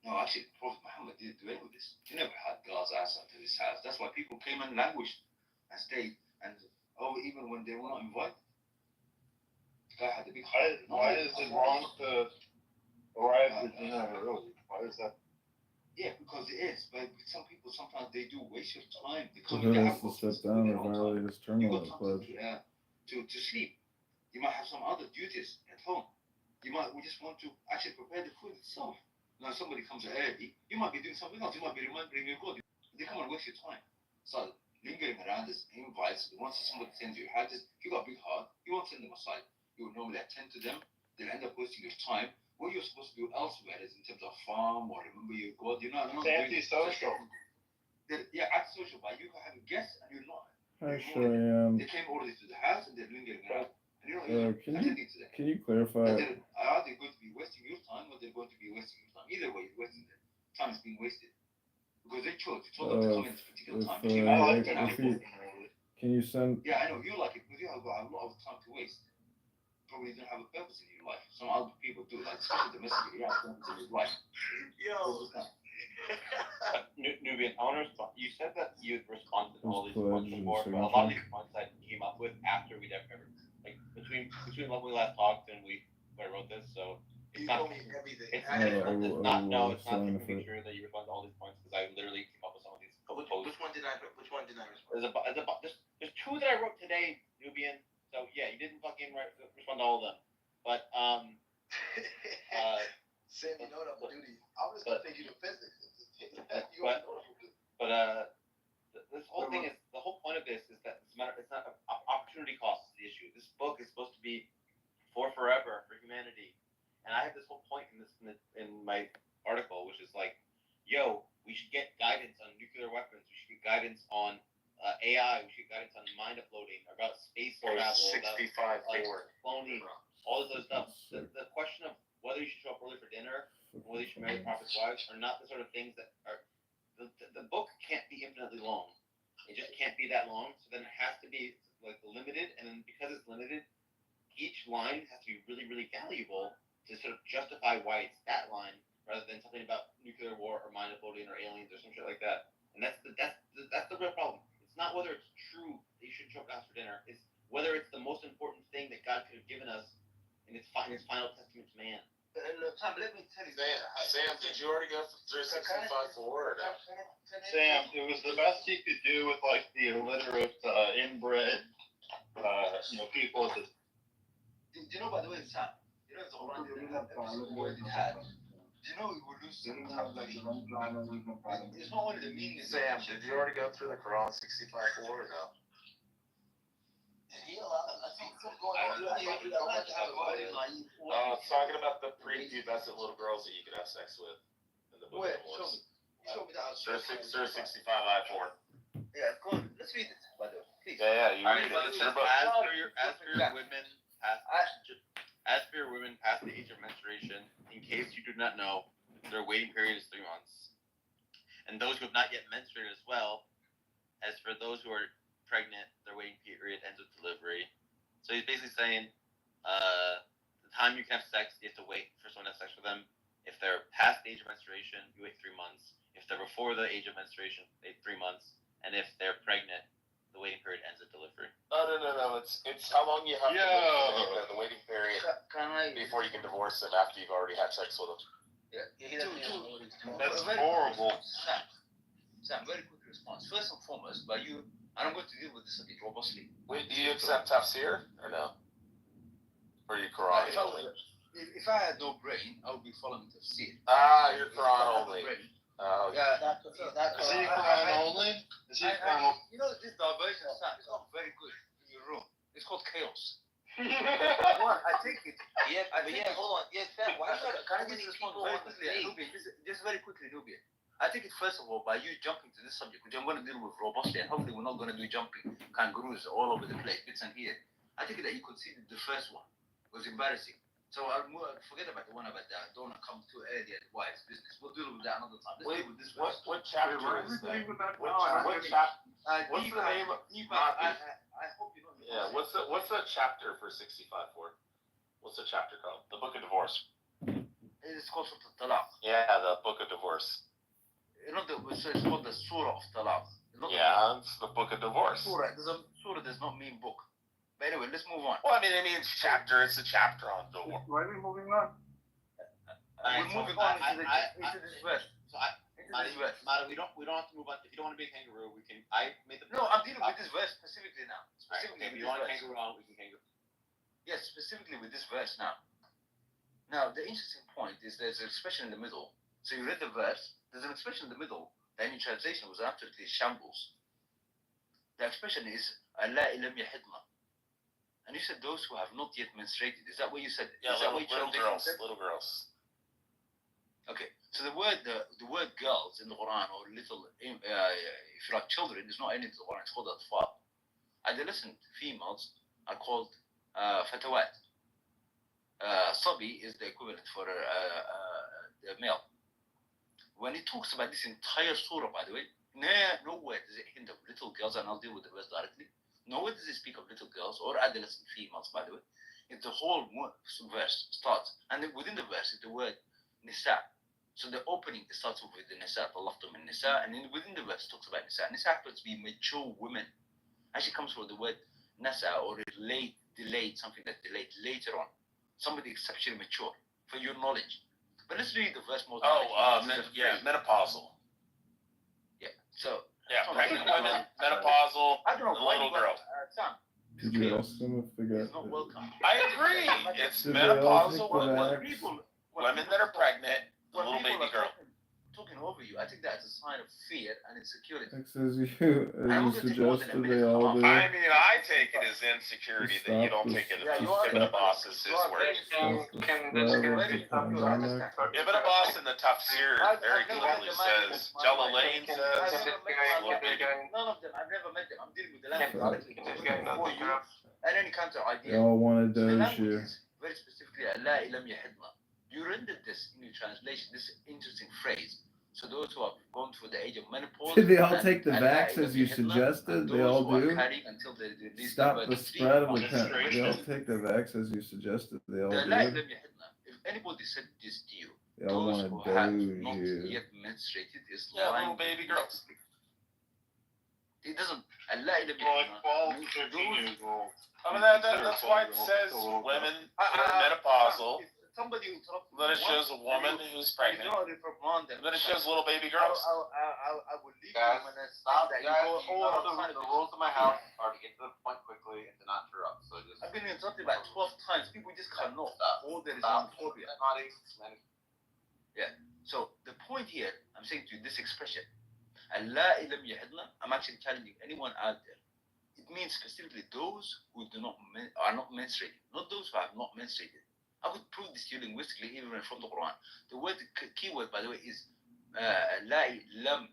No, actually, Prophet Muhammad didn't do any of this. He never had guards outside his house. That's why people came and languished and stayed. And even when they were not invited. The guy had a big heart. Why is it wrong to arrive at dinner early? Why is that? Yeah, because it is. But some people, sometimes they do waste your time. They So who has to step down and violate his terminal pledge? To sleep. You might have some other duties at home. We just want to actually prepare the food itself. Now somebody comes early, you might be doing something else. You might be remembering your God. They come and waste your time. So lingering around as invites, once somebody sends you, if you got a big heart, you won't send them aside. You would normally attend to them. They'll end up wasting your time. What you're supposed to do elsewhere is in terms of farm or remember your God. You're not it's anti-social. Yeah, anti-social, but you can have a guest and you're not. Actually, they came already to the house and they're lingering around. can you clarify? Are they going to be wasting your time or they're going to be wasting your time? Either way, you're wasting their time is being wasted. Because they chose. You told them to come in at a particular time. Can you send? Yeah, I know. You like it because you have a lot of time to waste. Probably don't have a purpose in your life. Some other people do, like especially the messenger. He has a purpose in his life. Nubian, I want to respond. You said that you'd responded to all these points before, but a lot of these points I came up with after we'd ever, like, between when we last talked and when I wrote this, so it's not, it's not true that you respond to all these points, because I literally came up with some of these post. Which one did I respond? There's two that I wrote today, Nubian. So yeah, you didn't fucking respond to all of them. But Sam, you know what I'm gonna do to you. I'm just gonna take you to physics. This whole thing is the whole point of this is that it's not opportunity cost is the issue. This book is supposed to be for forever for humanity, and I have this whole point in my article, which is like, yo, we should get guidance on nuclear weapons. We should get guidance on AI. We should get guidance on mind uploading, about space travel, 65 about cloning, all this other stuff. The question of whether you should show up early for dinner, and whether you should marry the prophet's wives, are not the sort of things that are. The book can't be infinitely long. It just can't be that long. So then it has to be like limited, and then because it's limited, each line has to be really, really valuable to sort of justify why it's that line, rather than something about nuclear war or mind uploading or aliens or some shit like that. And that's the real problem. It's not whether it's true that you should show up for dinner. It's whether it's the most important thing that God could have given us in His final testament to man. Tom, let me tell you. Sam, did you already go through 65 or no? Sam, it was the best he could do with like the illiterate, inbred, people. Do you know, by the way, Sam? You know, it's a one every single word it had. Do you know we will lose sometimes like it's not only the meaning. Sam, did you already go through the Quran 65 or no? It's talking about the prepubescent little girls that you can have sex with in the book of Mormon. Surah 65 I-4. Yeah, go on. Let's read it, by the way. Please. Yeah, you read it. It's your book. As for your women past the age of menstruation, in case you do not know, their waiting period is 3 months. And those who have not yet menstruated as well, as for those who are pregnant, their waiting period ends with delivery. So he's basically saying, the time you can have sex, you have to wait for someone to have sex with them. If they're past the age of menstruation, you wait 3 months. If they're before the age of menstruation, they 3 months. And if they're pregnant, the waiting period ends at delivery. No. It's how long you have to wait for the waiting period before you can divorce them after you've already had sex with them. That's horrible. Sam, very quick response. First and foremost, by you, and I'm going to deal with this a bit robustly. Wait, do you accept tafsir or no? Or you Quran only? If I had no brain, I would be following tafsir. You're Quran only. Yeah, Is he Quran only? Is he Quran only? You know, this diversion, Sam, is not very good in your room. It's called chaos. I take it. Hold on. Yes, Sam, why you gotta Can I just respond very quickly, Nubian? Just very quickly, Nubian. I take it first of all by you jumping to this subject, which I'm going to deal with robustly, and hopefully we're not going to do jumping kangaroos all over the place, bits and here. I take it that you conceded the first one was embarrassing. So I'll forget about the one about that. Don't come too early at wife's business. We'll deal with that another time. Let's deal with this first. What chapter is that? What chapter? What's the name of? I hope you don't. Yeah. What's the chapter for 65 for? What's the chapter called? The Book of Divorce. It's called Talaq. Yeah, the Book of Divorce. You know, it's called the Surah of Talaq. Yeah, it's the Book of Divorce. Surah does not mean book. But anyway, let's move on. Well, I mean, it means chapter. It's a chapter on divorce. Why are we moving on? We're moving on into this verse. Mata, we don't have to move on. If you don't want to be a kangaroo, we can. I made the. No, I'm dealing with this verse specifically now. Specifically, if you want to kangaroo on, we can kangaroo. Yes, specifically with this verse now. Now, the interesting point is there's an expression in the middle. So you read the verse. There's an expression in the middle. The English translation was absolutely shambles. The expression is Allah ilam yahidna. And you said those who have not yet menstruated. Is that what you said? Yeah, is that what little girls. Little girls. Okay, so the word girls in the Quran, or little, if you like children, is not in the Quran. It's called atfal. Adolescent females are called fatawat. Sabi is the equivalent for the male. When he talks about this entire surah, by the way, nowhere does it hint of little girls, and I'll deal with the verse directly. Nowhere does it speak of little girls or adolescent females, by the way. It's the whole verse starts, and then within the verse is the word nisa. So the opening starts off with the nisa, talaqtum min nisa, and then within the verse talks about nisa. Nisa happens to be mature women. Actually comes from the word nasa, or delayed, something that delayed later on. Somebody exceptionally mature, for your knowledge. But let's read the verse more. Menopausal. Yeah. So Yeah, pregnant women, menopausal, I don't know and why little you got, girl. Sam, Did you ask them if they got? it's not welcome. I agree. It's Did they all menopausal take the women, vax? women that are pregnant, the When little people baby are girl. talking over you, I think that's a sign of fear and insecurity. X as you suggested they all do. I mean, I take it as insecurity that you Stop don't this- take it Yeah, as you are- Ibn Abbas is his word. Stop the spread of the pandemic. Ibn Abbas in the Tafsir very clearly says, Jalalain says, None of them. I've never met them. I'm dealing with the language before you and any counter They idea. all want to The doge language you. is very specifically Allah ilam yahidna. You rendered this in your translation, this interesting phrase. So those who have gone through the age of menopause, Did they all and take the Allah vax ilam as you yahidna, suggested? and They those all who are do. carrying until they release Stop their the birth spread of the decree. pandemic. They all take the vax as you suggested. They all The Allah do. ilam yahidna. If anybody said this to you, They all those want who to have doge not you. yet menstruated is yeah, lying. little baby girls. It doesn't. Allah ilam Like 12, yahidna. 13 years old. I mean, that's why it says women that are menopausal. Somebody who talks. Then it shows a woman who's pregnant. And then it shows little baby girls. I will leave Guys, them and stop, that guys. you go You all know outside the of rules of my house are to get to the point quickly and to not interrupt. So just I've been interrupted about 12 times. People just cannot. All there is stop. homophobia. Yeah. So the point here, I'm saying to you, this expression, Allah ilam yahidna, I'm actually challenging anyone out there. It means specifically those who are not menstruating, not those who have not menstruated. I could prove this to you linguistically even from the Quran. The word, keyword, by the way, is la lam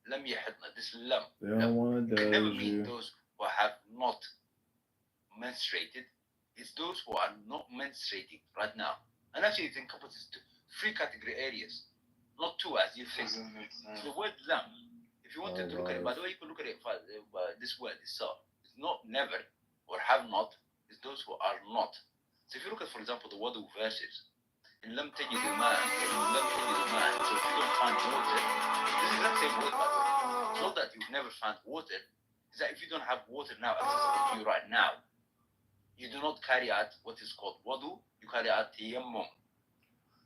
yahidna. This lam. They all want to It can never doge mean you. those who have not menstruated. It's those who are not menstruating right now. And actually, it encompasses three category areas, not two as you think. So the word lam, if you wanted to look at it, by the way, you can look at it by this word itself. It's not never or have not. It's those who are not. So if you look at, for example, the word verses, in lam tajidu ma'an, lam tajidu ma'an. So if you don't find water, this is the exact same word, by the way. It's not that you've never found water. It's that if you don't have water now accessible to you right now, you do not carry out what is called wudu, you carry out tayammum.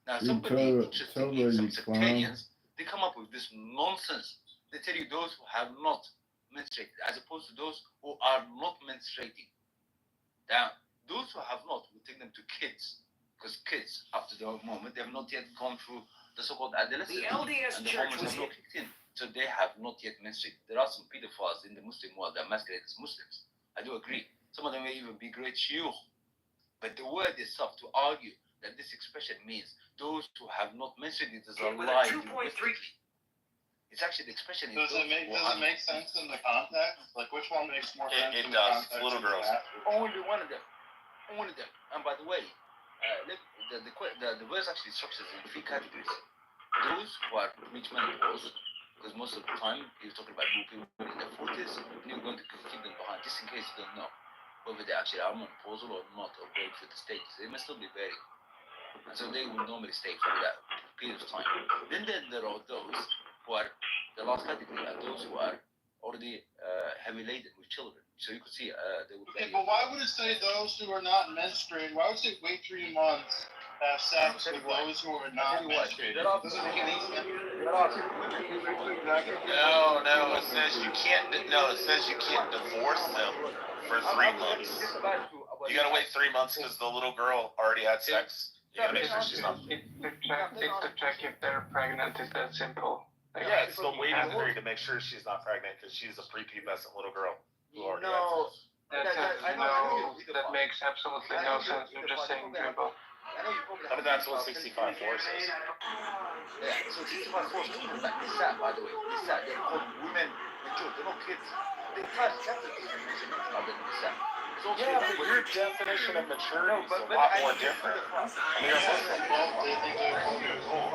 Now, somebody interestingly, some sectarians, they come up with this nonsense. They tell you those who have not menstruated, as opposed to those who are not menstruating. Now, those who have not, we take them to kids, because kids, up to the moment, they have not yet gone through the so-called adolescence. The LDS and the Church was not kicked in, so they have not yet menstruated. There are some pedophiles in the Muslim world that masquerade as Muslims. I do agree. Some of them may even be great shuyukh. But the word itself, to argue that this expression means those who have not menstruated is a lie. It's actually the expression. Does it make sense in the context? Like, which one makes more sense? It in does. The context Little of the girls. passage? Only one of them. Only them. And by the way, the verse actually structures in three categories. Those who are reach menopause, because most of the time you're talking about people in their 40s, and you're going to keep them behind, just in case you don't know whether they actually are menopausal or not, or going through the stages. They may still be varying. And so they will normally stay for that period of time. Then there are those who are, the last category are those who are already heavy laden with children. So you could see they would Okay, but why would it say those who are not menstruating? Why would it say wait 3 months, have sex with those who are not menstruating? Doesn't make any sense. No, it says you can't. No, it says you can't divorce them for 3 months. You gotta wait 3 months because the little girl already had sex. You gotta make sure she's not. It's to check if they're pregnant. Is that simple? Yeah, it's the waiting period to make sure she's not pregnant because she's a prepubescent little girl who already had sex. That makes absolutely no sense. You're just saying dribble. I mean, that's what 65.4 says. Yeah, so 65.4 is like Nisa, by the way. Nisa, they're called women mature. They're not kids. The entire chapter is about the Nisa. Yeah, but your definition of maturity is a lot more different. I mean,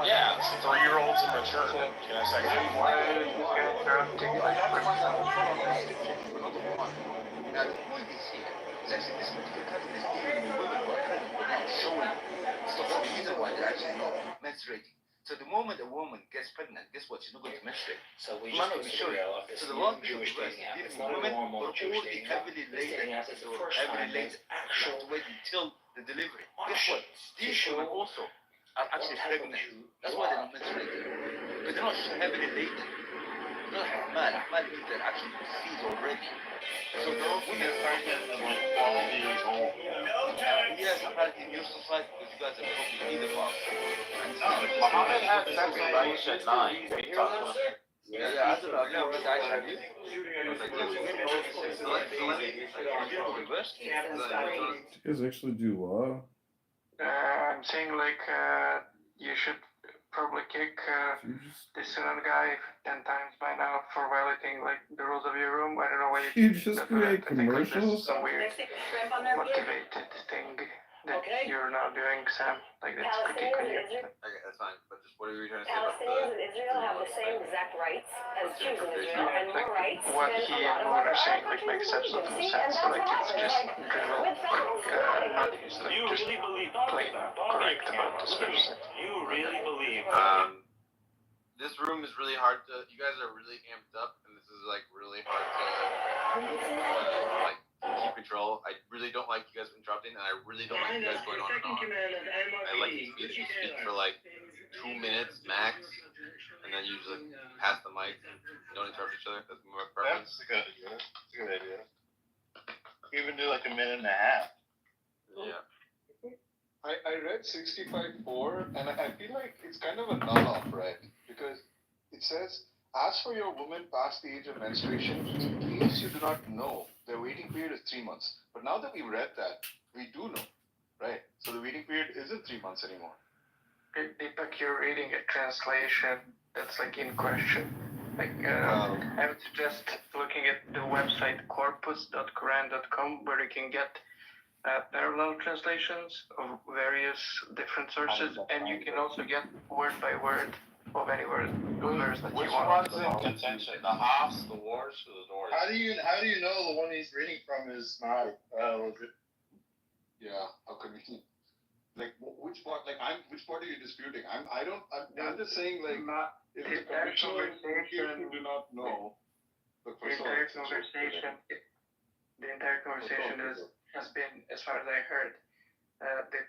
yeah, 3-year-olds are mature. Can I say Now, the point is here, it's actually this particular category is dealing with women who are pregnant, but not showing stuff. The reason why they're actually not menstruating. So the moment a woman gets pregnant, guess what? She's not going to menstruate. So we might just not be showing. So the last Jewish dating app. It's not a normal Jewish dating app. Heavily laden, actual wait until the delivery. Guess what? These women also are actually pregnant. That's why they're not menstruating. Because they're not heavily laden. man, Peter actually sees already. So the women like 12 years old. yes, apparently in your society, because you guys are probably pedophiles. Muhammad had sex with Aisha at 9. Yeah, I don't know. I've never met Aisha, have you? You guys actually do law? I'm saying like you should probably kick this Sunan guy 10 times by now for violating like the rules of your room. I don't know why You just create I think like this commercials? is some weird motivated thing that you're now doing, Sam. Like that's a kick on you. Okay, that's fine. But just what are you trying to say about Palestinians in Israel have the same exact rights as Jews in Israel, and more rights What than he a lot and of Moon other are saying Arab like makes countries in the absolutely region. See, no and sense. So that's like what it's happens. just Like, drivel. with families, Not he's like You just really believe plain correct about this person. You really believe This room is really hard to. You guys are really amped up, and this is like really hard to like keep control. I really don't like you guys interrupting, and I really don't like you guys going on and on. I like it to be that you speak for like 2 minutes max, and then you just like pass the mic and don't interrupt each other. That's my preference. That's a good idea. That's a good idea. Even do like a minute and a half. Yeah. I read 65.4 and I feel like it's kind of a null-off, right? Because it says, as for your woman past the age of menstruation, in case you do not know, the waiting period is 3 months. But now that we read that, we do know, right? So the waiting period isn't 3 months anymore. Deepak, you're reading a translation that's like in question. Like, I would suggest looking at the website corpus.quran.com where you can get parallel translations of various different sources, and you can also get word by word of any verse that Which you want. one's in contention? The Haas, the Wars, or the Doors? How do you know the one he's reading from is not legit? Yeah, how could we? Like, which part? Like, which part are you disputing? I'm just saying, like, if the conditional you do not know, the entire conversation has been, as far as I heard, the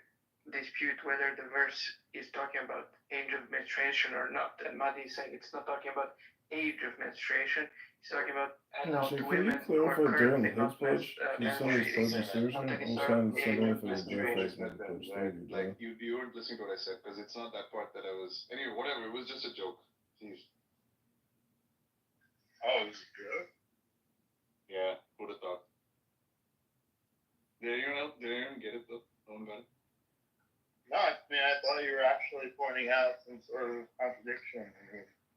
dispute whether the verse is talking about age of menstruation or not. And Mahdi is saying it's not talking about age of menstruation. He's talking about adult Actually, can women you who are clarify during currently the not Higgs pledge? You said it's legislation. I'm trying to send over for the Higgs pledge. Thank you, like, you weren't listening to what I said, because it's not that part that I was. Anyway, whatever. It was just a joke. Please. Oh, this is good. Yeah, who'd have thought? Did anyone get it though? No one got it? No, I mean, I thought you were actually pointing out some sort of contradiction.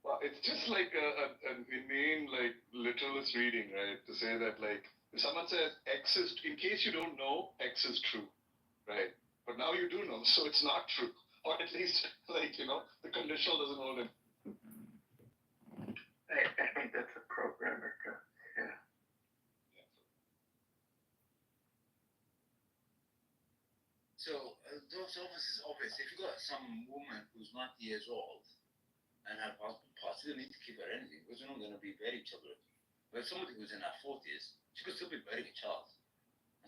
Well, it's just like an inane, like, literalist reading, right? To say that, like, if someone says X is, in case you don't know, X is true, right? But now you do know, so it's not true. Or at least, like, you know, the conditional doesn't hold it. I think that's a programmer. Yeah. So those offices, obviously, if you got some woman who's 90 years old and her husband passed, you don't need to keep her anything because you're not going to be very children. But somebody who's in her 40s, she could still be bearing a child.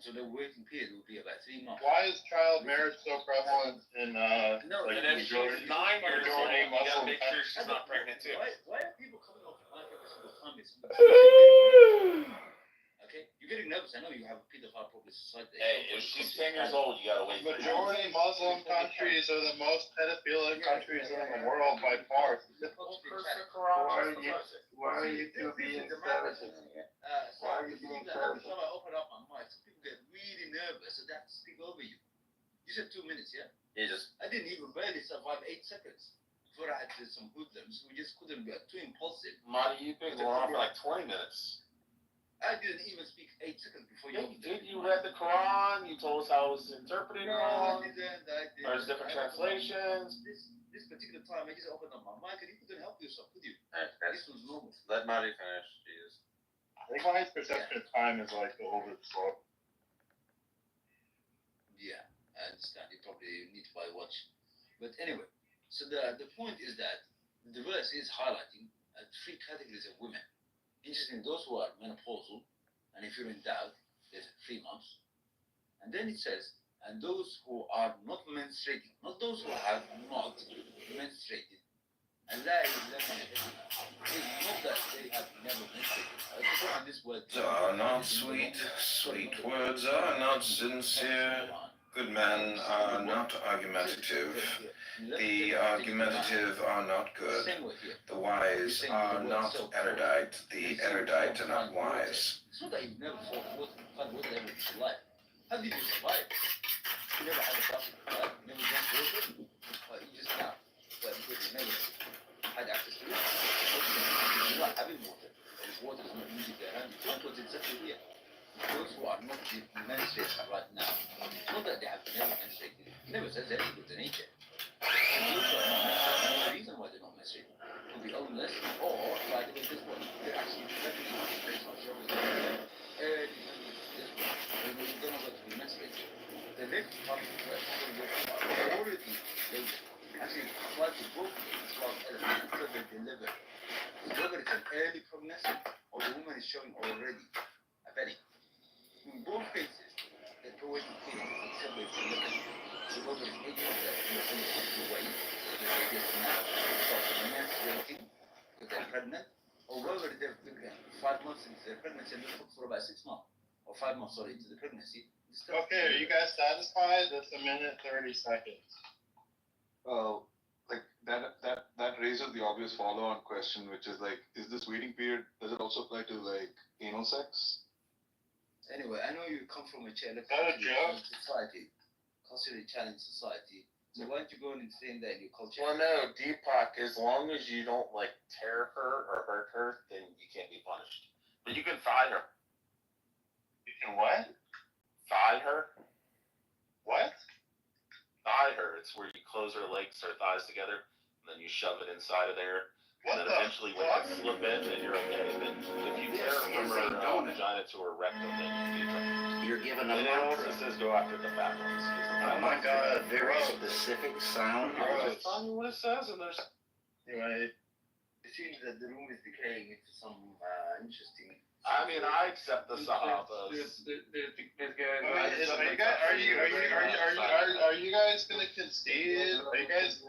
And so the waiting period will be about 3 months. Why is child marriage so prevalent in no, like and if majority, she's 9 years old, majority you gotta Muslim make sure countries? she's not pregnant too. Why are people coming off the mic every single time? Okay, you're getting nervous. I know you have a pedophile problem society. Hey, if she's 10 years old, you gotta wait. Majority Muslim countries are the most pedophilic countries in the world by far. Why are you two being services? Why are you being services? I open up my mic, some people get really nervous and they have to speak over you. You said 2 minutes, yeah? Jesus. I didn't even barely survive 8 seconds before I had some hoodlums who just couldn't be too impulsive. Marty, you've been going on for like 20 minutes. I didn't even speak 8 seconds before you. Did you read the Quran? You told us how it was interpreted wrong. I didn't. There's different translations. This particular time, I just opened up my mic and you couldn't help yourself, could you? This was normal. Let Mahdi finish, Jesus. I think my perception of time is like over the slope. Yeah, I understand. You probably need to buy a watch. But anyway, so the point is that the verse is highlighting 3 categories of women. Interesting, those who are menopausal, and if you're in doubt, there's 3 months. And then it says, and those who are not menstruating, not those who have not menstruated, And that is it's not that they have never menstruated. This word Are not sweet, sweet words are not sincere. Good men are not argumentative. The argumentative are not good. The wise are not erudite. The erudite are not wise. It's not that you've never fought water ever in your life. How did you survive? You never had a bucket of life. You never drank water. You just can't. But because you never had access to it. You're not having water. And water is not easy to handle. That's what's exactly here. Those who are not menstruating right now, it's not that they have never menstruated. It never says anything to nature. And those who are not menstruating, the reason why they're not menstruating could be illness, or by the way, this one, they're actually pregnant based on shows this one, they don't know what to be menstruating. The next part of the are already, they actually try to book as well until they deliver. So whether it's an early pregnancy or the woman is showing already a belly. In both cases, the provision period is until they deliver. So whether it's 8 months away, they just now start menstruating because they're pregnant, or whether they're 5 months into their pregnancy and they're for about 6 months, or 5 months, sorry, into the pregnancy. Okay, are you guys satisfied? That's a minute 30 seconds. Well, like that raises the obvious follow-on question, which is like, is this waiting period, does it also apply to like anal sex? Anyway, I know you come from a challenged society, culturally challenged society. So why don't you go and saying that in your culture? Well, no, Deepak, as long as you don't like tear her or hurt her, then you can't be punished. But you can thigh her. You can what? Thigh her. What? Thigh her. It's where you close her legs or thighs together, and then you shove it inside of there. And then eventually when you slip in, then you're okay. Then if you tear from her vagina to her rectum, then you can be punished. You're given a and it also says go after the fat ones. Oh my god, very specific sound. I'm just telling you what it says, and there's... Anyway, it seems that the room is decaying into some interesting... I mean, I accept the Sahabas. Are you guys gonna concede? Are you guys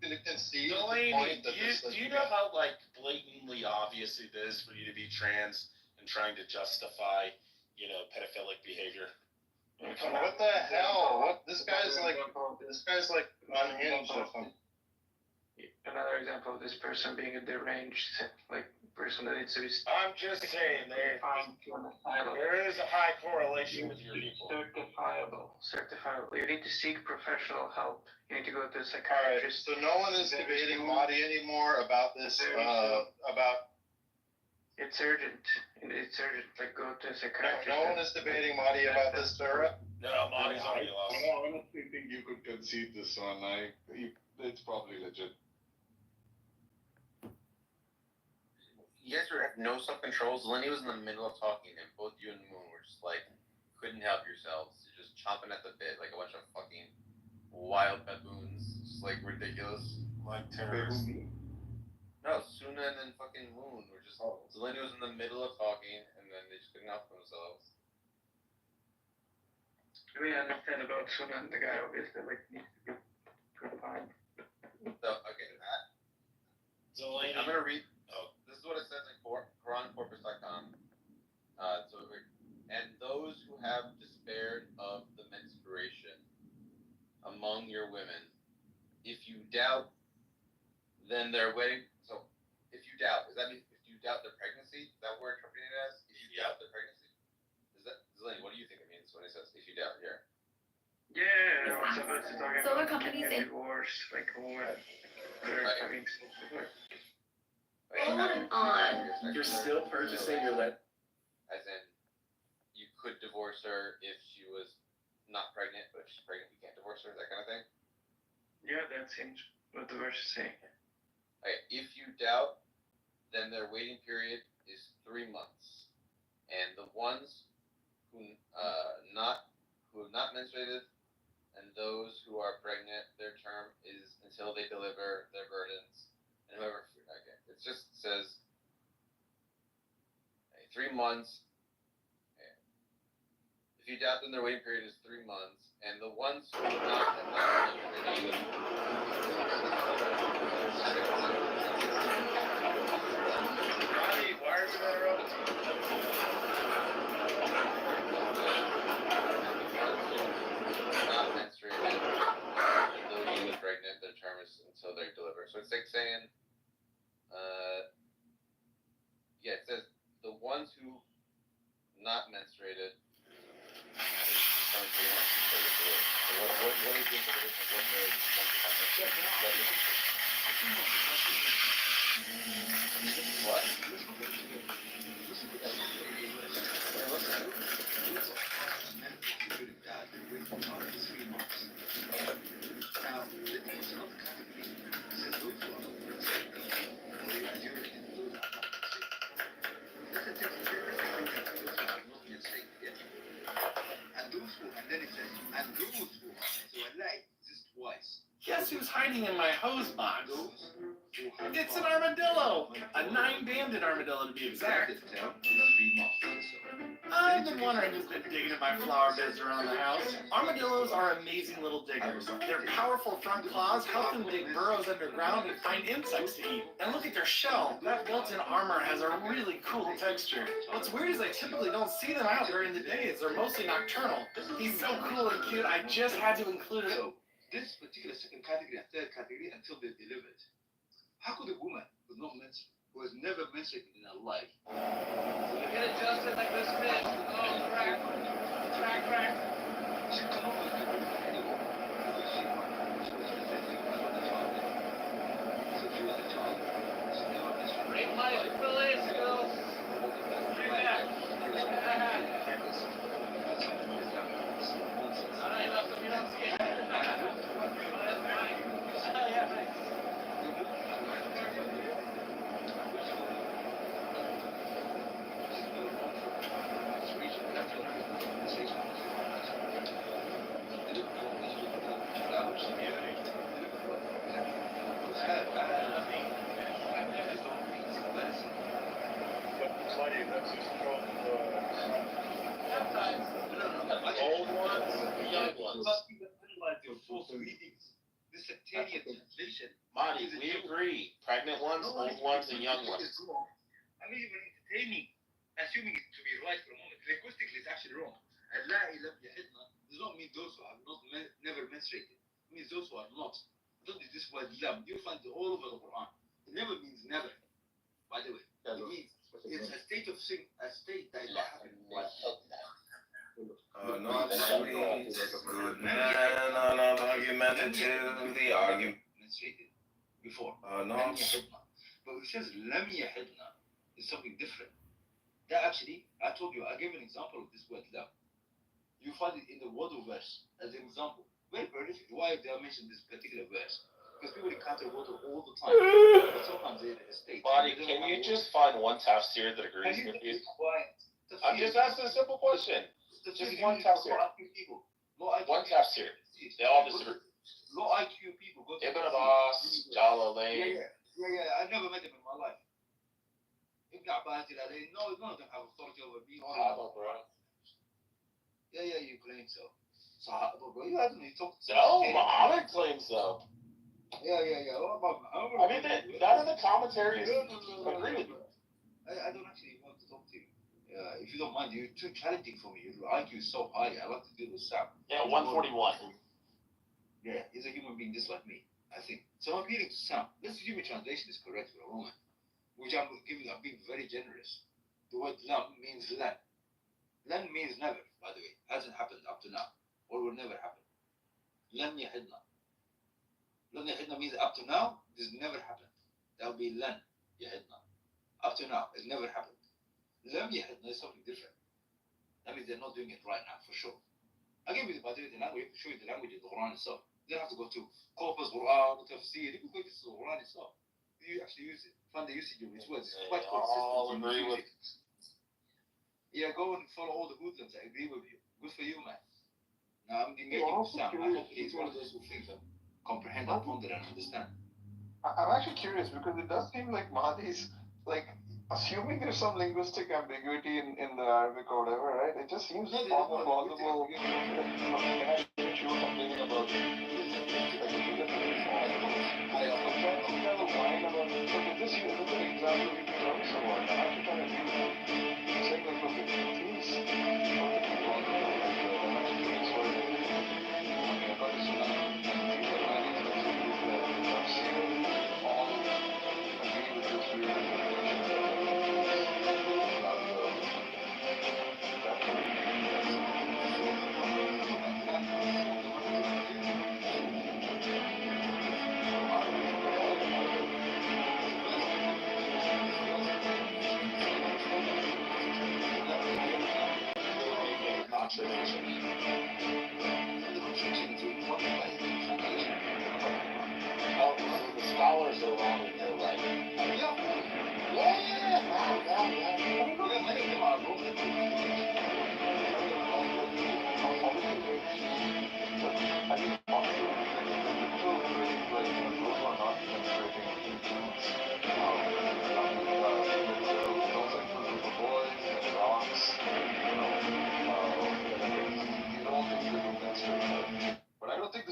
gonna concede? Delaney, do you know how like blatantly obvious it is for you to be trans and trying to justify, pedophilic behavior? What the hell? What this guy's like unhinged or something. Another example of this person being a deranged, person that needs to be. I'm just saying, there is a high correlation with your people. Certifiable. You need to seek professional help. You need to go to a psychiatrist. Right, so no one is debating Mahdi anymore about this. It's urgent. It's urgent. Go to a psychiatrist. No one is debating Mahdi about this, Sarah. No, Mahdi's already lost. I honestly think you could concede this one. It's probably legit. You guys have no self-control. Zeleny was in the middle of talking, and both you and Moon were just couldn't help yourselves. You're just chomping at the bit like a bunch of fucking wild baboons. Just ridiculous. Like terrorists. No, Suna and then fucking Moon were just... Zeleny was in the middle of talking, and then they just couldn't help themselves. We understand about Suna and the guy, obviously, needs to be confined. So, okay, Zeleny. I'm gonna read... This is what it says in QuranCorpus.com. And those who have despaired of the menstruation among your women, if you doubt, then they're waiting. So, if you doubt, does that mean if you doubt their pregnancy? Is that what we're interpreting it as? If you doubt their pregnancy? Zeleny, what do you think it means when it says if you doubt here? Yeah, what's about to talk Solar about companies divorce, Hold on. You're still purchasing your lead? As in, you could divorce her if she was not pregnant, but if she's pregnant, you can't divorce her, that kind of thing? Yeah, that seems what the verse is saying. Okay, if you doubt, then their waiting period is 3 months. And the ones who have not menstruated and those who are pregnant, their term is until they deliver their burdens. And whoever, okay, it just says 3 months. Okay. If you doubt, then their waiting period is 3 months, and the ones who have not menstruated What is the interpretation of what the what? Now, the things of category says those who are not menstruating, or as you include are not menstruating. Let's take the those who are not menstruating, yeah? And those who, and then it says, and those who are, so I like this twice. Guess who's hiding in my hose box? It's an armadillo! A 9-banded armadillo to be exact. I've been wondering who's been digging at my flower beds around the house. Armadillos are amazing little diggers. Their powerful front claws help them dig burrows underground and find insects to eat. And look at their shell. That built-in armor has a really cool texture. What's weird is I typically don't see them out during the day, as they're mostly nocturnal. He's so cool and cute, I just had to include it. This particular second category and third category until they're delivered. How could a woman who has never menstruated in her life get adjusted like this bitch? Oh, crack. She cannot do it anymore because she was presenting as a child. So she was a child. She never menstruated. Great life, Phyllis, girls. Bring back. Old ones, young ones. This sectarian translation. Marty, we agree. Pregnant ones, old ones, and young ones. I'm even entertaining, assuming it to be right for a moment. Linguistically, it's actually wrong. Allah lam yahidna does not mean those who have not never menstruated. It means those who are not. Don't use this word lam. You'll find it all over the Quran. It never means never. By the way, it means it's a state of thing, a state that happened. Not sweet, good man, unargumented to the argument. Menstruated before. Not. But it says lam yahidna is something different. That actually, I told you, I gave an example of this word lam. You find it in the Wudu verse as an example. Very prolific. Why did I mention this particular verse? Because people encounter Wudu all the time. But sometimes they're in a state. Buddy, can you just find one tafsir that agrees with you? I'm just asking a simple question. Just one tafsir. One tafsir. They all disagree. Low IQ people go to Ibn Abbas, Jalalain. Yeah. I never met them in my life. Ibn Abbas, no, none of them have authority over me. Bro. Yeah, you claim so. Sahaba, bro, you haven't talked to No, Muhammad claims so. Yeah. What about I mean, none of the commentaries agree with you. I don't actually want to talk to you. If you don't mind, you're too challenging for me. Your IQ is so high. I like to deal with Sam. Yeah, 141. Yeah, he's a human being just like me, I think. So I'm reading to Sam. Let's assume the translation is correct for a moment, which I'm being very generous. The word lam means lan. Lan means never, by the way. Hasn't happened up to now, or will never happen. Lan yahidna. Lan yahidna means up to now, this never happened. That would be lan yahidna. Up to now, it never happened. Lam yahidna is something different. That means they're not doing it right now, for sure. I gave you the language, show you the language of the Quran itself. You don't have to go to corpus, Quran, tafsir. You can go to the Quran itself. You actually use it. Find the usage of its words. It's quite consistent. All agree with. Yeah, go and follow all the hoodlums. I agree with you. Good for you, man. Now I'm engaging with Sam. I hope he's one of those who thinks and comprehend and ponder and understand. I'm actually curious because it does seem like Mahdi's like assuming there's some linguistic ambiguity in the Arabic or whatever, right? It just seems plausible. Something about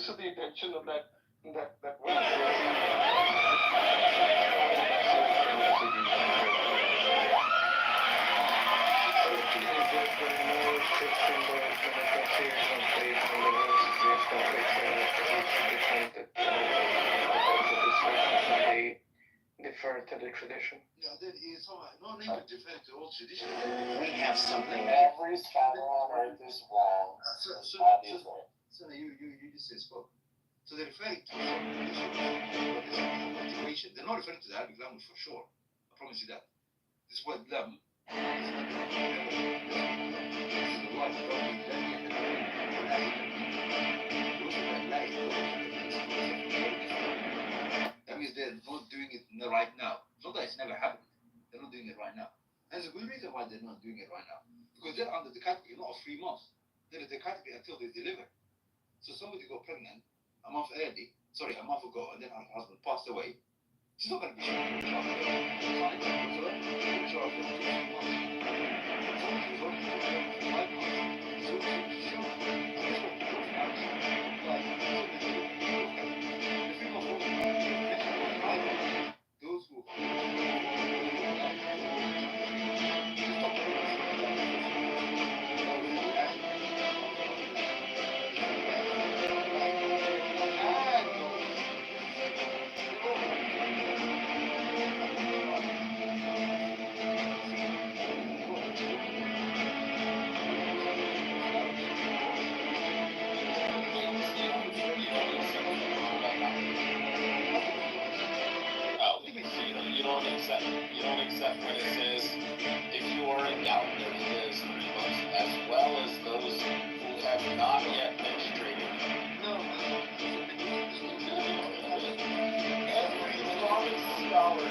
this is the intention of that web. Defer to the tradition. Yeah, then it's no need to defer to all tradition. We have something every scholar on earth is wrong. So you just spoke. So they're referring to cultivation. They're not referring to the Arabic language for sure. I promise you that. This word lam. That means they're not doing it right now. It's not that it's never happened. They're not doing it right now. And there's a good reason why they're not doing it right now. Because they're under the category not of 3 months. They're in the category until they deliver. So somebody got pregnant a month ago, and then her husband passed away. She's not going to be You don't accept when it says, if you are in doubt that it is 3 months, as well as those who have not yet menstruated. Every Islamic scholar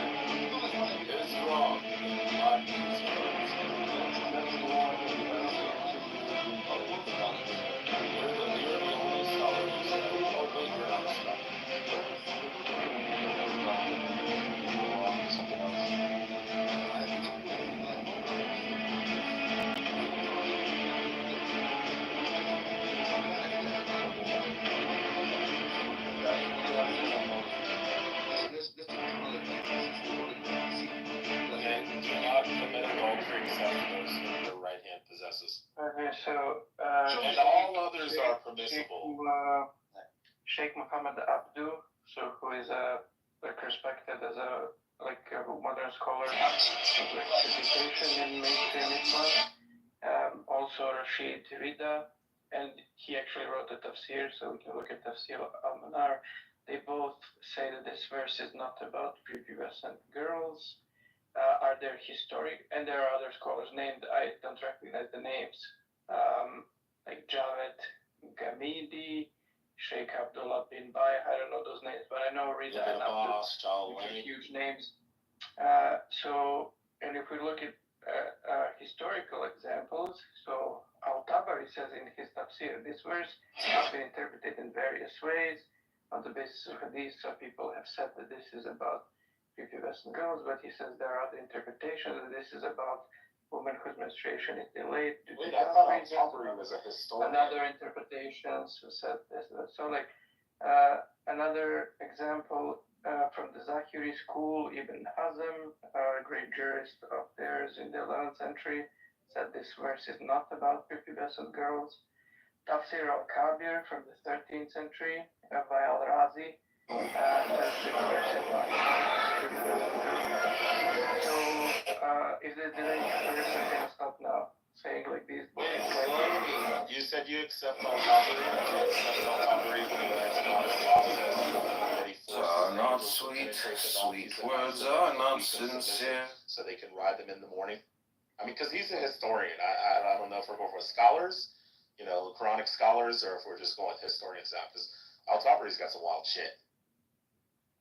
is wrong. Not these words. You're the only scholar who said, oh wait, you're not a scholar. Okay, so and all others are permissible. Sheikh Muhammad Abdu, so who is respected as a modern scholar of education in mainstream Islam. Also Rashid Rida, and he actually wrote a tafsir, so we can look at tafsir al-Manar. They both say that this verse is not about prepubescent girls. Are there historic, and there are other scholars named, I don't recognize the names, like Javed Gamidi, Sheikh Abdullah bin Bay, I don't know those names, but I know Rida and Abdul, which are huge names. So, and if we look at historical examples, so Al-Tabari says in his tafsir, this verse has been interpreted in various ways. On the basis of hadith, some people have said that this is about prepubescent girls, but he says there are other interpretations that this is about women whose menstruation is delayed due to health reasons. Another interpretations who said this. So another example from the Zahiri school, Ibn Hazm, a great jurist of theirs in the 11th century, said this verse is not about prepubescent girls. Tafsir al-Kabir from the 13th century by al-Razi, says this verse is not so, if the person can stop now saying like these books, you said you accept Al-Tabari, are not sweet, sweet words are not sincere. So they can ride them in the morning. I mean, because he's a historian. I don't know if we're going for scholars, Quranic scholars, or if we're just going with historians now, because Al-Tabari's got some wild shit.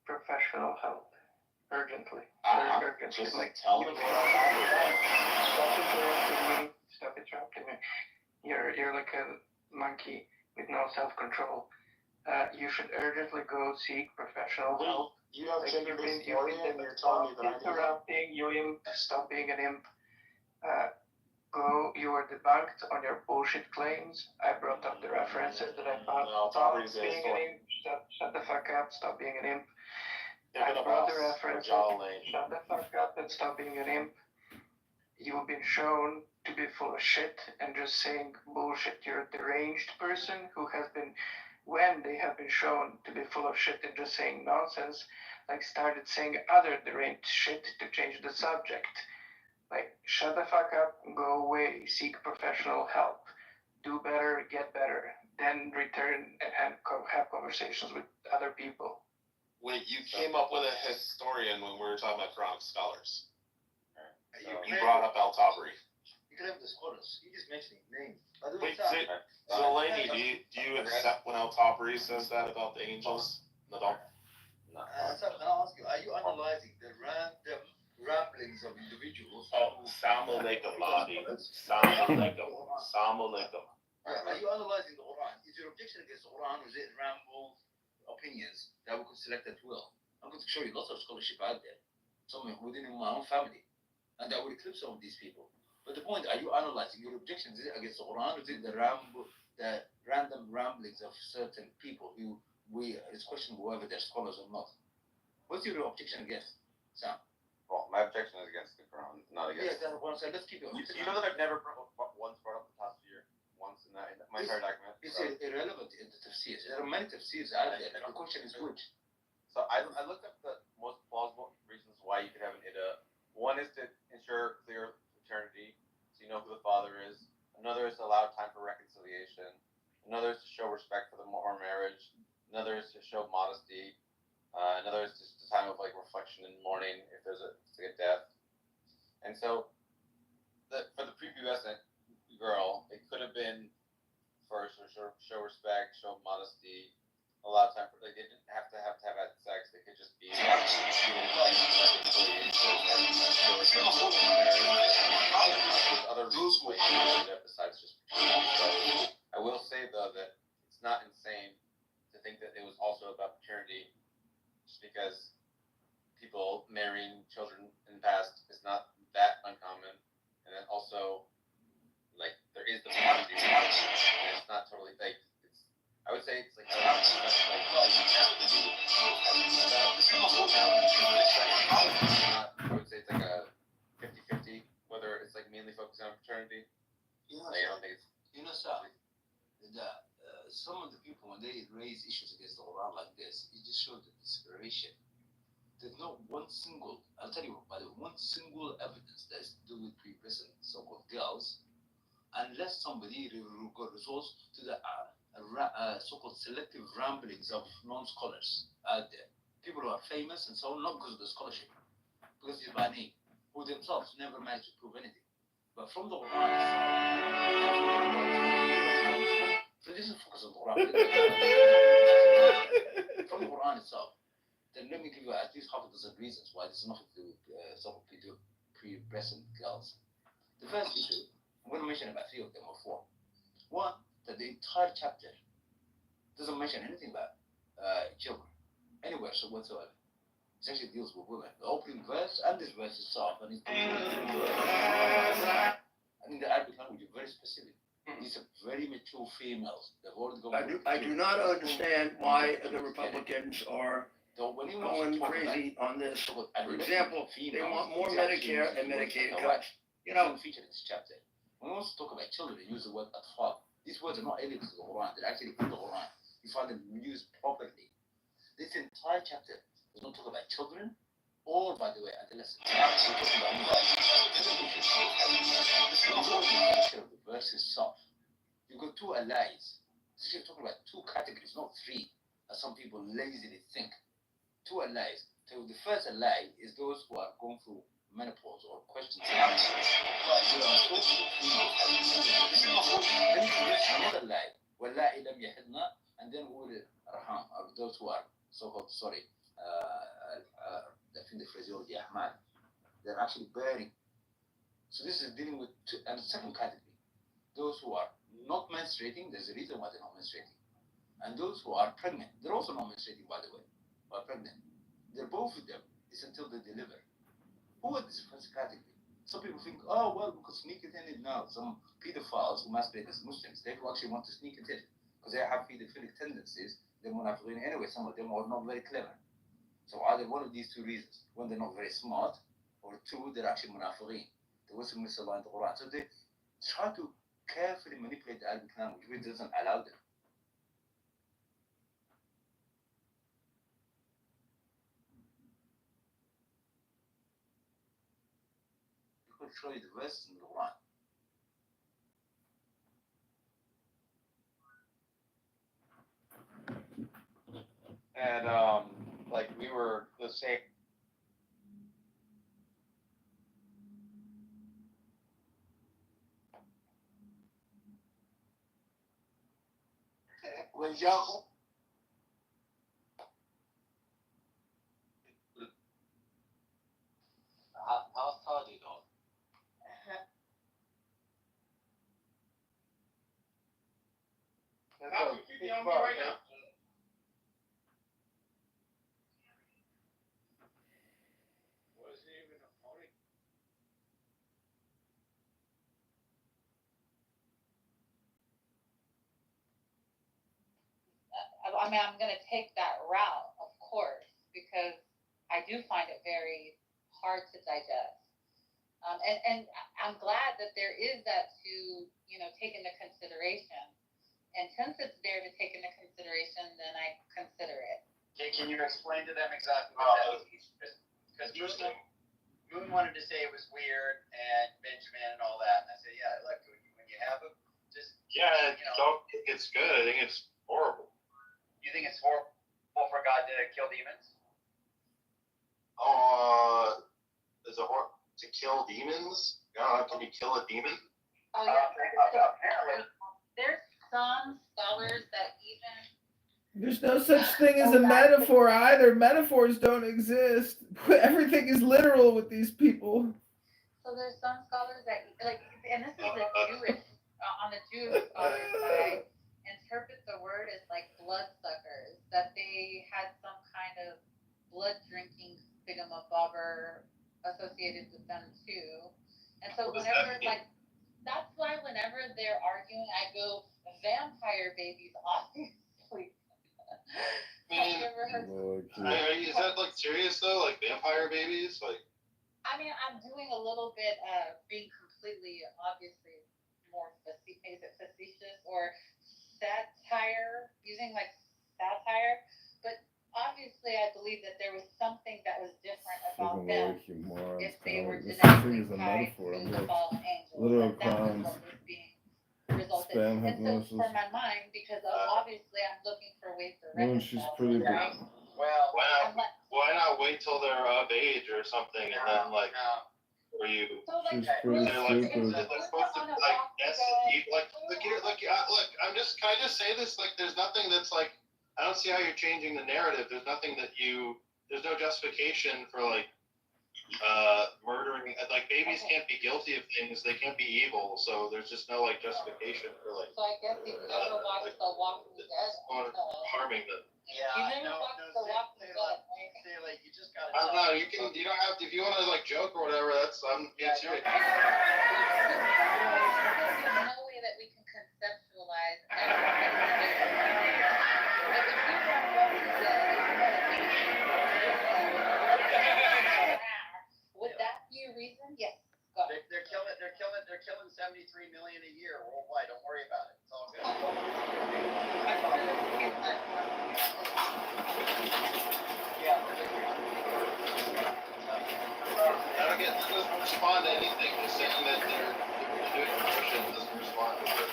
Professional help. Urgently. Just tell me what Stop interrupting me. You're like a monkey with no self-control. You should urgently go seek professional help. You have you've been interrupting, you imp. Stop being an imp. You were debunked on your bullshit claims. I brought up the references that I found. Stop being an imp. Shut the fuck up. Stop being an imp. I brought the references. Shut the fuck up and stop being an imp. You've been shown to be full of shit and just saying bullshit. You're a deranged person who has been, when they have been shown to be full of shit and just saying nonsense, like started saying other deranged shit to change the subject. Like, shut the fuck up, go away, seek professional help, do better, get better, then return and have conversations with other people. Wait, you came up with a historian when we were talking about Quranic scholars. So you brought up al-Tabari. You can have the scholars. You just mentioning names. Wait, Zeleny, do you accept when al-Tabari says that about the angels? No, don't. No. So can I ask you, are you analyzing the random ramblings of individuals? Oh, Assalamu alaikum, Mahdi. Assalamu alaikum. Assalamu alaikum. Are you analyzing the Quran? Is your objection against the Quran, or is it ramble opinions that we could select at will? I'm going to show you lots of scholarship out there, some within my own family, and that would eclipse some of these people. But the point, are you analyzing your objections? Is it against the Quran, or is it the random ramblings of certain people who it's questionable whether they're scholars or not? What's your objection against, Sam? Well, my objection is against the Quran, not against. Yeah, that's what I said. Let's keep it. You know that I've never once brought up the tafsir once in my entire document. It's irrelevant in the tafsirs. There are many tafsirs out there. The question is which. So I looked up the most plausible reasons why you could have an ida. One is to ensure clear paternity, so you know who the father is. Another is to allow time for reconciliation. Another is to show respect for the or marriage. Another is to show modesty. Another is just a time of like reflection and mourning if there's a death. And so, for the prepubescent girl, it could have been first to show respect, show modesty, allow time for, like, they didn't have to have had sex. They could just be there's other reasons why you can do that besides just paternity. I will say though that it's not insane to think that it was also about paternity, just because people marrying children in the past is not that uncommon, and then also like there is the paternity, and it's not totally like it's. I would say it's like I would say it's like a 50-50, whether it's like mainly focused on paternity. Like, I don't think it's. Some of the people, when they raise issues against the Quran like this, it just shows the desperation. There's no one single, I'll tell you, by the way, one single evidence that is to do with pre-present so-called girls, unless somebody resorts to the so-called selective ramblings of non-scholars out there. People who are famous and so on, not because of the scholarship, because it's by name, who themselves never managed to prove anything. But from the Quran itself, so this is focus on the Quran. From the Quran itself, then let me give you at least half a dozen reasons why this is nothing to do with some pre-present girls. The first issue, I'm going to mention about 3 of them or 4. One, that the entire chapter doesn't mention anything about children anywhere so whatsoever. It actually deals with women. The opening verse and this verse is soft, and it's and in the Arabic language, very specific. These are very mature females. They've already gone. I do not understand why the Republicans are going crazy on this. For example, they want more Medicare and Medicaid cuts. You know, featured in this chapter. When we want to talk about children, they use the word atfal. These words are not alien to the Quran. They're actually in the Quran. You find them used properly. This entire chapter does not talk about children or, by the way, adolescents. The verse is soft. You've got 2 allies. So you're talking about 2 categories, not 3, as some people lazily think. 2 allies. So the first ally is those who are going through menopause or questions. Another lie. وَاللَّائِ لَمْ يَحِضْنَا, and then أولي الأرحام are those who are so-called, I think the phraseology, Ahmad. They're actually bearing. So this is dealing with and the second category. Those who are not menstruating, there's a reason why they're not menstruating. And those who are pregnant, they're also not menstruating, by the way, are pregnant. They're both of them. It's until they deliver. Who is this first category? Some people think, oh, well, we could sneak it in. No, some pedophiles who masturbate as Muslims, they who actually want to sneak it in because they have pedophilic tendencies. They're munafiqeen anyway. Some of them are not very clever. So either one of these two reasons: one, they're not very smart, or two, they're actually munafiqeen. They also misalign the Quran. So they try to carefully manipulate the Arabic language, which doesn't allow them. People show you the verse in the Quran. And like we were the same. When y'all how's Saudi doing? How are you on me right now? Was it even a party? I mean, I'm going to take that route, of course, because I do find it very hard to digest. And I'm glad that there is that to, take into consideration. And since it's there to take into consideration, then I consider it. Can you explain to them exactly what that means? Because Moon wanted to say it was weird, and Benjamin and all that, and I said, yeah, look, when you have them, just don't think it's good. I think it's horrible. You think it's horrible for God to kill demons? Is it horrible to kill demons? Can you kill a demon? Oh, yeah. There's some scholars that even. There's no such thing as a metaphor either. Metaphors don't exist. Everything is literal with these people. So there's some scholars that, and this is the Jewish, on the Jewish scholars side, interpret the word as like bloodsuckers, that they had some kind of blood drinking thingamabobber associated with them too. And so whenever, that's why whenever they're arguing, I go, vampire babies, obviously. Is that serious though? Like vampire babies? I mean, I'm doing a little bit being completely, obviously, more facetious or satire, using satire. But obviously, I believe that there was something that was different about them if they were genetically tied to the fallen angels. Literal That was what was being resulted. And so for my mind, because obviously I'm looking for ways to reconcile. She's pretty good. Well, why not wait till they're of age or something, and then for you? She's pretty stupid. Can I just say this? There's nothing that's I don't see how you're changing the narrative. There's nothing there's no justification for murdering. Babies can't be guilty of things. They can't be evil. So there's just no justification for So I guess you've never watched The Walking Dead. Harming them. Yeah, you never watched The Walking Dead. You just gotta. I don't know. You don't have to. If you want to joke or whatever, that's it's your. There's no way that we can conceptualize would that be a reason? Yes. Go. They're killing 73 million a year worldwide. Don't worry about it. It's all good. It doesn't respond to anything. Just saying that they're doing promotion doesn't respond to it.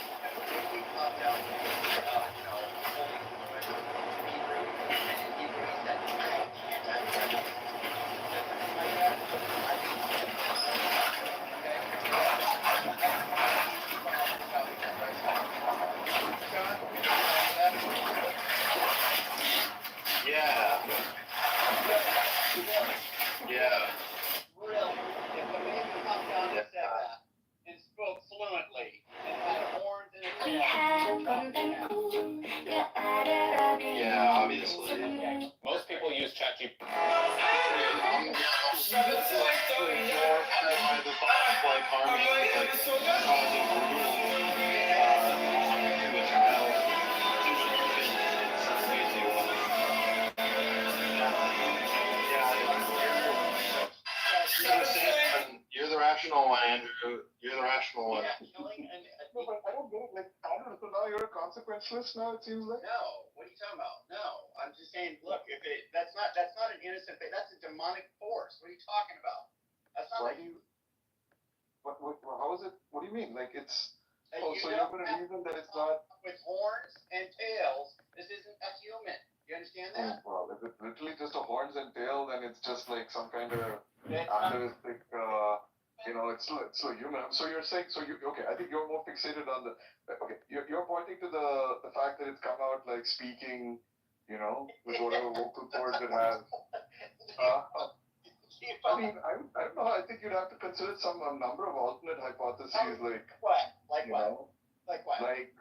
Yeah. Really, if a man could come down and said that and spoke fluently and had horns in his head. Yeah, obviously. Most people use ChatGPT. harming, like causing brutal to a child, amazing. You're the rational one, Andrew. You're the rational one. Yeah, killing and No, but I don't get it. Like, I don't know. So now you're a consequenceless now, it seems like? no. What are you talking about? No, I'm just saying. Look, that's not an innocent thing. That's a demonic force. What are you talking about? That's not. Why do you? How is it? What do you mean? Like it's. So you're going to reason that it's not. With horns and tails, this isn't a human. You understand that? Well, if it's literally just a horns and tail, then it's just like some kind of That's animalistic. It's so human. So you're saying okay? I think you're more fixated on the. Okay, you're pointing to the fact that it's come out like speaking, with whatever vocal cords it has. I mean, I don't know. I think you'd have to consider a number of alternate hypotheses, like what? Like what? Like what? Like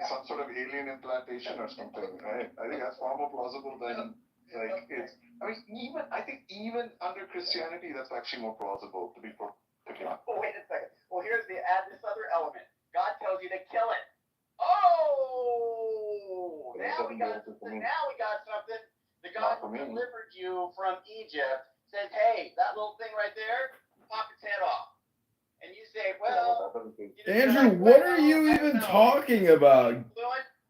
some sort of alien implantation or something, right? I think that's far more plausible than like it's. I mean, I think even under Christianity, that's actually more plausible to be perfectly honest. Oh, wait a second. Well, add this other element. God tells you to kill it. Oh, now we got something. The God who delivered you from Egypt says, "Hey, that little thing right there, pop its head off." And you say, well, Andrew, what are you even talking about?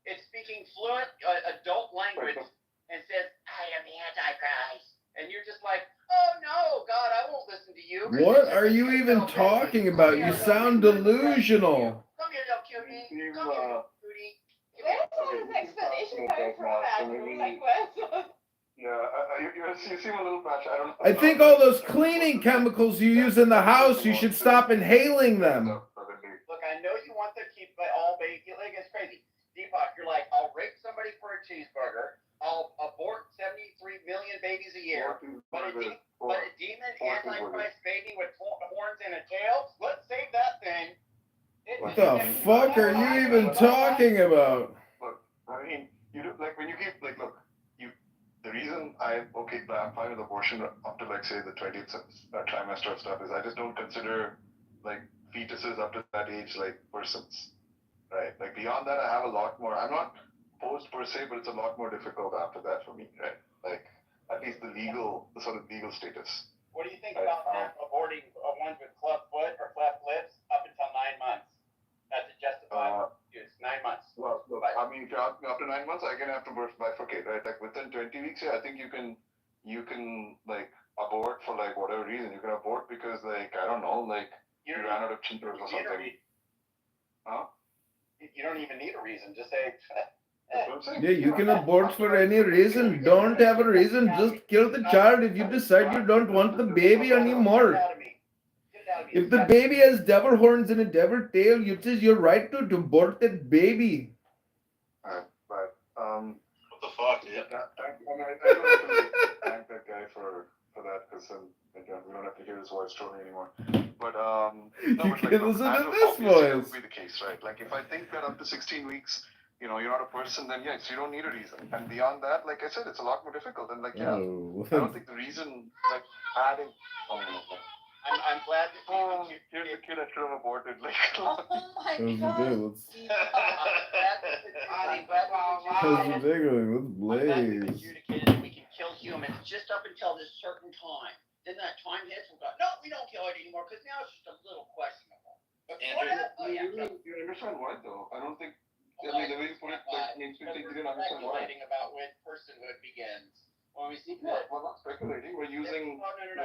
It's speaking fluent adult language and says, I am the Antichrist. And you're just like, oh no, God, I won't listen to you. What are you even talking about? You sound delusional. Come here, little cutie. Come here, cutie. Where's all this explanation coming from, Andrew? Like, where's... Yeah, you seem a little patchy. I don't know. I think all those cleaning chemicals you use in the house, you should stop inhaling them. Look, I know you want to keep all baby. Like, it's crazy. Deepak, you're like, I'll rape somebody for a cheeseburger. I'll abort 73 million babies a year. But a demon Antichrist baby with horns and a tail? Let's save that thing. What the fuck are you even talking about? Look, I mean, when you keep, look, the reason I'm fine with abortion up to say the 20th trimester of stuff is I just don't consider fetuses up to that age persons, right? Beyond that, I have a lot more. I'm not opposed per se, but it's a lot more difficult after that for me, right? At least the sort of legal status. What do you think about aborting ones with club foot or cleft lips up until 9 months? That's a justified use. 9 months. Well, look, I mean, if you're asking after 9 months, I can have to bifurcate, right? Within 20 weeks, I think you can abort for whatever reason. You can abort because I don't know, you ran out of cheaters or something. Huh? You don't even need a reason. Just say. Yeah, you can abort for any reason. Don't have a reason. Just kill the child if you decide you don't want the baby anymore. If the baby has devil horns and a devil tail, it is your right to abort that baby. But what the fuck, dude? I don't thank that guy for that because we don't have to hear his voice totally anymore. But you can listen to this voice. Would be the case, right? If I think that up to 16 weeks, you're not a person, then yes, you don't need a reason. And beyond that, like I said, it's a lot more difficult. And I don't think the reason adding. I'm glad that here's the kid I should have aborted. Oh my god. How's the day going? Let's blaze. We can kill humans just up until this certain time. Then that time hits, we'll go, no, we don't kill it anymore because now it's just a little questionable. But you understand why though? I don't think. I mean, the way you put it, makes me think you didn't understand why. Speculating about when personhood begins. When we see we're not speculating. We're using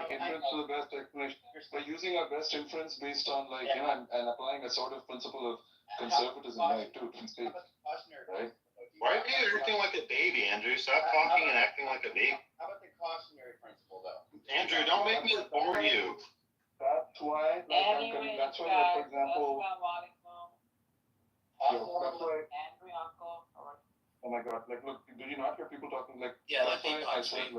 inference to the best explanation. We're using our best inference based on and applying a sort of principle of conservatism, right? Right? Why are you acting like a baby, Andrew? Stop talking and acting like a baby. How about the cautionary principle, though? Andrew, don't make me bore you. That's why, that's why, for example. Oh my god, look, did you not hear people talking that's why I said,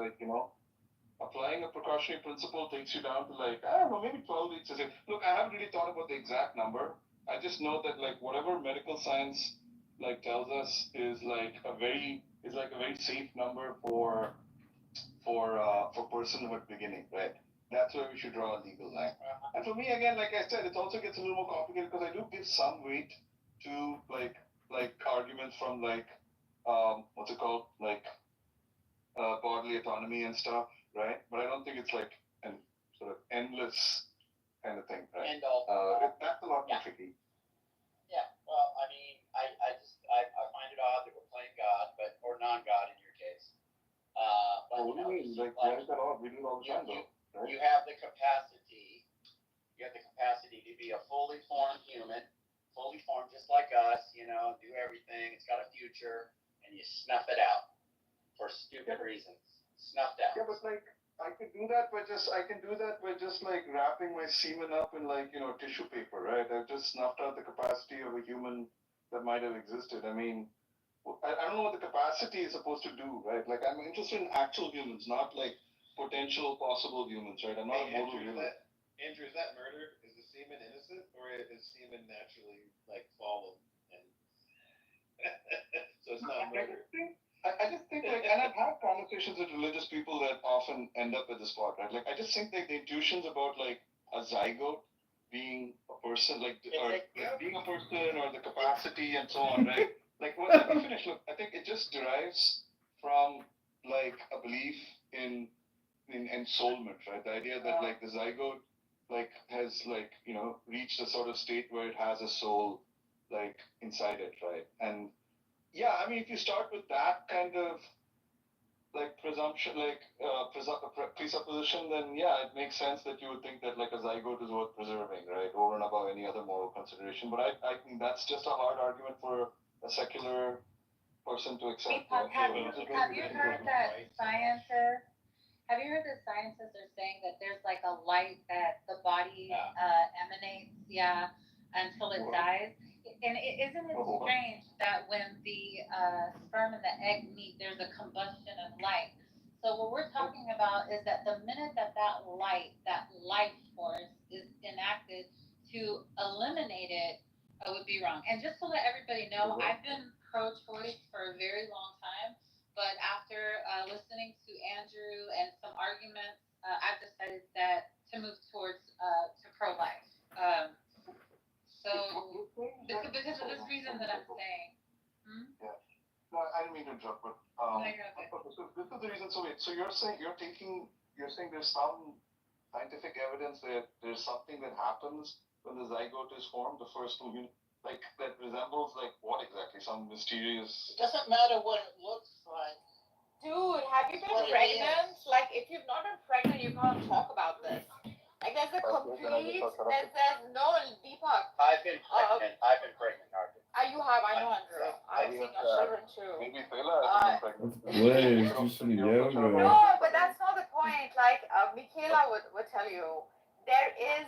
applying a precautionary principle takes you down to I don't know, maybe 12 weeks. Look, I haven't really thought about the exact number. I just know that whatever medical science tells us is a very safe number for personhood beginning, right? that's where we should draw a legal line. And for me, again, like I said, it also gets a little more complicated because I do give some weight to like arguments from like what's it called, like bodily autonomy and stuff, right? But I don't think it's like an sort of endless kind of thing, right? End all. That's a lot more tricky. Yeah, well, I mean, I find it odd that we're playing God, or non-God in your case. But What do you mean? Like, why is that odd? We do it all the time, though, right? you have the capacity to be a fully formed human, fully formed just like us, do everything, it's got a future, and you snuff it out for stupid reasons. Snuffed out. Yeah, but like, I can do that by just like wrapping my semen up in like, tissue paper, right? I've just snuffed out the capacity of a human that might have existed. I mean, I don't know what the capacity is supposed to do, right? Like, I'm interested in actual humans, not like potential possible humans, right? I'm not a mortal human. Andrew, is that murder? Is the semen innocent, or is semen naturally like fallen? And so it's not murder. I just think like, and I've had conversations with religious people that often end up at this spot, right? Like, I just think like the intuitions about like a zygote being a person, like, or like being a person, or the capacity and so on, right? Like, well, let me finish. Look, I think it just derives from like a belief in ensoulment, right? The idea that like the zygote like has like reached a sort of state where it has a soul like inside it, right? And yeah, I mean, if you start with that kind of like presumption, like presupposition, then yeah, it makes sense that you would think that like a zygote is worth preserving, right, over and above any other moral consideration. But I think that's just a hard argument for a secular person to accept. Have you heard that scientists? Have you heard that scientists are saying that there's like a light that the body emanates, until it dies? And isn't it strange that when the sperm and the egg meet, there's a combustion of light? So what we're talking about is that the minute that light, that life force is enacted, to eliminate it would be wrong. And just to let everybody know, I've been pro-choice for a very long time. But after listening to Andrew and some arguments, I've decided that to move towards to pro-life. So because of this reason that I'm saying. Yeah. No, I didn't mean to interrupt, but so this is the reason. So wait, so you're saying there's some scientific evidence that there's something that happens when the zygote is formed, the first human, like that resembles like what exactly? Some mysterious. It doesn't matter what it looks like. Dude, have you been pregnant? Like, if you've not been pregnant, you can't talk about this. Like, there's a complete, there's no Deepak. I've been pregnant, Arthur. You have, I know, Andrew. I've seen your children too. Maybe Bella has been pregnant. Wait, just some yoga. No, but that's not the point. Like, Michaela would tell you, there is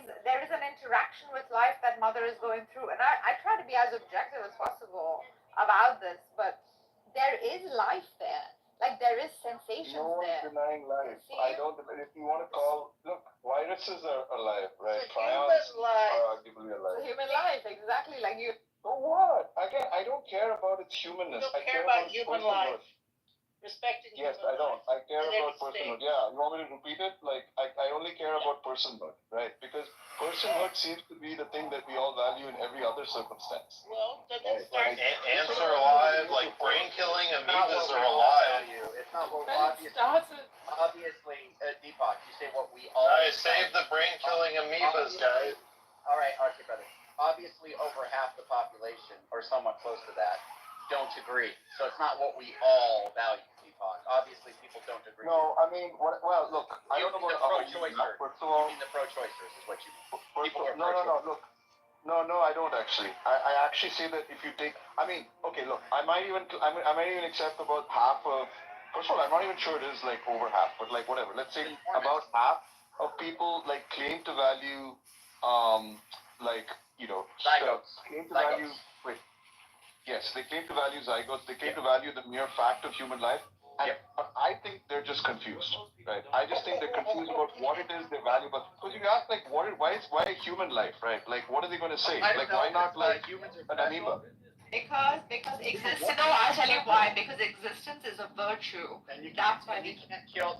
an interaction with life that mother is going through. And I try to be as objective as possible about this, but there is life there. Like, there is sensations no there. No one's denying life. See? I don't, if you want to call, look, viruses are alive, right? So Prions are arguably alive. So human life, exactly. Like you. So what? Again, I don't care about its humanness. You don't I care about human personhood. life. Respecting Yes, human I don't. life. I care about personhood. Yeah, you want me to repeat it? Like, I only care about personhood, right? Because personhood seems to be the thing that we all value in every other circumstance. Well, then Right. start. Ants are alive, like brain killing amoebas are alive. It's not what Obviously, Deepak, you say what we all. Guys, save the brain killing amoebas, guys. All right, Archie, brother. Obviously, over half the population, or somewhat close to that, don't agree. So it's not what we all value, Deepak. Obviously, people don't agree. No, I mean, well, look, I don't know the about pro-choicers. first of all, You mean the pro-choicers is what you mean. People are look. No, I don't actually. I actually say that if you take, I mean, okay, look, I might even accept about half of. First of all, I'm not even sure it is like over half, but like whatever. Let's say about half of people like claim to value, like zygotes. Claim to value. Wait. Yes, they claim to value zygotes. They claim to value the mere fact of human life. And, But I think they're just confused, right? I just think they're confused about what it is they value. But because you ask like, why human life, right? Like, what are they going to say? Like, why not like humans are an amoeba? Because existence. No, I'll tell you why. Because existence is a virtue. And That's why you can't kill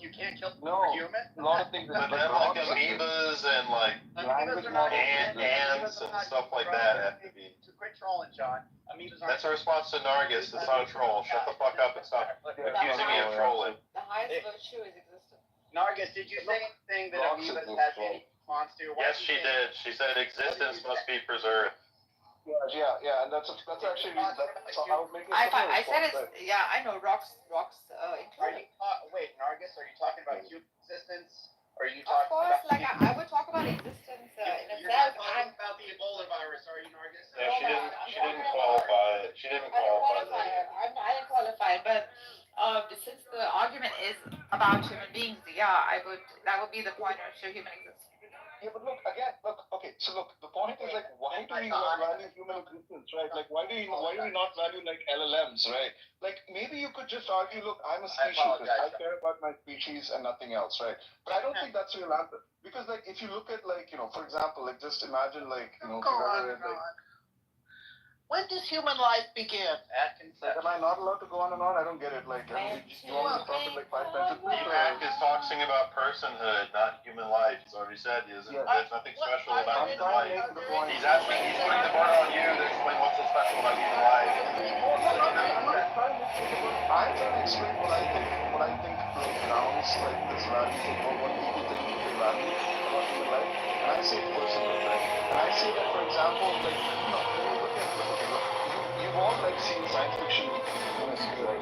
No, human. a lot of things. But then like amoebas and like Amoebas are not ants and stuff like that have to be. So quit trolling, John. Amoebas aren't. That's a response to Nargis. It's not a troll. Shut the fuck up and stop accusing me of trolling. the highest virtue is existence. Nargis, did you say anything that amoebas has any response to? Yes, she did. She said existence must be preserved. Yeah, and that's actually that's how I would make it. I said it's yeah. I know rocks Are included. you wait, Nargis? Are you talking about human existence? Or are you Of talking course, about? like I would talk about existence in You're itself. not talking about the Ebola virus, are you, Nargis? Yeah, she didn't qualify it. She didn't qualify it. I didn't qualify, but since the argument is about human beings, yeah, that would be the pointer to human existence. Yeah, but okay, so the point is like, why do we value human existence, right? Like, why do we not value like LLMs, right? Like, maybe you could just argue, look, I'm a speciesist, I care about my species and nothing else, right? But I don't think that's the real answer. Because like, if you look at like, for example, like just imagine like, if you ever read like, When does human life begin? Like, am I not allowed to go on and on? I don't get it. Like, you want me to stop in like 5 sentences? Deepak is talking about personhood, not human life. He's already said there's nothing special about human life. He's putting the burden on you to explain what's so special about human life. I'm trying to explain what I think grounds like this value or what people think they value about human life. And I say personhood, right? And I say that, for example, like, when you look at, you've all like seen science fiction movies, right?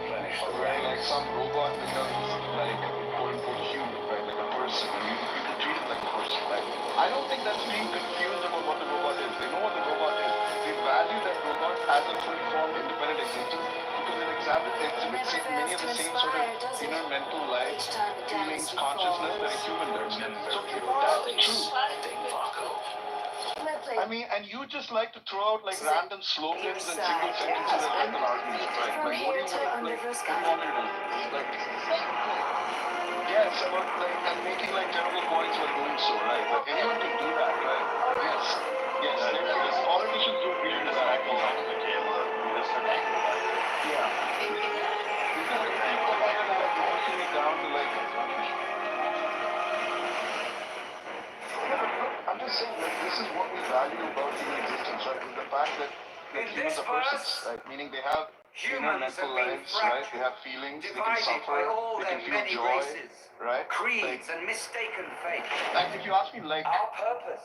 Where like some robot becomes like quote unquote human, right? Like a person, and you can treat it like a person, right? I don't think that's being confused about what the robot is. They know what the robot is. They value that robot as a fully formed independent existence because it exhibits many of the same sort of inner mental life, feelings, consciousness that a human does. So if that's true, I mean, and you just like to throw out like random slogans and single sentences as like an argument, right? Like, what do you want to do? Like, yes, about like and making like terrible points while doing so, right? Like anyone can do that, right? Yes. Politicians do weird as that. Yeah. People are like forcing it down to like. I'm just saying, like, this is what we value about human existence, right? Is the fact that humans are persons, right? Meaning they have inner mental lives, right? They have feelings, they can suffer, they can feel joy, right? Creeds and mistaken faith. Like, if you ask me, like, our purpose.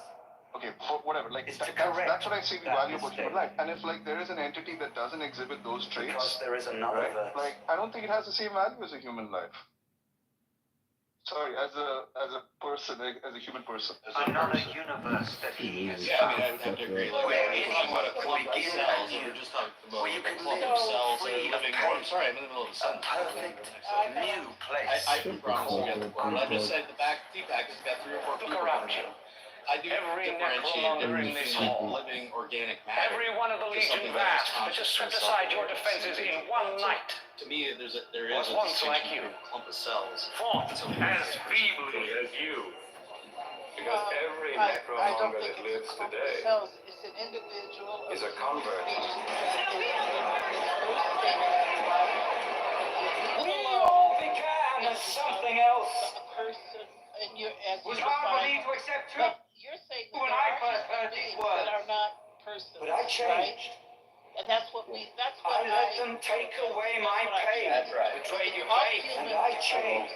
Okay, whatever. Like that's what I say we value about human life. And if like there is an entity that doesn't exhibit those traits, because there is another right? verse. Like I don't think it has the same value as a human life. Sorry, as a person, as a human person. Another universe that he has found. I have to agree. Where anyone could begin anew. You're just talking about cells and living. Sorry, I'm in the middle of a sentence. Perfect new place. I promise I'll get the word. I'll just say the back, Deepak has got 3 or 4 people. Look around you. I do differentiate between living organic matter. Every one of the Legion vast to set aside your defenses in one night. To me, there is a once like you. Clump of cells. Fought as feebly as you. Because every necromonger that lives today It's an individual. is a convert. We all began as something else. Was hard for me to accept too. You're saying When I first heard these words, that are not persons. but I changed. And that's what I let them take away my pain. That's right. Betrayed your faith, and I changed.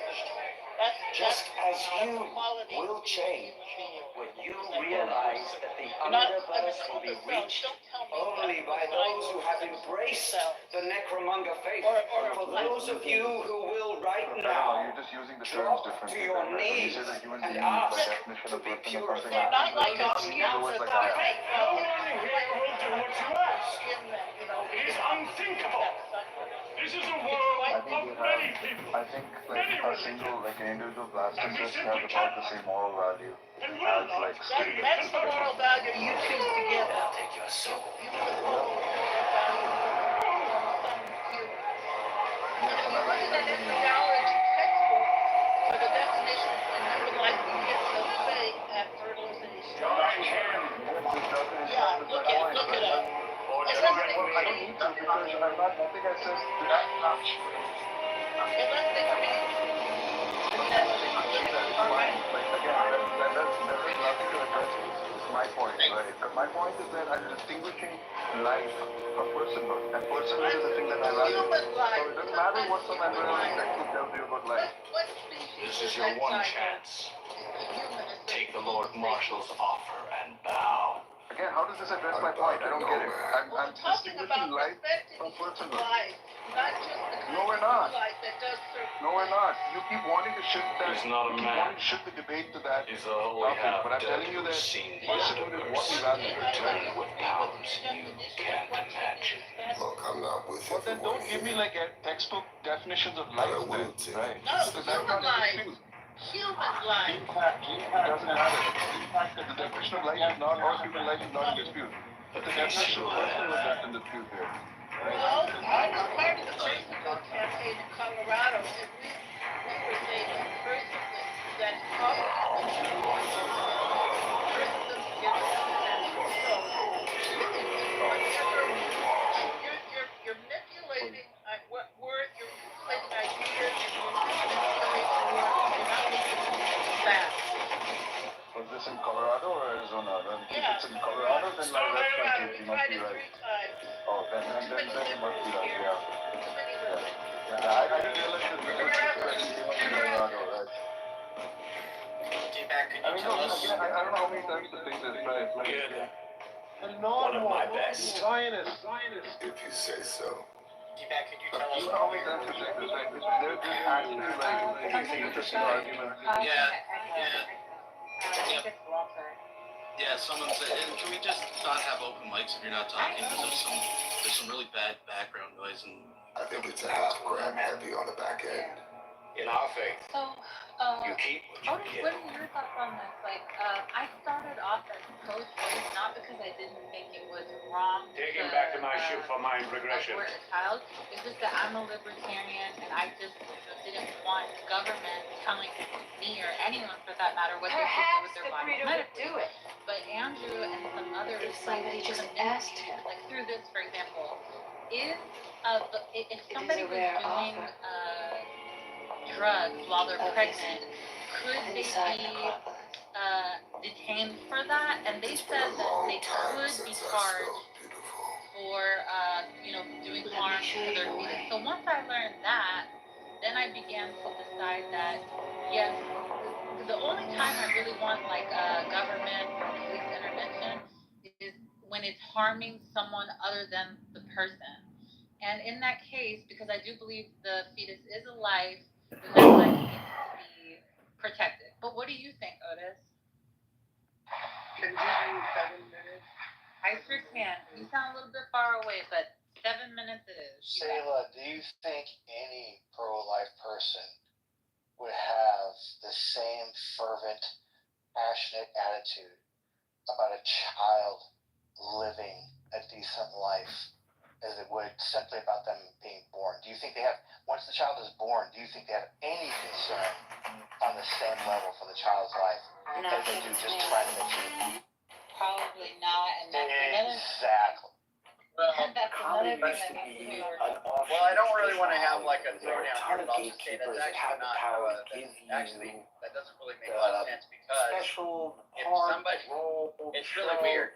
Just as you will change when you realize that the universe will be reached only by those who have embraced the necromonger faith. For those of you who will right now You're just using the terms drop to differently. your When you knees say that human and being by ask definition to a be person or something purified. like like that. us. You use words like that. No one here will do what you ask. It is unthinkable. This is a world of many people. I think like a single, like an individual blastocyst has about the same moral value as like states. That's the moral value you choose to give. I'll take your soul. Look it up. need to because I'm not. I think I said that. My point, right? My point is that I'm distinguishing life from personhood, and personhood is the thing that I value. So it doesn't matter what some environmental textbook tells you about life. This is your one chance. Take the Lord Marshal's offer and bow. Again, how does this address my point? I don't get it. I'm distinguishing life from personhood. No, we're not. No, we're not. You keep wanting to shift that. He's not a you keep man. wanting to shift the debate to that He's a holy topic, half but I'm telling you that personhood is what we value. with powers you can't imagine. Look, I'm not with you. But then don't give me like textbook definitions of life then, right? No, human life. Human life. Doesn't matter. The definition of life is not, or human life is not in dispute. But the definition of personhood that's in dispute here. Well, I was part of the personhood campaign in Colorado, and we were saying personhood that's powerful. Personhood gives consent. So, you're manipulating what word, you're manipulating ideas, and you're manipulating words. You're not making facts. Was this in Colorado or Arizona? If Yeah. it's in Colorado, then my Colorado, we you must tried be it right. 3 times. Oh, then it must be right, yeah. Too many women. Yeah, I didn't realize that this was in Colorado, right? Can I mean, no, again, I don't know how many times to say this, right? One of my best. Zionist. If you say so. T-Back, could you tell us? You know how many times to say this, right? There's actually like interesting argument. Yeah, someone said, can we just not have open mics if you're not talking? Because there's some really bad background noise and. I think it's a half gram heavy on the back end. In our faith, So, you keep what you what give. are your thoughts on this? Like, I started off as pro-choice, not because I didn't think it was wrong Taking back to my shoe for mind regression. abort a child. It's just that I'm a libertarian, and I just didn't want government telling me or anyone, for that matter, what they should do with their body medically. do it. But Andrew and some others, If somebody just asked him. like through this, for example, if somebody was rare doing offer. Drugs while they're Okay, pregnant, could they Inside be Necropolis. detained for that? And they said that they could be charged for doing harm to their fetus. So once I learned that, then I began to decide that yes, the only time I really want like government or police intervention is when it's harming someone other than the person. And in that case, because I do believe the fetus is a life, then that life needs to be protected. But what do you think, Otis? Can you do 7 minutes? I sure can. You sound a little bit far away, but 7 minutes it is. Sayla, do you think any pro-life person would have the same fervent, passionate attitude about a child living a decent life as it would simply about them being born? Do you think they have, once the child is born, do you think they have any concern on the same level for the child's life as they do just trying to make sure? Probably not, and that's another. Exactly. Well, That's another thing that Well, I don't really want to have like a throwdown here, but I'll just say that's actually not that doesn't really make a lot of sense because if somebody, it's really weird.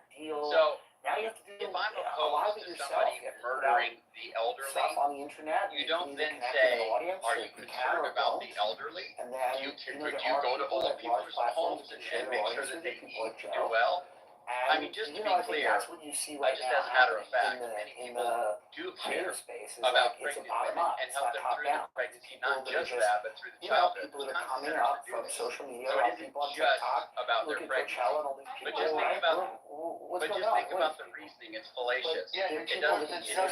So if I'm opposed to somebody murdering the elderly, you don't then say, are you concerned about the elderly? Do you go to older people's homes and make sure that they eat and do well? I mean, just to be clear, just as a matter of fact, many people do care about pregnant women and help them through the pregnancy, not just that, but through the childhood. So it isn't just about their pregnancy. But just think about the reasoning. It's fallacious. It doesn't matter.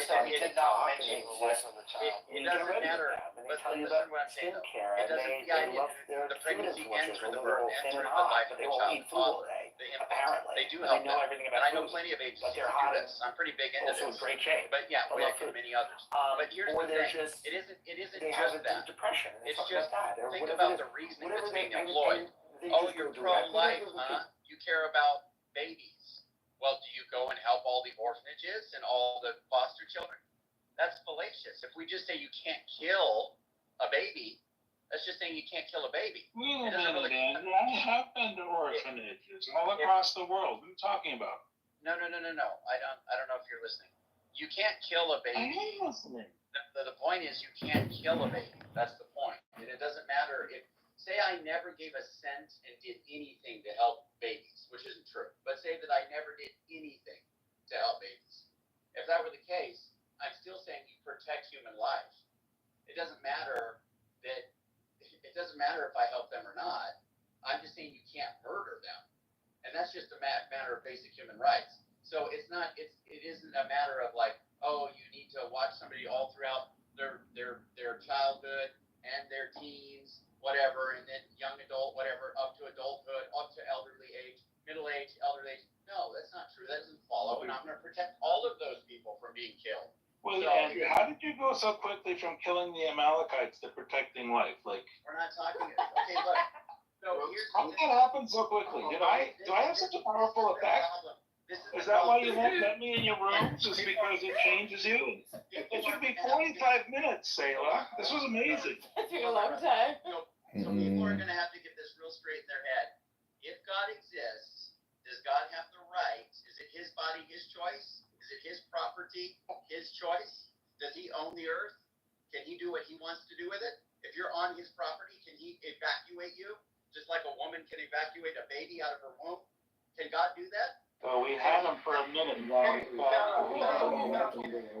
But listen what I'm saying. It doesn't. The pregnancy ends with the birth, ends with the life of the child. They do help them. And I know plenty of agencies that do this. I'm pretty big into this. But yeah, WIC and many others. But here's the thing. It isn't just that. It's just think about the reasoning that's being employed. Oh, you're pro-life, huh? You care about babies. well, do you go and help all the orphanages and all the foster children? That's fallacious. If we just say you can't kill a baby, that's just saying you can't kill a baby. Wait a minute, Andrew. I have been to orphanages all across the world. What are you talking about? No. I don't know if you're listening. You can't kill a baby. I am listening. The point is you can't kill a baby. That's the point. And it doesn't matter if, say I never gave a cent and did anything to help babies, which isn't true, but say that I never did anything to help babies. If that were the case, I'm still saying you protect human life. It doesn't matter if I help them or not. I'm just saying you can't murder them. And that's just a matter of basic human rights. So it isn't a matter of like, oh, you need to watch somebody all throughout their childhood and their teens, whatever, and then young adult, whatever, up to adulthood, up to elderly age, middle age, elderly age. No, that's not true. That doesn't follow. And I'm going to protect all of those people from being killed. Well, Andrew, how did you go so quickly from killing the Amalekites to protecting life? Like, we're not talking. Okay, look. So how did that happen so quickly? Do I have such a powerful effect? Is that why you won't let me in your rooms? Is because it changes you? It should be 45 minutes, Selah. This was amazing. It took a long time. So people are going to have to get this real straight in their head. If God exists, does God have the right? Is it his body, his choice? Is it his property, his choice? Does he own the earth? Can he do what he wants to do with it? If you're on his property, can he evacuate you? Just like a woman can evacuate a baby out of her womb? Can God do that? So we had him for a minute.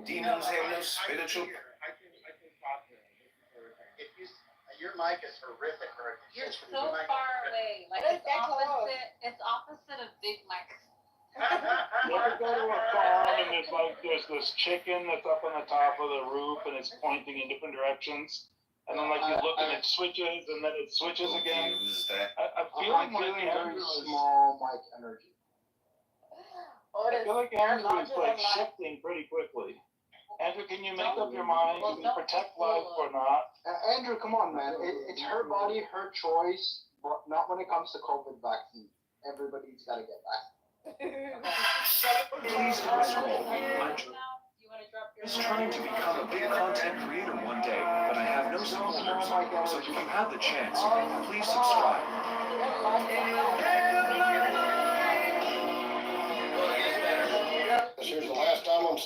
Demons have no spiritual. Your mic is horrific. You're so far away. Like it's opposite of Big Mike. You ever go to a farm and there's this chicken that's up on the top of the roof and it's pointing in different directions? And then you look and it switches and then it switches again. I feel like Andrew is small mic energy. I feel like Andrew is shifting pretty quickly. Andrew, can you make up your mind? Can you protect life or not? Andrew, come on, man. It's her body, her choice, but not when it comes to COVID vaccine. Everybody's got to get vaccinated. Please don't scroll. I'm just trying to become a big content creator one day, but I have no supporters. So if you have the chance, please subscribe. This here's the last time I'm. It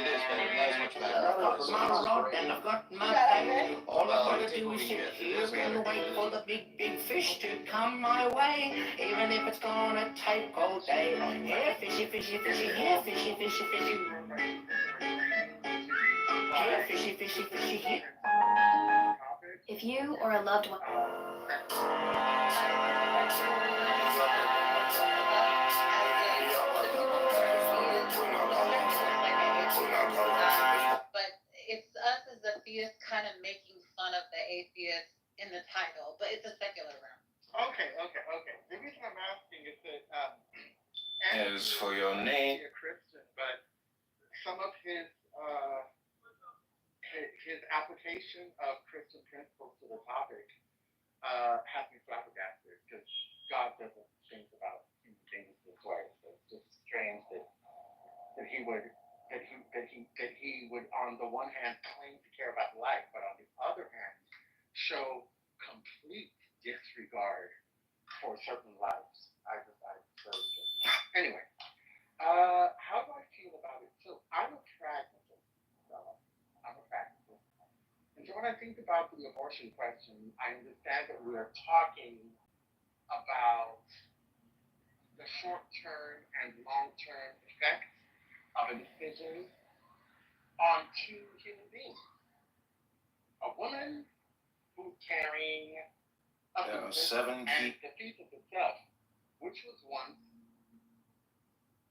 is, but it much better. All I want to do is sit here and wait for the big fish to come my way, even if it's gonna take all day. Here, fishy, fishy, fishy, here, fishy, fishy, fishy. Here, fishy, fishy, fishy, here. If you or a loved one. But it's us as the theists kind of making fun of the atheists in the title, but it's a secular room. Okay. The reason I'm asking is that As for your name, a Christian, but some of his application of Christian principles to the topic has me flabbergasted because God doesn't think about human beings this way. So it's just strange that he would on the one hand claim to care about life, but on the other hand show complete disregard for certain lives. Anyway, how do I feel about it? So I'm a pragmatist. And so when I think about the abortion question, I understand that we are talking about the short-term and long-term effects of a decision on two human beings. A woman who's carrying a seven and the fetus itself, which was once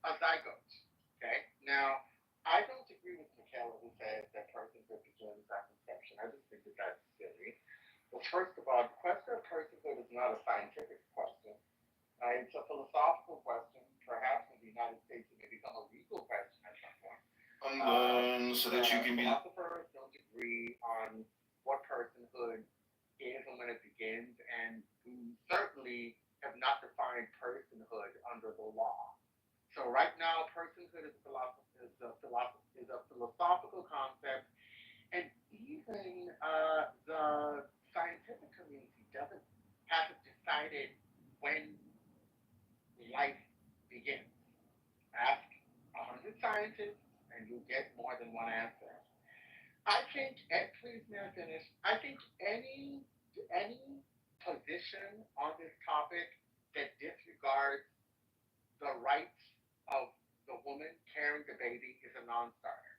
a zygote. Okay? Now, I don't agree with Michaela who says that personhood begins at conception. I just think that that's silly. Well, first of all, the question of personhood is not a scientific question. It's a philosophical question. Perhaps in the United States it may become a legal question at some point. So that you can be. Philosophers don't agree on what personhood is and when it begins, and we certainly have not defined personhood under the law. So right now, personhood is a philosophical concept, and even the scientific community hasn't decided when life begins. Ask 100 scientists, and you'll get more than one answer. I think, and please may I finish? I think any position on this topic that disregards the rights of the woman carrying the baby is a non-starter.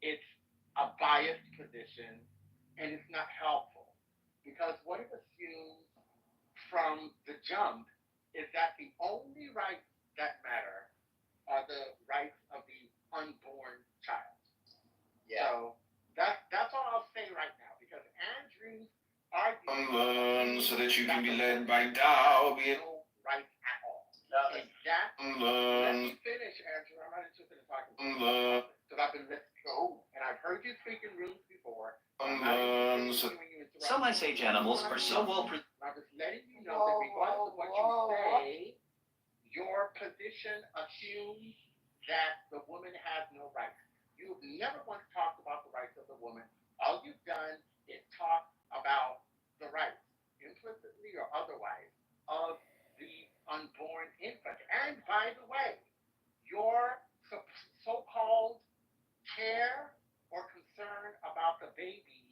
It's a biased position, and it's not helpful, because what it assumes from the jump is that the only rights that matter are the rights of the unborn child. Yeah. So that's all I'll say right now, because Andrew's argument So that you can be led by Tao. no rights at all. And that, let me finish, Andrew. I'm not interested in talking because I've been listening. And I've heard you speak in rooms before. Some Ice Age animals are so well I'm just letting you know that regardless of what you say, your position assumes that the woman has no rights. You've never once talked about the rights of the woman. All you've done is talk about the rights, implicitly or otherwise, of the unborn infant. And by the way, your so-called care or concern about the baby.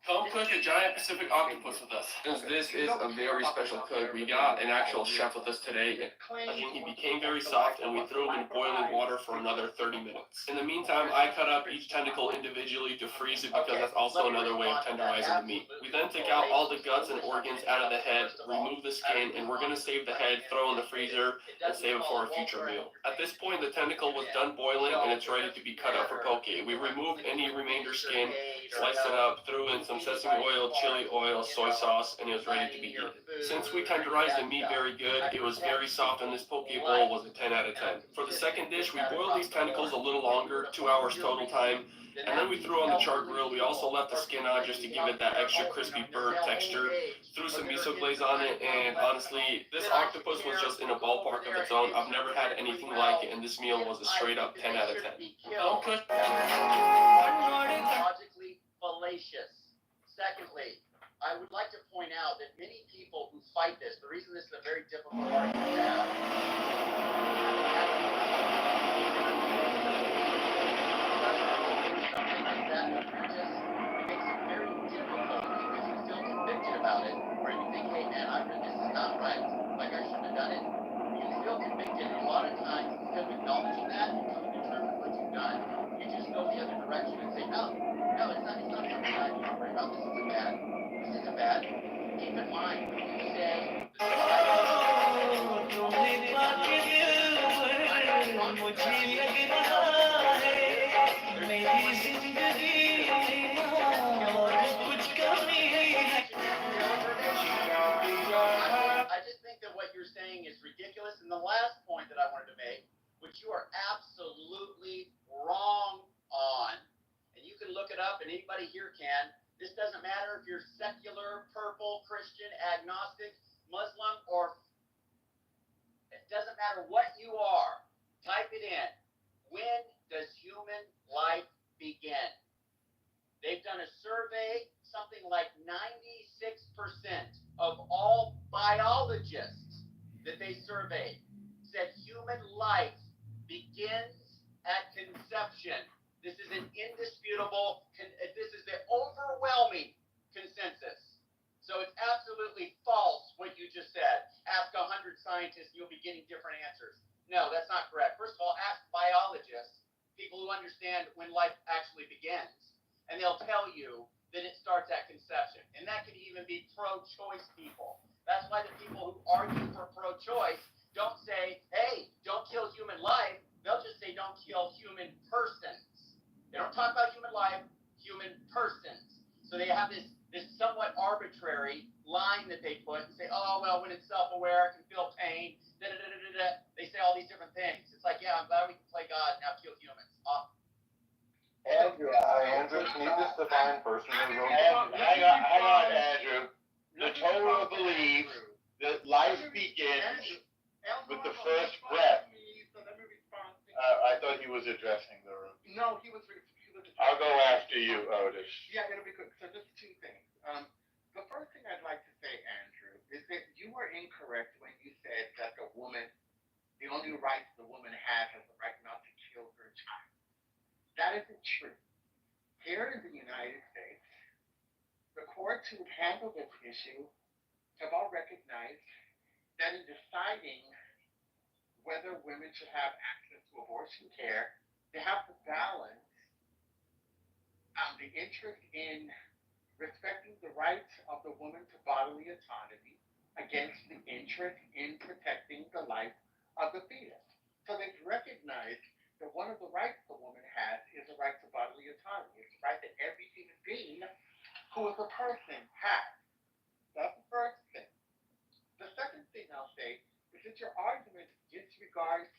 Come cook a giant Pacific octopus with us. Since this is a very special cook, we got an actual chef with us today. I think he became very soft, and we threw him in boiling water for another 30 minutes. In the meantime, I cut up each tentacle individually to freeze it, because that's also another way of tenderizing the meat. We then take out all the guts and organs out of the head, remove the skin, and we're going to save the head, throw in the freezer, and save it for a future meal. At this point, the tentacle was done boiling, and it's ready to be cut up for poke. We removed any remainder skin, sliced it up, threw in some sesame oil, chili oil, soy sauce, and it was ready to be eaten. Since we tenderized the meat very good, it was very soft, and this poke bowl was a 10 out of 10. For the second dish, we boiled these tentacles a little longer, 2 hours total time, and then we threw on the char grill. We also left the skin on just to give it that extra crispy burnt texture, threw some miso glaze on it, and honestly, this octopus was just in a ballpark of its own. I've never had anything like it, and this meal was a straight up 10 out of 10. Okay. Logically fallacious. Secondly, I would like to point out that many people who fight this, the reason this is a very difficult argument to have, something like that, just makes it very difficult because you feel convicted about it, or you think, hey man, this is not right, like I shouldn't have done it. You feel convicted, and a lot of times, instead of acknowledging that and coming to terms with what you've done, you just go the other direction and say, no, it's not something I need to worry about. This isn't bad. Keep in mind, when you say I just think that what you're saying is ridiculous. And the last point that I wanted to make, which you are absolutely wrong on, and you can look it up, and anybody here can. This doesn't matter if you're secular, purple, Christian, agnostic, Muslim, or it doesn't matter what you are. Type it in. When does human life begin? They've done a survey, something like 96% of all biologists that they surveyed said human life begins at conception. This is an indisputable, this is the overwhelming consensus. So it's absolutely false what you just said. Ask 100 scientists, you'll be getting different answers. No, that's not correct. First of all, ask biologists, people who understand when life actually begins, and they'll tell you that it starts at conception. And that could even be pro-choice people. That's why the people who argue for pro-choice don't say, hey, don't kill human life. They'll just say, don't kill human persons. They don't talk about human life, human persons. So they have this somewhat arbitrary line that they put and say, oh, well, when it's self-aware, it can feel pain, da-da-da-da-da. They say all these different things. It's like, yeah, I'm glad we can play God and now kill humans. Andrew, can you just define person Hang on, Andrew. The Torah believes that life begins with with the first breath. So let me respond. I thought he was addressing the room. No, he was. I'll go after you, Otis. Yeah, it'll be good. So just two things. The first thing I'd like to say, Andrew, is that you were incorrect when you said that the only rights the woman has is the right not to kill her child. That isn't true. Here in the United States, the courts who handle this issue have all recognized that in deciding whether women should have access to abortion care, they have to balance the interest in respecting the rights of the woman to bodily autonomy against the interest in protecting the life of the fetus. So they've recognized that one of the rights the woman has is the right to bodily autonomy. It's the right that every human being who is a person has. That's the first thing. The second thing I'll say is that your argument disregards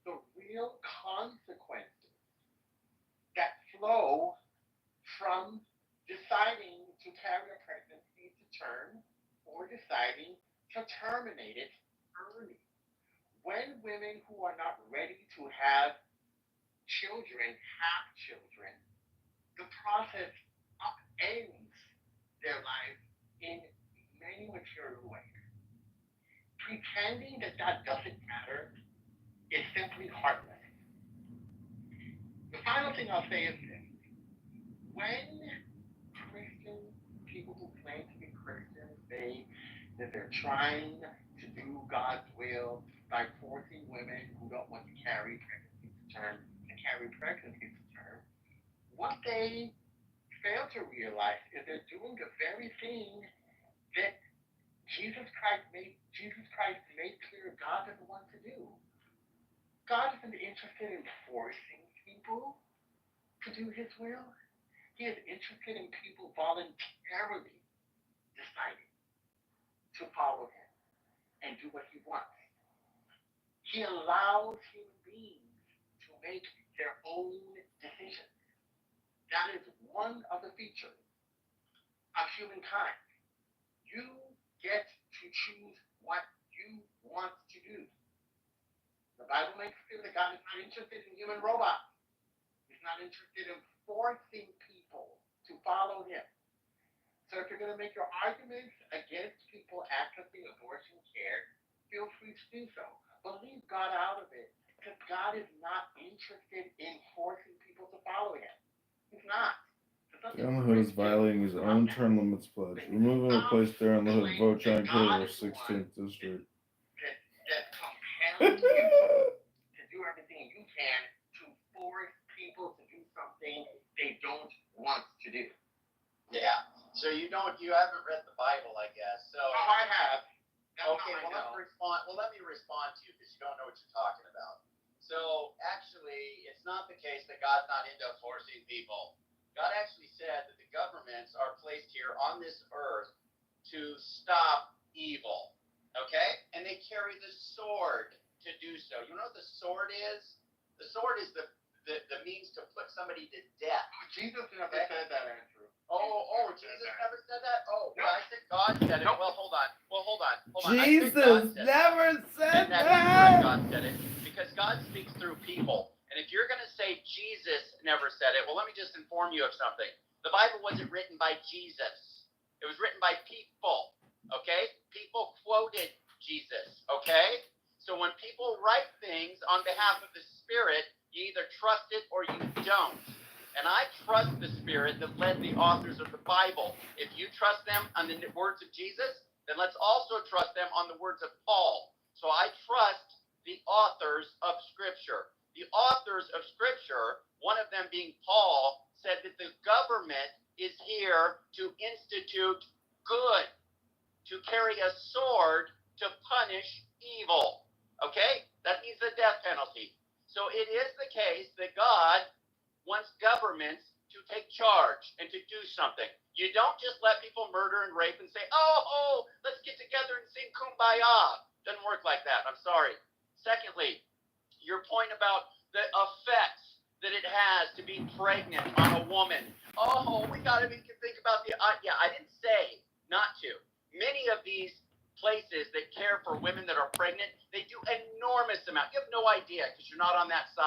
the real consequences that flow from deciding to carry a pregnancy to term or deciding to terminate it early. When women who are not ready to have children, the process upends their life in many material ways. Pretending that doesn't matter is simply heartless. The final thing I'll say is this. When Christians, people who claim to be Christians, say that they're trying to do God's will by forcing women who don't want to carry pregnancy to term to carry pregnancy to term, what they fail to realize is they're doing the very thing that Jesus Christ made clear God doesn't want to do. God isn't interested in forcing people to do his will. He is interested in people voluntarily deciding to follow him and do what he wants. He allows human beings to make their own decisions. That is one of the features of humankind. You get to choose what you want to do. The Bible makes clear that God is not interested in human robots. He's not interested in forcing people to follow him. So if you're going to make your arguments against people accessing abortion care, feel free to do so. But leave God out of it, because God is not interested in forcing people to follow him. He's not. Darren LaHood is violating his own term limits pledge. Remove and replace Darren LaHood. Vote John Kitover 16th District. That compels you to do everything you can to force people to do something they don't want to do. Yeah. So you haven't read the Bible, I guess. So. Oh, I have. Okay, let me respond to you because you don't know what you're talking about. So actually, it's not the case that God's not into forcing people. God actually said that the governments are placed here on this earth to stop evil. Okay? And they carry the sword to do so. You know what the sword is? The sword is the means to put somebody to death. Jesus never said that, Andrew. Jesus never said that? Oh, well, I said God said it. Well, hold on. Jesus never said that. that. God said it because God speaks through people. And if you're going to say Jesus never said it, well, let me just inform you of something. The Bible wasn't written by Jesus. It was written by people. Okay? People quoted Jesus. Okay? So when people write things on behalf of the Spirit, you either trust it or you don't. And I trust the Spirit that led the authors of the Bible. If you trust them on the words of Jesus, then let's also trust them on the words of Paul. So I trust the authors of Scripture. The authors of Scripture, one of them being Paul, said that the government is here to institute good, to carry a sword to punish evil. Okay? That means the death penalty. So it is the case that God wants governments to take charge and to do something. You don't just let people murder and rape and say, oh, let's get together and sing Kumbaya. Doesn't work like that. I'm sorry. Secondly, your point about the effects that it has to be pregnant on a woman. Oh, we got to think about I didn't say not to. Many of these places that care for women that are pregnant, they do enormous amount. You have no idea because you're not on that side.